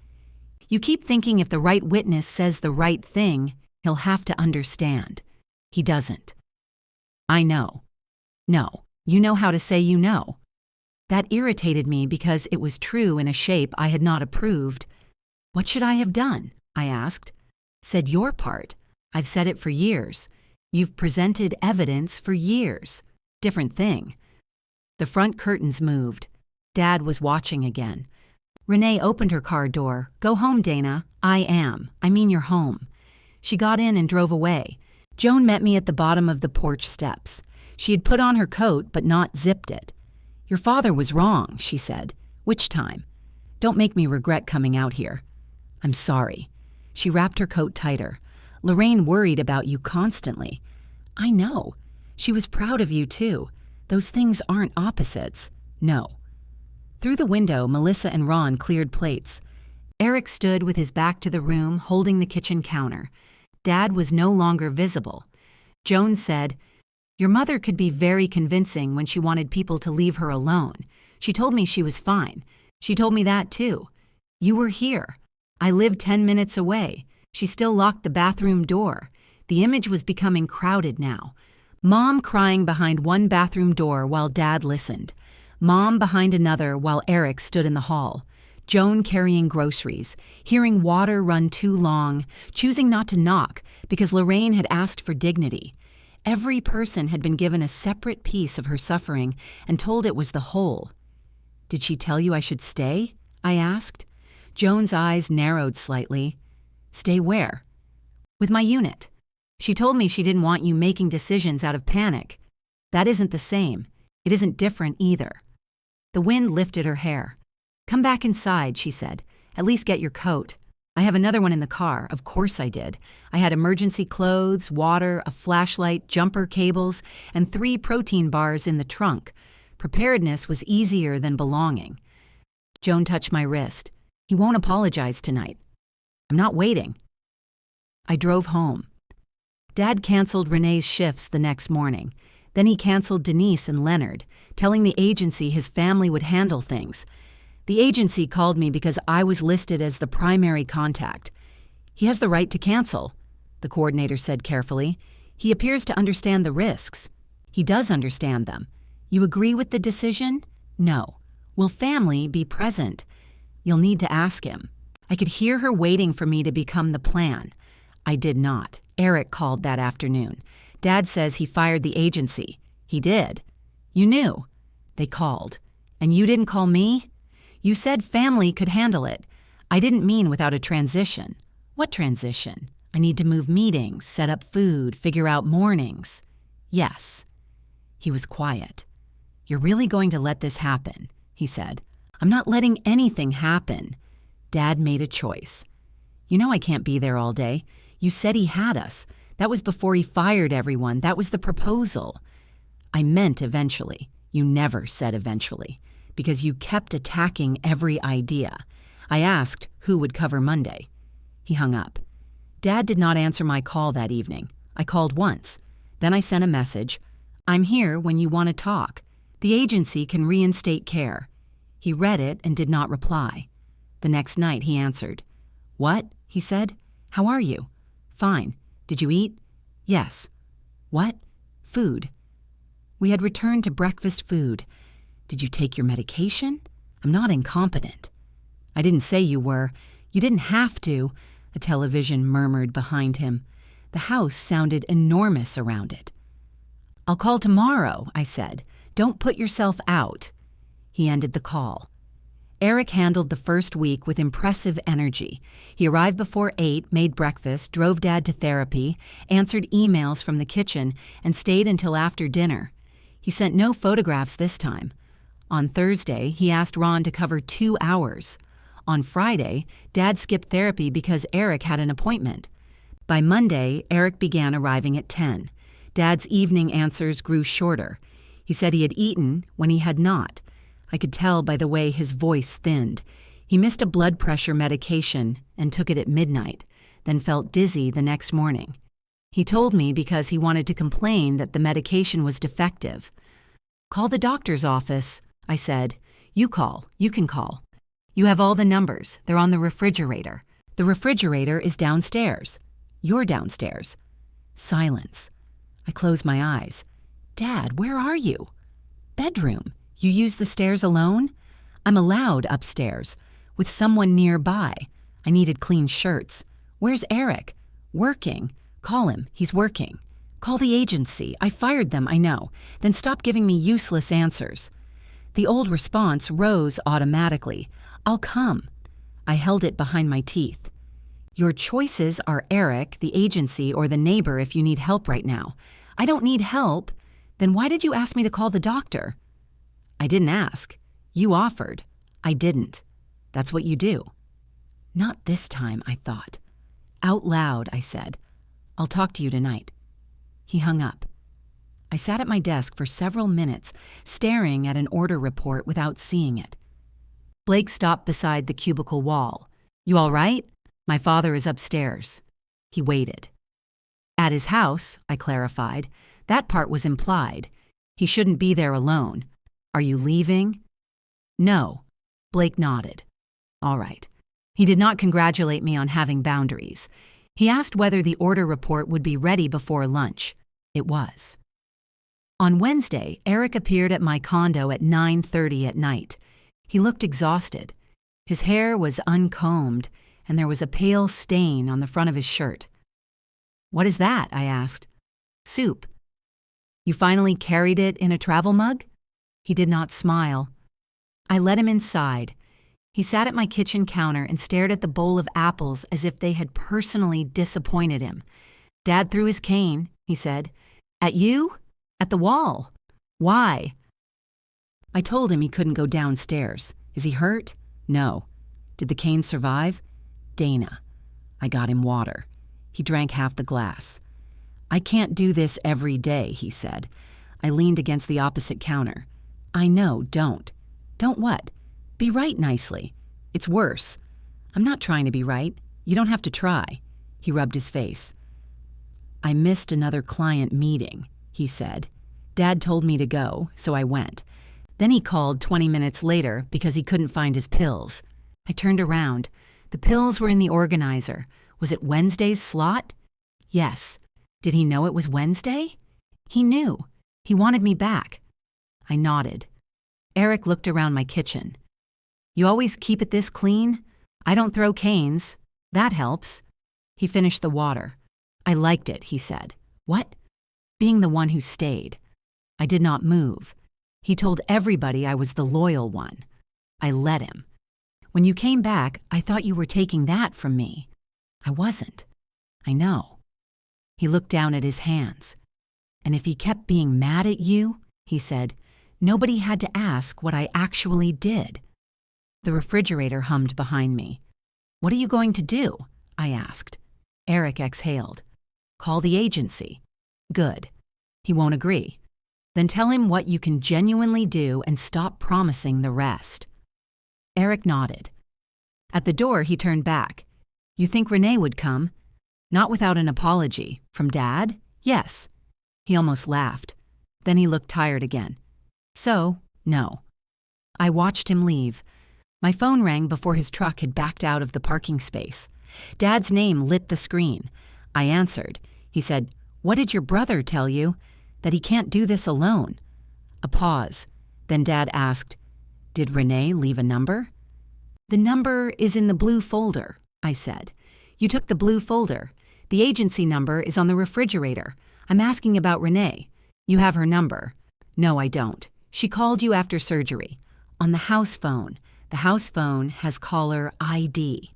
You keep thinking if the right witness says the right thing, he'll have to understand. He doesn't. I know. No, you know how to say you know. That irritated me because it was true in a shape I had not approved. What should I have done? I asked. Said your part. I've said it for years. You've presented evidence for years. Different thing. The front curtains moved. Dad was watching again. Renee opened her car door. Go home, Dana. I mean you're home. She got in and drove away. Joan met me at the bottom of the porch steps. She had put on her coat but not zipped it. Your father was wrong, she said. Which time? Don't make me regret coming out here. I'm sorry. She wrapped her coat tighter. Lorraine worried about you constantly. I know. She was proud of you too. Those things aren't opposites. No. Through the window, Melissa and Ron cleared plates. Eric stood with his back to the room, holding the kitchen counter. Dad was no longer visible. Joan said, Your mother could be very convincing when she wanted people to leave her alone. She told me she was fine. She told me that too. You were here. I lived 10 minutes away. She still locked the bathroom door. The image was becoming crowded now. Mom crying behind one bathroom door while Dad listened. Mom behind another while Eric stood in the hall. Joan carrying groceries, hearing water run too long, choosing not to knock because Lorraine had asked for dignity. Every person had been given a separate piece of her suffering and told it was the whole. Did she tell you I should stay? I asked. Joan's eyes narrowed slightly. Stay where? With my unit. She told me she didn't want you making decisions out of panic. That isn't the same. It isn't different either. The wind lifted her hair. Come back inside, she said. At least get your coat. I have another one in the car. Of course I did. I had emergency clothes, water, a flashlight, jumper cables, and 3 protein bars in the trunk. Preparedness was easier than belonging. Joan touched my wrist. He won't apologize tonight. I'm not waiting. I drove home. Dad canceled Renee's shifts the next morning. Then he canceled Denise and Leonard, telling the agency his family would handle things. The agency called me because I was listed as the primary contact. He has the right to cancel, the coordinator said carefully. He appears to understand the risks. He does understand them. You agree with the decision? No. Will family be present? You'll need to ask him. I could hear her waiting for me to become the plan. I did not. Eric called that afternoon. Dad says he fired the agency. He did. You knew. They called. And you didn't call me? You said family could handle it. I didn't mean without a transition. What transition? I need to move meetings, set up food, figure out mornings. Yes. He was quiet. You're really going to let this happen, he said. I'm not letting anything happen. Dad made a choice. You know I can't be there all day. You said he had us. That was before he fired everyone. That was the proposal. I meant eventually. You never said eventually, because you kept attacking every idea. I asked who would cover Monday. He hung up. Dad did not answer my call that evening. I called once. Then I sent a message. I'm here when you want to talk. The agency can reinstate care. He read it and did not reply. The next night he answered. What? He said. How are you? Fine. Did you eat? Yes. What? Food. We had returned to breakfast food. Did you take your medication? I'm not incompetent. I didn't say you were. You didn't have to, a television murmured behind him. The house sounded enormous around it. I'll call tomorrow, I said. Don't put yourself out. He ended the call. Eric handled the first week with impressive energy. He arrived before 8, made breakfast, drove Dad to therapy, answered emails from the kitchen, and stayed until after dinner. He sent no photographs this time. On Thursday, he asked Ron to cover 2 hours. On Friday, Dad skipped therapy because Eric had an appointment. By Monday, Eric began arriving at 10. Dad's evening answers grew shorter. He said he had eaten when he had not. I could tell by the way his voice thinned. He missed a blood pressure medication and took it at midnight, then felt dizzy the next morning. He told me because he wanted to complain that the medication was defective. Call the doctor's office, I said. You call. You can call. You have all the numbers. They're on the refrigerator. The refrigerator is downstairs. You're downstairs. Silence. I closed my eyes. Dad, where are you? Bedroom. You use the stairs alone? I'm allowed upstairs, with someone nearby. I needed clean shirts. Where's Eric? Working. Call him. He's working. Call the agency. I fired them, I know. Then stop giving me useless answers. The old response rose automatically. I'll come. I held it behind my teeth. Your choices are Eric, the agency, or the neighbor if you need help right now. I don't need help. Then why did you ask me to call the doctor? I didn't ask. You offered. I didn't. That's what you do. Not this time, I thought. Out loud, I said. I'll talk to you tonight. He hung up. I sat at my desk for several minutes, staring at an order report without seeing it. Blake stopped beside the cubicle wall. You all right? My father is upstairs. He waited. At his house, I clarified. That part was implied. He shouldn't be there alone. Are you leaving? No. Blake nodded. All right. He did not congratulate me on having boundaries. He asked whether the order report would be ready before lunch. It was. On Wednesday, Eric appeared at my condo at 9:30 at night. He looked exhausted. His hair was uncombed, and there was a pale stain on the front of his shirt. What is that? I asked. Soup. You finally carried it in a travel mug? He did not smile. I let him inside. He sat at my kitchen counter and stared at the bowl of apples as if they had personally disappointed him. Dad threw his cane, he said. At you? At the wall. Why? I told him he couldn't go downstairs. Is he hurt? No. Did the cane survive? Dana. I got him water. He drank half the glass. I can't do this every day, he said. I leaned against the opposite counter. I know, don't. Don't what? Be right nicely. It's worse. I'm not trying to be right. You don't have to try. He rubbed his face. I missed another client meeting, he said. Dad told me to go, so I went. Then he called 20 minutes later because he couldn't find his pills. I turned around. The pills were in the organizer. Was it Wednesday's slot? Yes. Did he know it was Wednesday? He knew. He wanted me back. I nodded. Eric looked around my kitchen. You always keep it this clean? I don't throw canes. That helps. He finished the water. I liked it, he said. What? Being the one who stayed. I did not move. He told everybody I was the loyal one. I let him. When you came back, I thought you were taking that from me. I wasn't. I know. He looked down at his hands. And if he kept being mad at you, he said, nobody had to ask what I actually did. The refrigerator hummed behind me. What are you going to do? I asked. Eric exhaled. Call the agency. Good. He won't agree. Then tell him what you can genuinely do and stop promising the rest. Eric nodded. At the door, he turned back. You think Renee would come? Not without an apology. From Dad? Yes. He almost laughed. Then he looked tired again. So, no. I watched him leave. My phone rang before his truck had backed out of the parking space. Dad's name lit the screen. I answered. He said, "What did your brother tell you? That he can't do this alone?" A pause. Then Dad asked, "Did Renee leave a number?" "The number is in the blue folder," I said. "You took the blue folder. The agency number is on the refrigerator. I'm asking about Renee. You have her number." "No, I don't. She called you after surgery. On the house phone. The house phone has caller ID.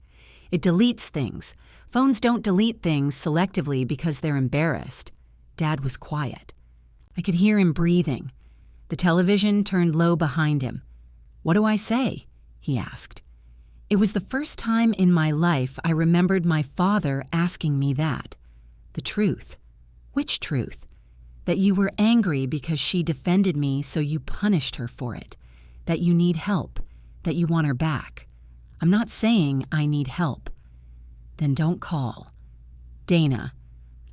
It deletes things. Phones don't delete things selectively because they're embarrassed." Dad was quiet. I could hear him breathing. The television turned low behind him. "What do I say?" he asked. It was the first time in my life I remembered my father asking me that. The truth. Which truth? That you were angry because she defended me, so you punished her for it. That you need help. That you want her back. I'm not saying I need help. Then don't call. Dana,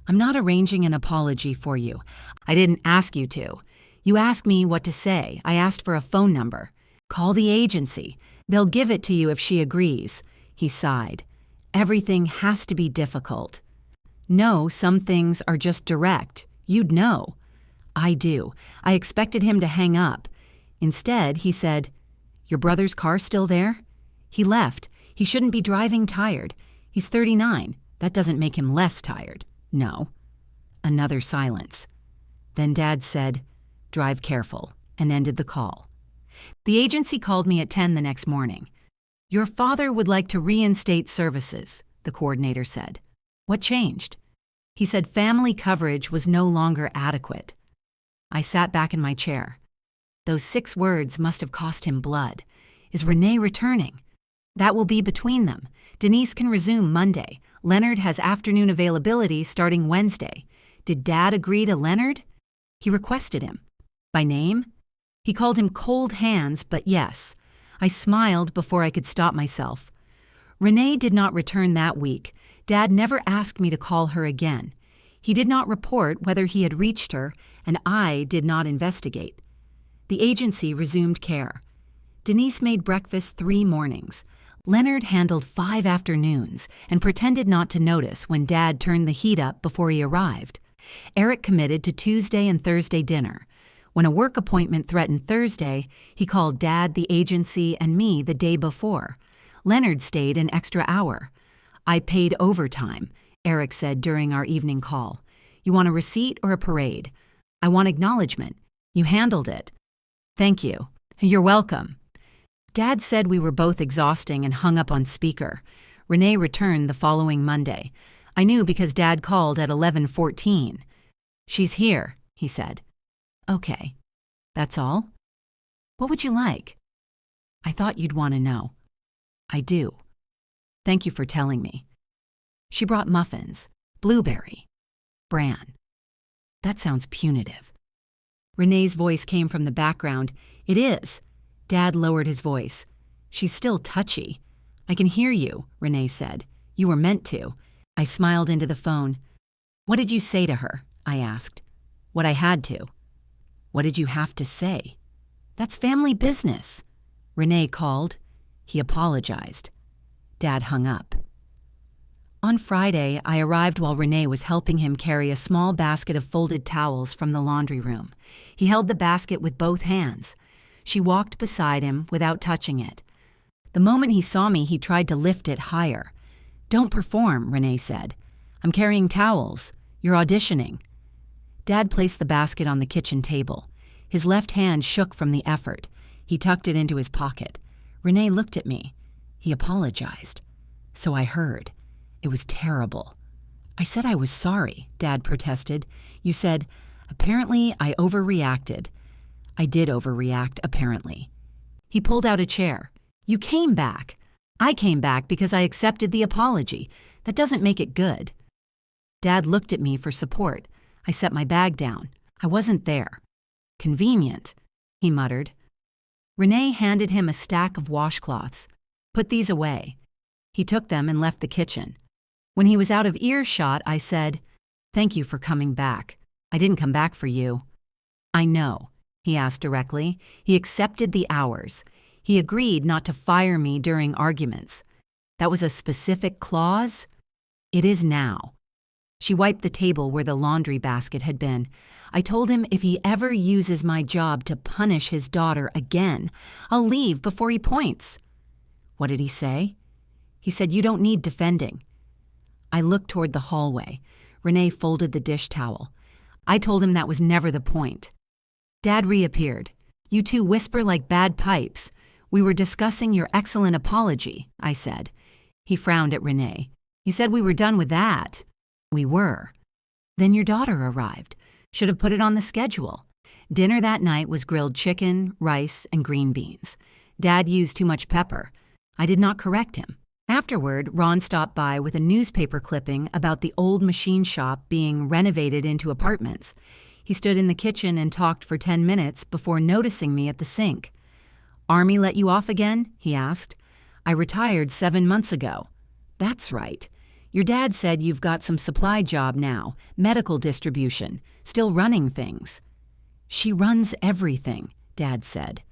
I'm not arranging an apology for you. I didn't ask you to. You asked me what to say. I asked for a phone number. Call the agency. They'll give it to you if she agrees. He sighed. Everything has to be difficult. No, some things are just direct. You'd know. I do. I expected him to hang up. Instead, he said, "Your brother's car still there?" "He left. He shouldn't be driving tired. He's 39. That doesn't make him less tired." "No." Another silence. Then Dad said, "Drive careful," and ended the call. The agency called me at 10 the next morning. "Your father would like to reinstate services," the coordinator said. "What changed?" He said family coverage was no longer adequate. I sat back in my chair. Those 6 words must have cost him blood. Is Renee returning? That will be between them. Denise can resume Monday. Leonard has afternoon availability starting Wednesday. Did Dad agree to Leonard? He requested him. By name? He called him Cold Hands, but yes. I smiled before I could stop myself. Renee did not return that week. Dad never asked me to call her again. He did not report whether he had reached her, and I did not investigate. The agency resumed care. Denise made breakfast 3 mornings. Leonard handled 5 afternoons and pretended not to notice when Dad turned the heat up before he arrived. Eric committed to Tuesday and Thursday dinner. When a work appointment threatened Thursday, he called Dad, the agency, and me the day before. Leonard stayed an extra hour. "I paid overtime," Eric said during our evening call. "You want a receipt or a parade?" "I want acknowledgement. You handled it." "Thank you." "You're welcome." Dad said we were both exhausting and hung up on speaker. Renee returned the following Monday. I knew because Dad called at 11:14. "She's here," he said. "Okay. That's all? What would you like?" "I thought you'd want to know." "I do. Thank you for telling me." She brought muffins. Blueberry. Bran. That sounds punitive. Renee's voice came from the background. "It is." Dad lowered his voice. "She's still touchy." "I can hear you," Renee said. "You were meant to." I smiled into the phone. "What did you say to her?" I asked. "What I had to." "What did you have to say?" "That's family business." Renee called. He apologized. Dad hung up. On Friday, I arrived while Renee was helping him carry a small basket of folded towels from the laundry room. He held the basket with both hands. She walked beside him without touching it. The moment he saw me, he tried to lift it higher. "Don't perform," Renee said. "I'm carrying towels. You're auditioning." Dad placed the basket on the kitchen table. His left hand shook from the effort. He tucked it into his pocket. Renee looked at me. He apologized. So I heard. It was terrible. "I said I was sorry," Dad protested. "You said, 'Apparently I overreacted.'" "I did overreact, apparently." He pulled out a chair. "You came back." "I came back because I accepted the apology. That doesn't make it good." Dad looked at me for support. I set my bag down. I wasn't there. "Convenient," he muttered. Renee handed him a stack of washcloths. "Put these away." He took them and left the kitchen. When he was out of earshot, I said, "Thank you for coming back. I didn't come back for you." "I know," he asked directly. He accepted the hours. He agreed not to fire me during arguments. That was a specific clause? It is now. She wiped the table where the laundry basket had been. I told him if he ever uses my job to punish his daughter again, I'll leave before he points. What did he say? He said, "You don't need defending." I looked toward the hallway. Renee folded the dish towel. I told him that was never the point. Dad reappeared. "You two whisper like bad pipes. We were discussing your excellent apology," I said. He frowned at Renee. "You said we were done with that." "We were." "Then your daughter arrived. Should have put it on the schedule." Dinner that night was grilled chicken, rice, and green beans. Dad used too much pepper. I did not correct him. Afterward, Ron stopped by with a newspaper clipping about the old machine shop being renovated into apartments. He stood in the kitchen and talked for 10 minutes before noticing me at the sink. "Army let you off again?" he asked. "I retired 7 months ago." "That's right. Your dad said you've got some supply job now, medical distribution, still running things." "She runs everything," Dad said.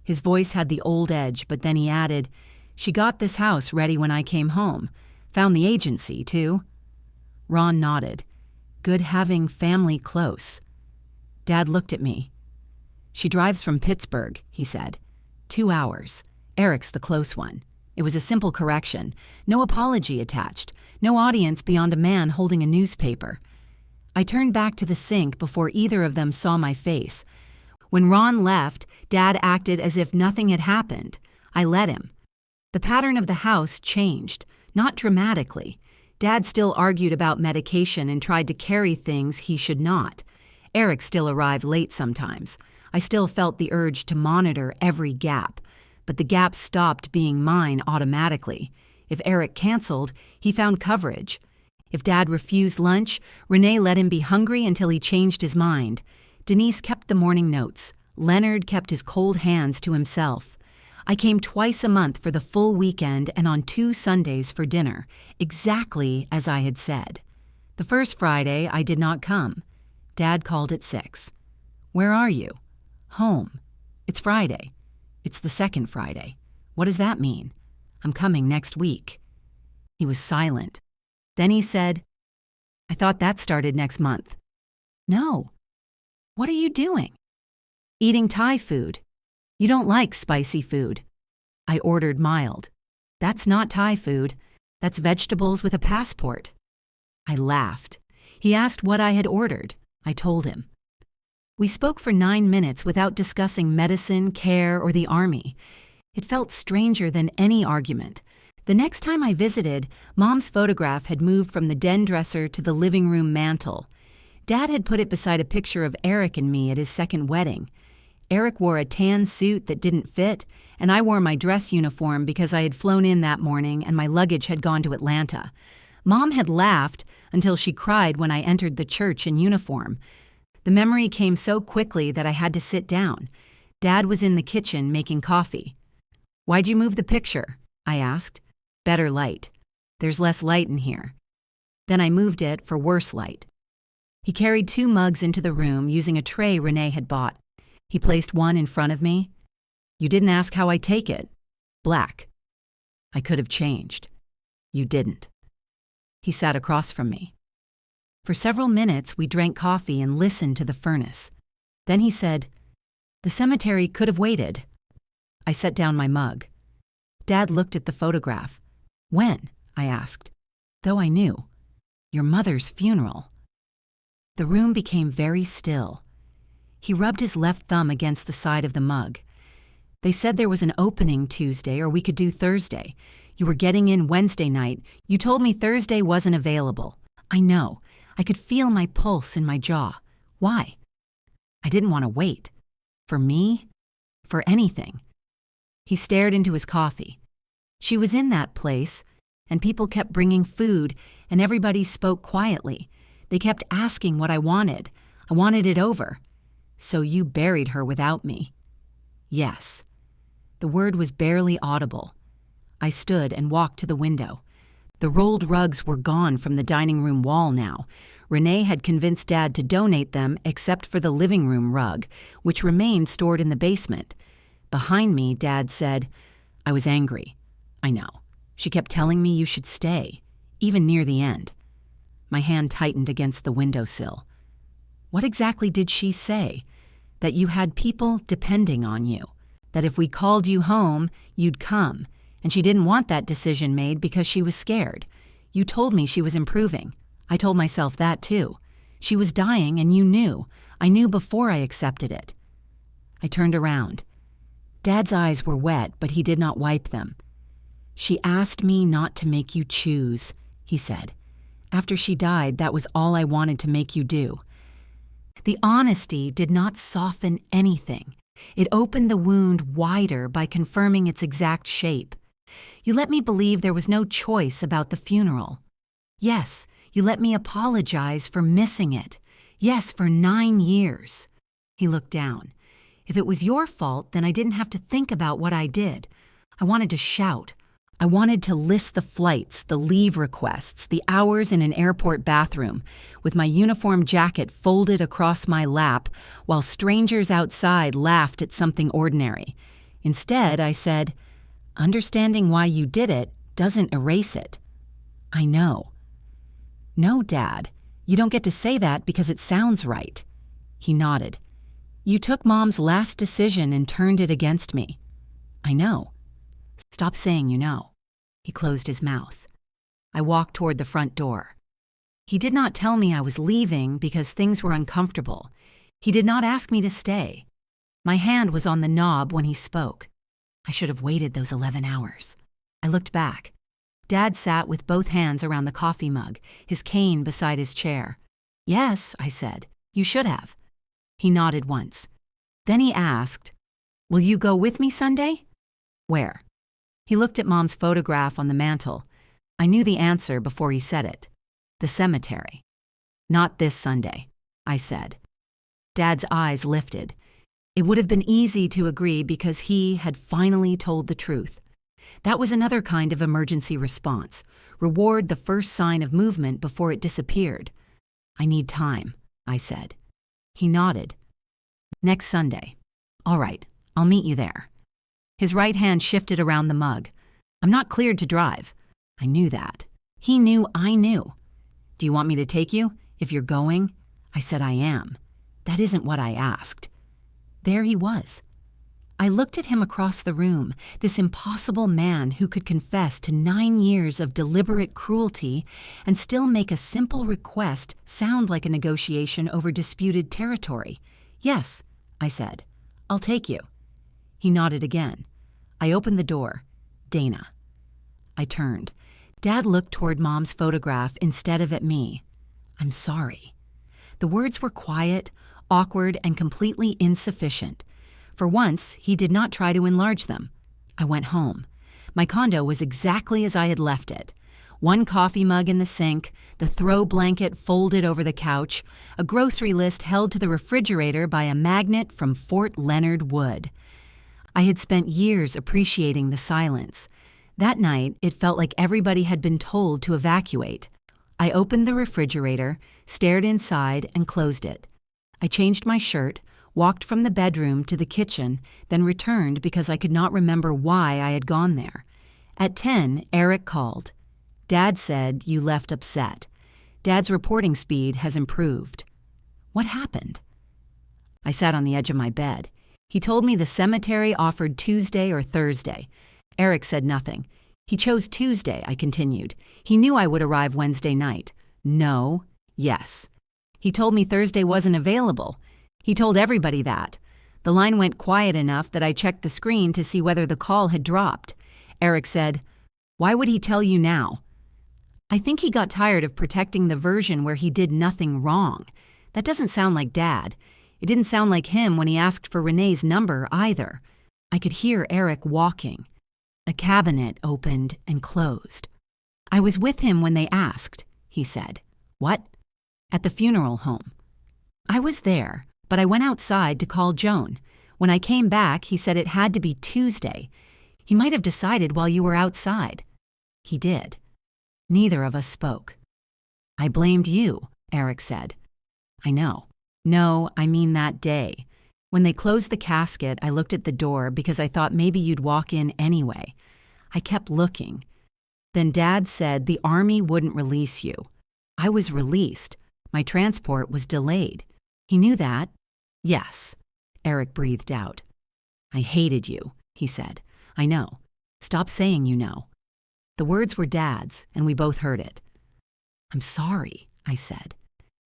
His voice had the old edge, but then he added, "She got this house ready when I came home. Found the agency, too." Ron nodded. "Good having family close." Dad looked at me. "She drives from Pittsburgh," he said. 2 hours. Eric's the close one. It was a simple correction. No apology attached. No audience beyond a man holding a newspaper. I turned back to the sink before either of them saw my face. When Ron left, Dad acted as if nothing had happened. I let him. The pattern of the house changed, not dramatically. Dad still argued about medication and tried to carry things he should not. Eric still arrived late sometimes. I still felt the urge to monitor every gap, but the gaps stopped being mine automatically. If Eric canceled, he found coverage. If Dad refused lunch, Renee let him be hungry until he changed his mind. Denise kept the morning notes. Leonard kept his cold hands to himself. I came twice a month for the full weekend and on 2 Sundays for dinner, exactly as I had said. The first Friday, I did not come. Dad called at 6. "Where are you?" "Home." "It's Friday." "It's the second Friday." "What does that mean?" "I'm coming next week." He was silent. Then he said, "I thought that started next month." "No." "What are you doing?" "Eating Thai food." "You don't like spicy food." I ordered mild. "That's not Thai food. That's vegetables with a passport." I laughed. He asked what I had ordered. I told him. We spoke for 9 minutes without discussing medicine, care, or the army. It felt stranger than any argument. The next time I visited, Mom's photograph had moved from the den dresser to the living room mantel. Dad had put it beside a picture of Eric and me at his second wedding. Eric wore a tan suit that didn't fit, and I wore my dress uniform because I had flown in that morning and my luggage had gone to Atlanta. Mom had laughed until she cried when I entered the church in uniform. The memory came so quickly that I had to sit down. Dad was in the kitchen making coffee. "Why'd you move the picture?" I asked. "Better light. There's less light in here." Then I moved it for worse light. He carried 2 mugs into the room using a tray Renee had bought. He placed one in front of me. "You didn't ask how I take it." "Black." I could have changed. "You didn't." He sat across from me. For several minutes, we drank coffee and listened to the furnace. Then he said, "The cemetery could have waited." I set down my mug. Dad looked at the photograph. "When?" I asked, though I knew. "Your mother's funeral." The room became very still. He rubbed his left thumb against the side of the mug. "They said there was an opening Tuesday or we could do Thursday. You were getting in Wednesday night. You told me Thursday wasn't available." "I know. I could feel my pulse in my jaw. Why?" "I didn't want to wait. For me? For anything." He stared into his coffee. "She was in that place, and people kept bringing food, and everybody spoke quietly. They kept asking what I wanted. I wanted it over. So you buried her without me." "Yes." The word was barely audible. I stood and walked to the window. The rolled rugs were gone from the dining room wall now. Renee had convinced Dad to donate them except for the living room rug, which remained stored in the basement. Behind me, Dad said, "I was angry. I know. She kept telling me you should stay, even near the end." My hand tightened against the windowsill. What exactly did she say? That you had people depending on you. That if we called you home, you'd come. And she didn't want that decision made because she was scared. You told me she was improving. I told myself that too. She was dying and you knew. I knew before I accepted it. I turned around. Dad's eyes were wet, but he did not wipe them. "She asked me not to make you choose," he said. "After she died, that was all I wanted to make you do." The honesty did not soften anything. It opened the wound wider by confirming its exact shape. You let me believe there was no choice about the funeral. Yes, you let me apologize for missing it. Yes, for 9 years. He looked down. If it was your fault, then I didn't have to think about what I did. I wanted to shout. I wanted to list the flights, the leave requests, the hours in an airport bathroom, with my uniform jacket folded across my lap while strangers outside laughed at something ordinary. Instead, I said, "Understanding why you did it doesn't erase it." "I know." "No, Dad, you don't get to say that because it sounds right." He nodded. "You took Mom's last decision and turned it against me." "I know." "Stop saying you know." He closed his mouth. I walked toward the front door. He did not tell me I was leaving because things were uncomfortable. He did not ask me to stay. My hand was on the knob when he spoke. I should have waited those 11 hours. I looked back. Dad sat with both hands around the coffee mug, his cane beside his chair. "Yes," I said, "you should have." He nodded once. Then he asked, "Will you go with me Sunday?" "Where?" He looked at Mom's photograph on the mantel. I knew the answer before he said it. "The cemetery." "Not this Sunday," I said. Dad's eyes lifted. It would have been easy to agree because he had finally told the truth. That was another kind of emergency response. Reward the first sign of movement before it disappeared. "I need time," I said. He nodded. "Next Sunday." "All right, I'll meet you there." His right hand shifted around the mug. "I'm not cleared to drive." I knew that. He knew I knew. "Do you want me to take you, if you're going?" I said I am. That isn't what I asked. There he was. I looked at him across the room, this impossible man who could confess to 9 years of deliberate cruelty and still make a simple request sound like a negotiation over disputed territory. "Yes," I said. "I'll take you." He nodded again. I opened the door. "Dana." I turned. Dad looked toward Mom's photograph instead of at me. "I'm sorry." The words were quiet, awkward, and completely insufficient. For once, he did not try to enlarge them. I went home. My condo was exactly as I had left it. One coffee mug in the sink, the throw blanket folded over the couch, a grocery list held to the refrigerator by a magnet from Fort Leonard Wood. I had spent years appreciating the silence. That night, it felt like everybody had been told to evacuate. I opened the refrigerator, stared inside, and closed it. I changed my shirt, walked from the bedroom to the kitchen, then returned because I could not remember why I had gone there. At 10, Eric called. "Dad said you left upset. Dad's reporting speed has improved." What happened? I sat on the edge of my bed. He told me the cemetery offered Tuesday or Thursday. Eric said nothing. He chose Tuesday, I continued. He knew I would arrive Wednesday night. No, yes. He told me Thursday wasn't available. He told everybody that. The line went quiet enough that I checked the screen to see whether the call had dropped. Eric said, "Why would he tell you now?" I think he got tired of protecting the version where he did nothing wrong. That doesn't sound like Dad. It didn't sound like him when he asked for Renee's number either. I could hear Eric walking. A cabinet opened and closed. "I was with him when they asked," he said. "What?" "At the funeral home." I was there, but I went outside to call Joan. When I came back, he said it had to be Tuesday. He might have decided while you were outside. He did. Neither of us spoke. I blamed you, Eric said. I know. No, I mean that day. When they closed the casket, I looked at the door because I thought maybe you'd walk in anyway. I kept looking. Then Dad said the Army wouldn't release you. I was released. My transport was delayed. He knew that? Yes, Eric breathed out. I hated you, he said. I know. Stop saying you know. The words were Dad's, and we both heard it. I'm sorry, I said.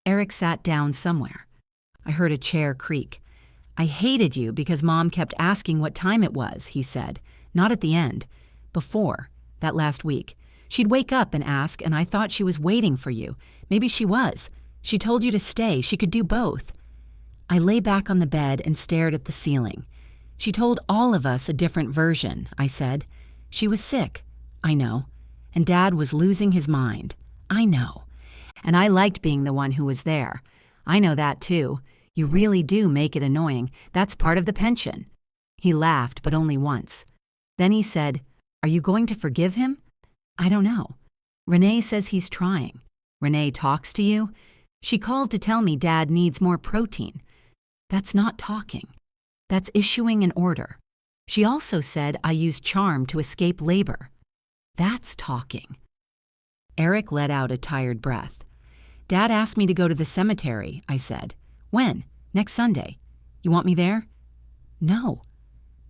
Eric sat down somewhere. I heard a chair creak. I hated you because Mom kept asking what time it was, he said. Not at the end. Before, that last week. She'd wake up and ask, and I thought she was waiting for you. Maybe she was. She told you to stay. She could do both. I lay back on the bed and stared at the ceiling. She told all of us a different version, I said. She was sick. I know. And Dad was losing his mind. I know. And I liked being the one who was there. I know that too. You really do make it annoying. That's part of the pension. He laughed, but only once. Then he said, Are you going to forgive him? I don't know. Renee says he's trying. Renee talks to you? She called to tell me Dad needs more protein. That's not talking. That's issuing an order. She also said I used charm to escape labor. That's talking. Eric let out a tired breath. Dad asked me to go to the cemetery, I said. When? Next Sunday. You want me there? No.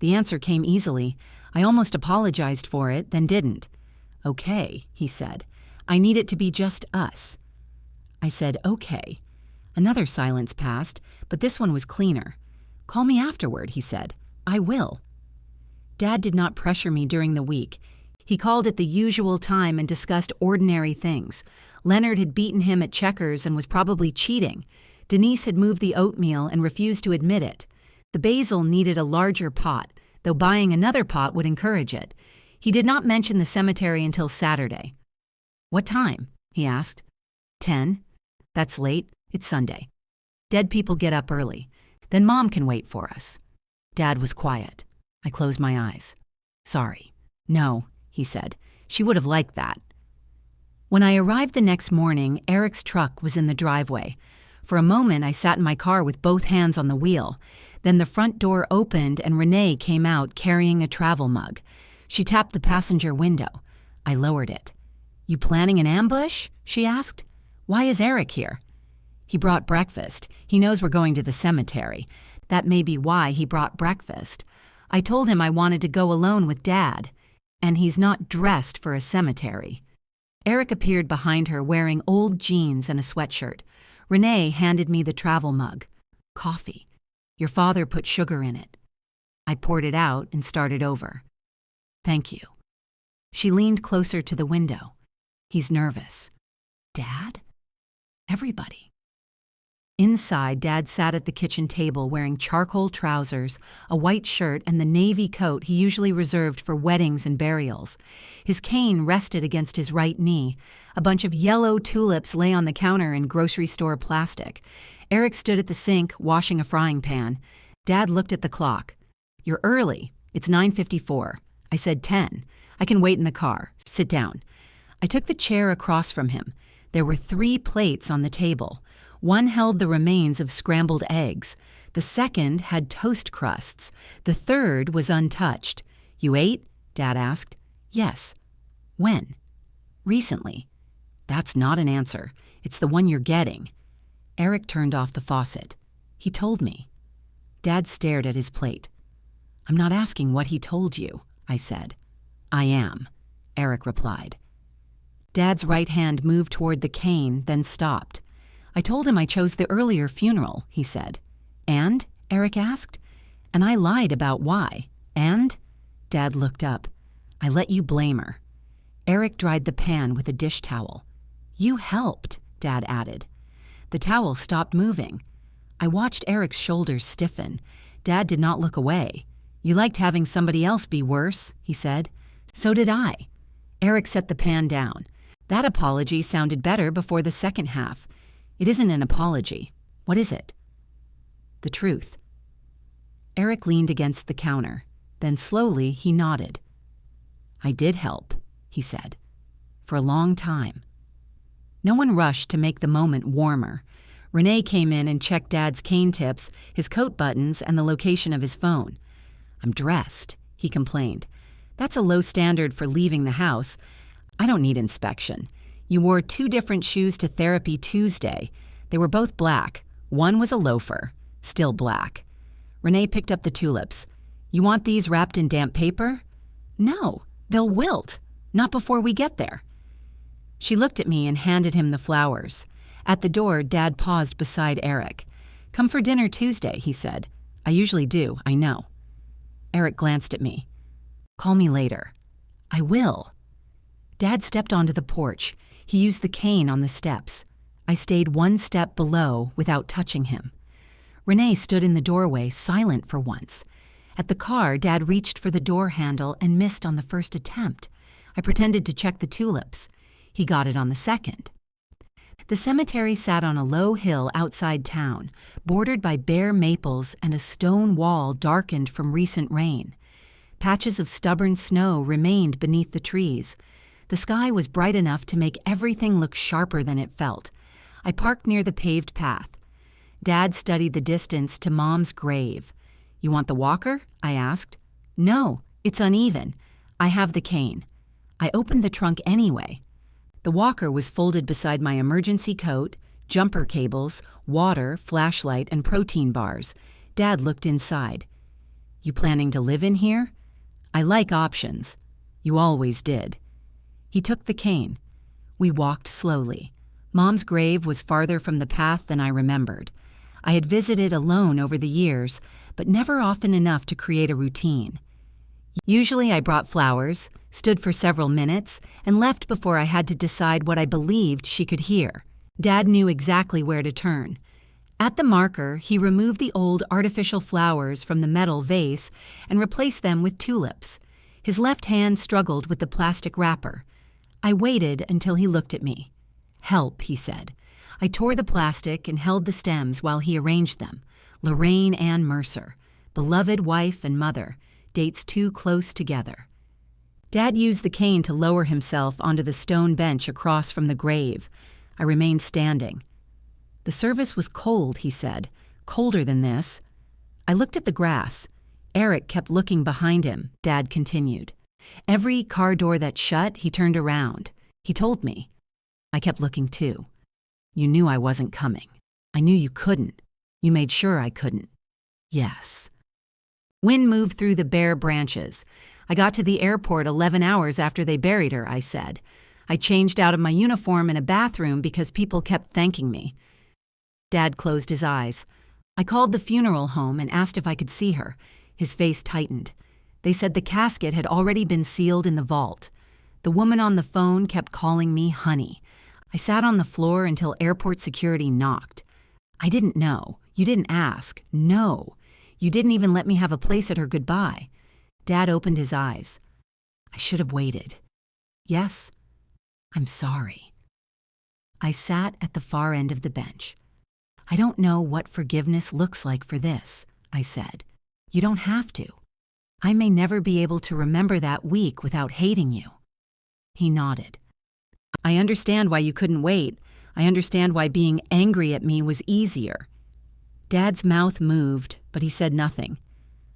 The answer came easily. I almost apologized for it, then didn't. Okay, he said. I need it to be just us. I said, okay. Another silence passed, but this one was cleaner. Call me afterward, he said. I will. Dad did not pressure me during the week. He called at the usual time and discussed ordinary things. Leonard had beaten him at checkers and was probably cheating. Denise had moved the oatmeal and refused to admit it. The basil needed a larger pot, though buying another pot would encourage it. He did not mention the cemetery until Saturday. What time? He asked. 10. That's late. It's Sunday. Dead people get up early. Then Mom can wait for us. Dad was quiet. I closed my eyes. Sorry. No, he said. She would have liked that. When I arrived the next morning, Eric's truck was in the driveway. For a moment, I sat in my car with both hands on the wheel. Then the front door opened and Renee came out carrying a travel mug. She tapped the passenger window. I lowered it. You planning an ambush? She asked. Why is Eric here? He brought breakfast. He knows we're going to the cemetery. That may be why he brought breakfast. I told him I wanted to go alone with Dad. And he's not dressed for a cemetery. Eric appeared behind her wearing old jeans and a sweatshirt. Renee handed me the travel mug. Coffee. Your father put sugar in it. I poured it out and started over. Thank you. She leaned closer to the window. He's nervous. Dad? Everybody. Inside, Dad sat at the kitchen table wearing charcoal trousers, a white shirt, and the navy coat he usually reserved for weddings and burials. His cane rested against his right knee. A bunch of yellow tulips lay on the counter in grocery store plastic. Eric stood at the sink, washing a frying pan. Dad looked at the clock. You're early. It's 9:54. I said 10. I can wait in the car. Sit down. I took the chair across from him. There were 3 plates on the table. One held the remains of scrambled eggs. The second had toast crusts. The third was untouched. You ate? Dad asked. Yes. When? Recently. That's not an answer. It's the one you're getting. Eric turned off the faucet. He told me. Dad stared at his plate. I'm not asking what he told you, I said. I am, Eric replied. Dad's right hand moved toward the cane, then stopped. I told him I chose the earlier funeral, he said. And? Eric asked. And I lied about why. And? Dad looked up. I let you blame her. Eric dried the pan with a dish towel. You helped, Dad added. The towel stopped moving. I watched Eric's shoulders stiffen. Dad did not look away. You liked having somebody else be worse, he said. So did I. Eric set the pan down. That apology sounded better before the second half. It isn't an apology. What is it? The truth. Eric leaned against the counter. Then slowly he nodded. I did help, he said. for a long time. No one rushed to make the moment warmer. Renee came in and checked Dad's cane tips, his coat buttons, and the location of his phone. "I'm dressed," he complained. "That's a low standard for leaving the house. I don't need inspection. You wore 2 different shoes to therapy Tuesday. They were both black. One was a loafer, still black." Renee picked up the tulips. "You want these wrapped in damp paper?" "No, they'll wilt. Not before we get there." She looked at me and handed him the flowers. At the door, Dad paused beside Eric. "Come for dinner Tuesday," he said. "I usually do, I know." Eric glanced at me. "Call me later." "I will." Dad stepped onto the porch. He used the cane on the steps. I stayed 1 step below without touching him. Renee stood in the doorway, silent for once. At the car, Dad reached for the door handle and missed on the first attempt. I pretended to check the tulips. He got it on the second. The cemetery sat on a low hill outside town, bordered by bare maples and a stone wall darkened from recent rain. Patches of stubborn snow remained beneath the trees. The sky was bright enough to make everything look sharper than it felt. I parked near the paved path. Dad studied the distance to Mom's grave. "You want the walker?" I asked. "No, it's uneven. I have the cane." I opened the trunk anyway. The walker was folded beside my emergency coat, jumper cables, water, flashlight, and protein bars. Dad looked inside. "You planning to live in here?" "I like options." "You always did." He took the cane. We walked slowly. Mom's grave was farther from the path than I remembered. I had visited alone over the years, but never often enough to create a routine. Usually I brought flowers, stood for several minutes, and left before I had to decide what I believed she could hear. Dad knew exactly where to turn. At the marker, he removed the old artificial flowers from the metal vase and replaced them with tulips. His left hand struggled with the plastic wrapper. I waited until he looked at me. "Help," he said. I tore the plastic and held the stems while he arranged them. Lorraine Ann Mercer, beloved wife and mother, dates too close together. Dad used the cane to lower himself onto the stone bench across from the grave. I remained standing. "The service was cold," he said. "Colder than this." I looked at the grass. Eric kept looking behind him. Dad continued. "Every car door that shut, he turned around. He told me." I kept looking too. "You knew I wasn't coming. I knew you couldn't. You made sure I couldn't." "Yes." Wind moved through the bare branches. "I got to the airport 11 hours after they buried her," I said. "I changed out of my uniform in a bathroom because people kept thanking me." Dad closed his eyes. "I called the funeral home and asked if I could see her." His face tightened. "They said the casket had already been sealed in the vault. The woman on the phone kept calling me honey. I sat on the floor until airport security knocked. I didn't know. You didn't ask. No. You didn't even let me have a place at her goodbye." Dad opened his eyes. "I should have waited." "Yes, I'm sorry." I sat at the far end of the bench. "I don't know what forgiveness looks like for this," I said. "You don't have to. I may never be able to remember that week without hating you." He nodded. "I understand why you couldn't wait. I understand why being angry at me was easier." Dad's mouth moved, but he said nothing.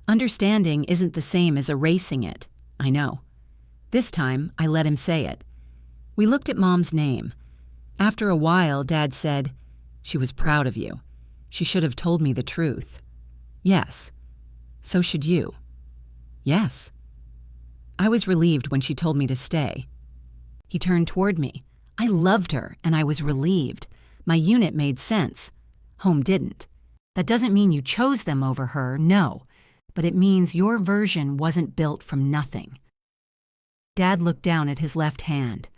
"Understanding isn't the same as erasing it. I know." This time, I let him say it. We looked at Mom's name. After a while, Dad said, "She was proud of you. She should have told me the truth." "Yes. So should you." "Yes." I was relieved when she told me to stay. He turned toward me. I loved her, and I was relieved. My unit made sense. Home didn't. That doesn't mean you chose them over her, no. But it means your version wasn't built from nothing. Dad looked down at his left hand.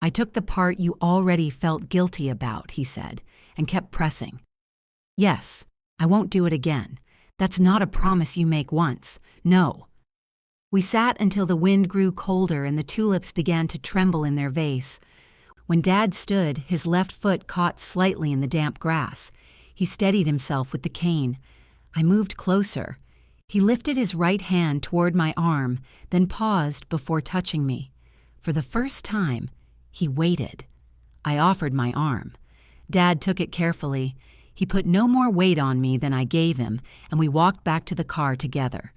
"I took the part you already felt guilty about," he said, and kept pressing. "Yes, I won't do it again. That's not a promise you make once. No." We sat until the wind grew colder and the tulips began to tremble in their vase. When Dad stood, his left foot caught slightly in the damp grass. He steadied himself with the cane. I moved closer. He lifted his right hand toward my arm, then paused before touching me. For the first time, He waited. I offered my arm. Dad took it carefully. He put no more weight on me than I gave him, and we walked back to the car together.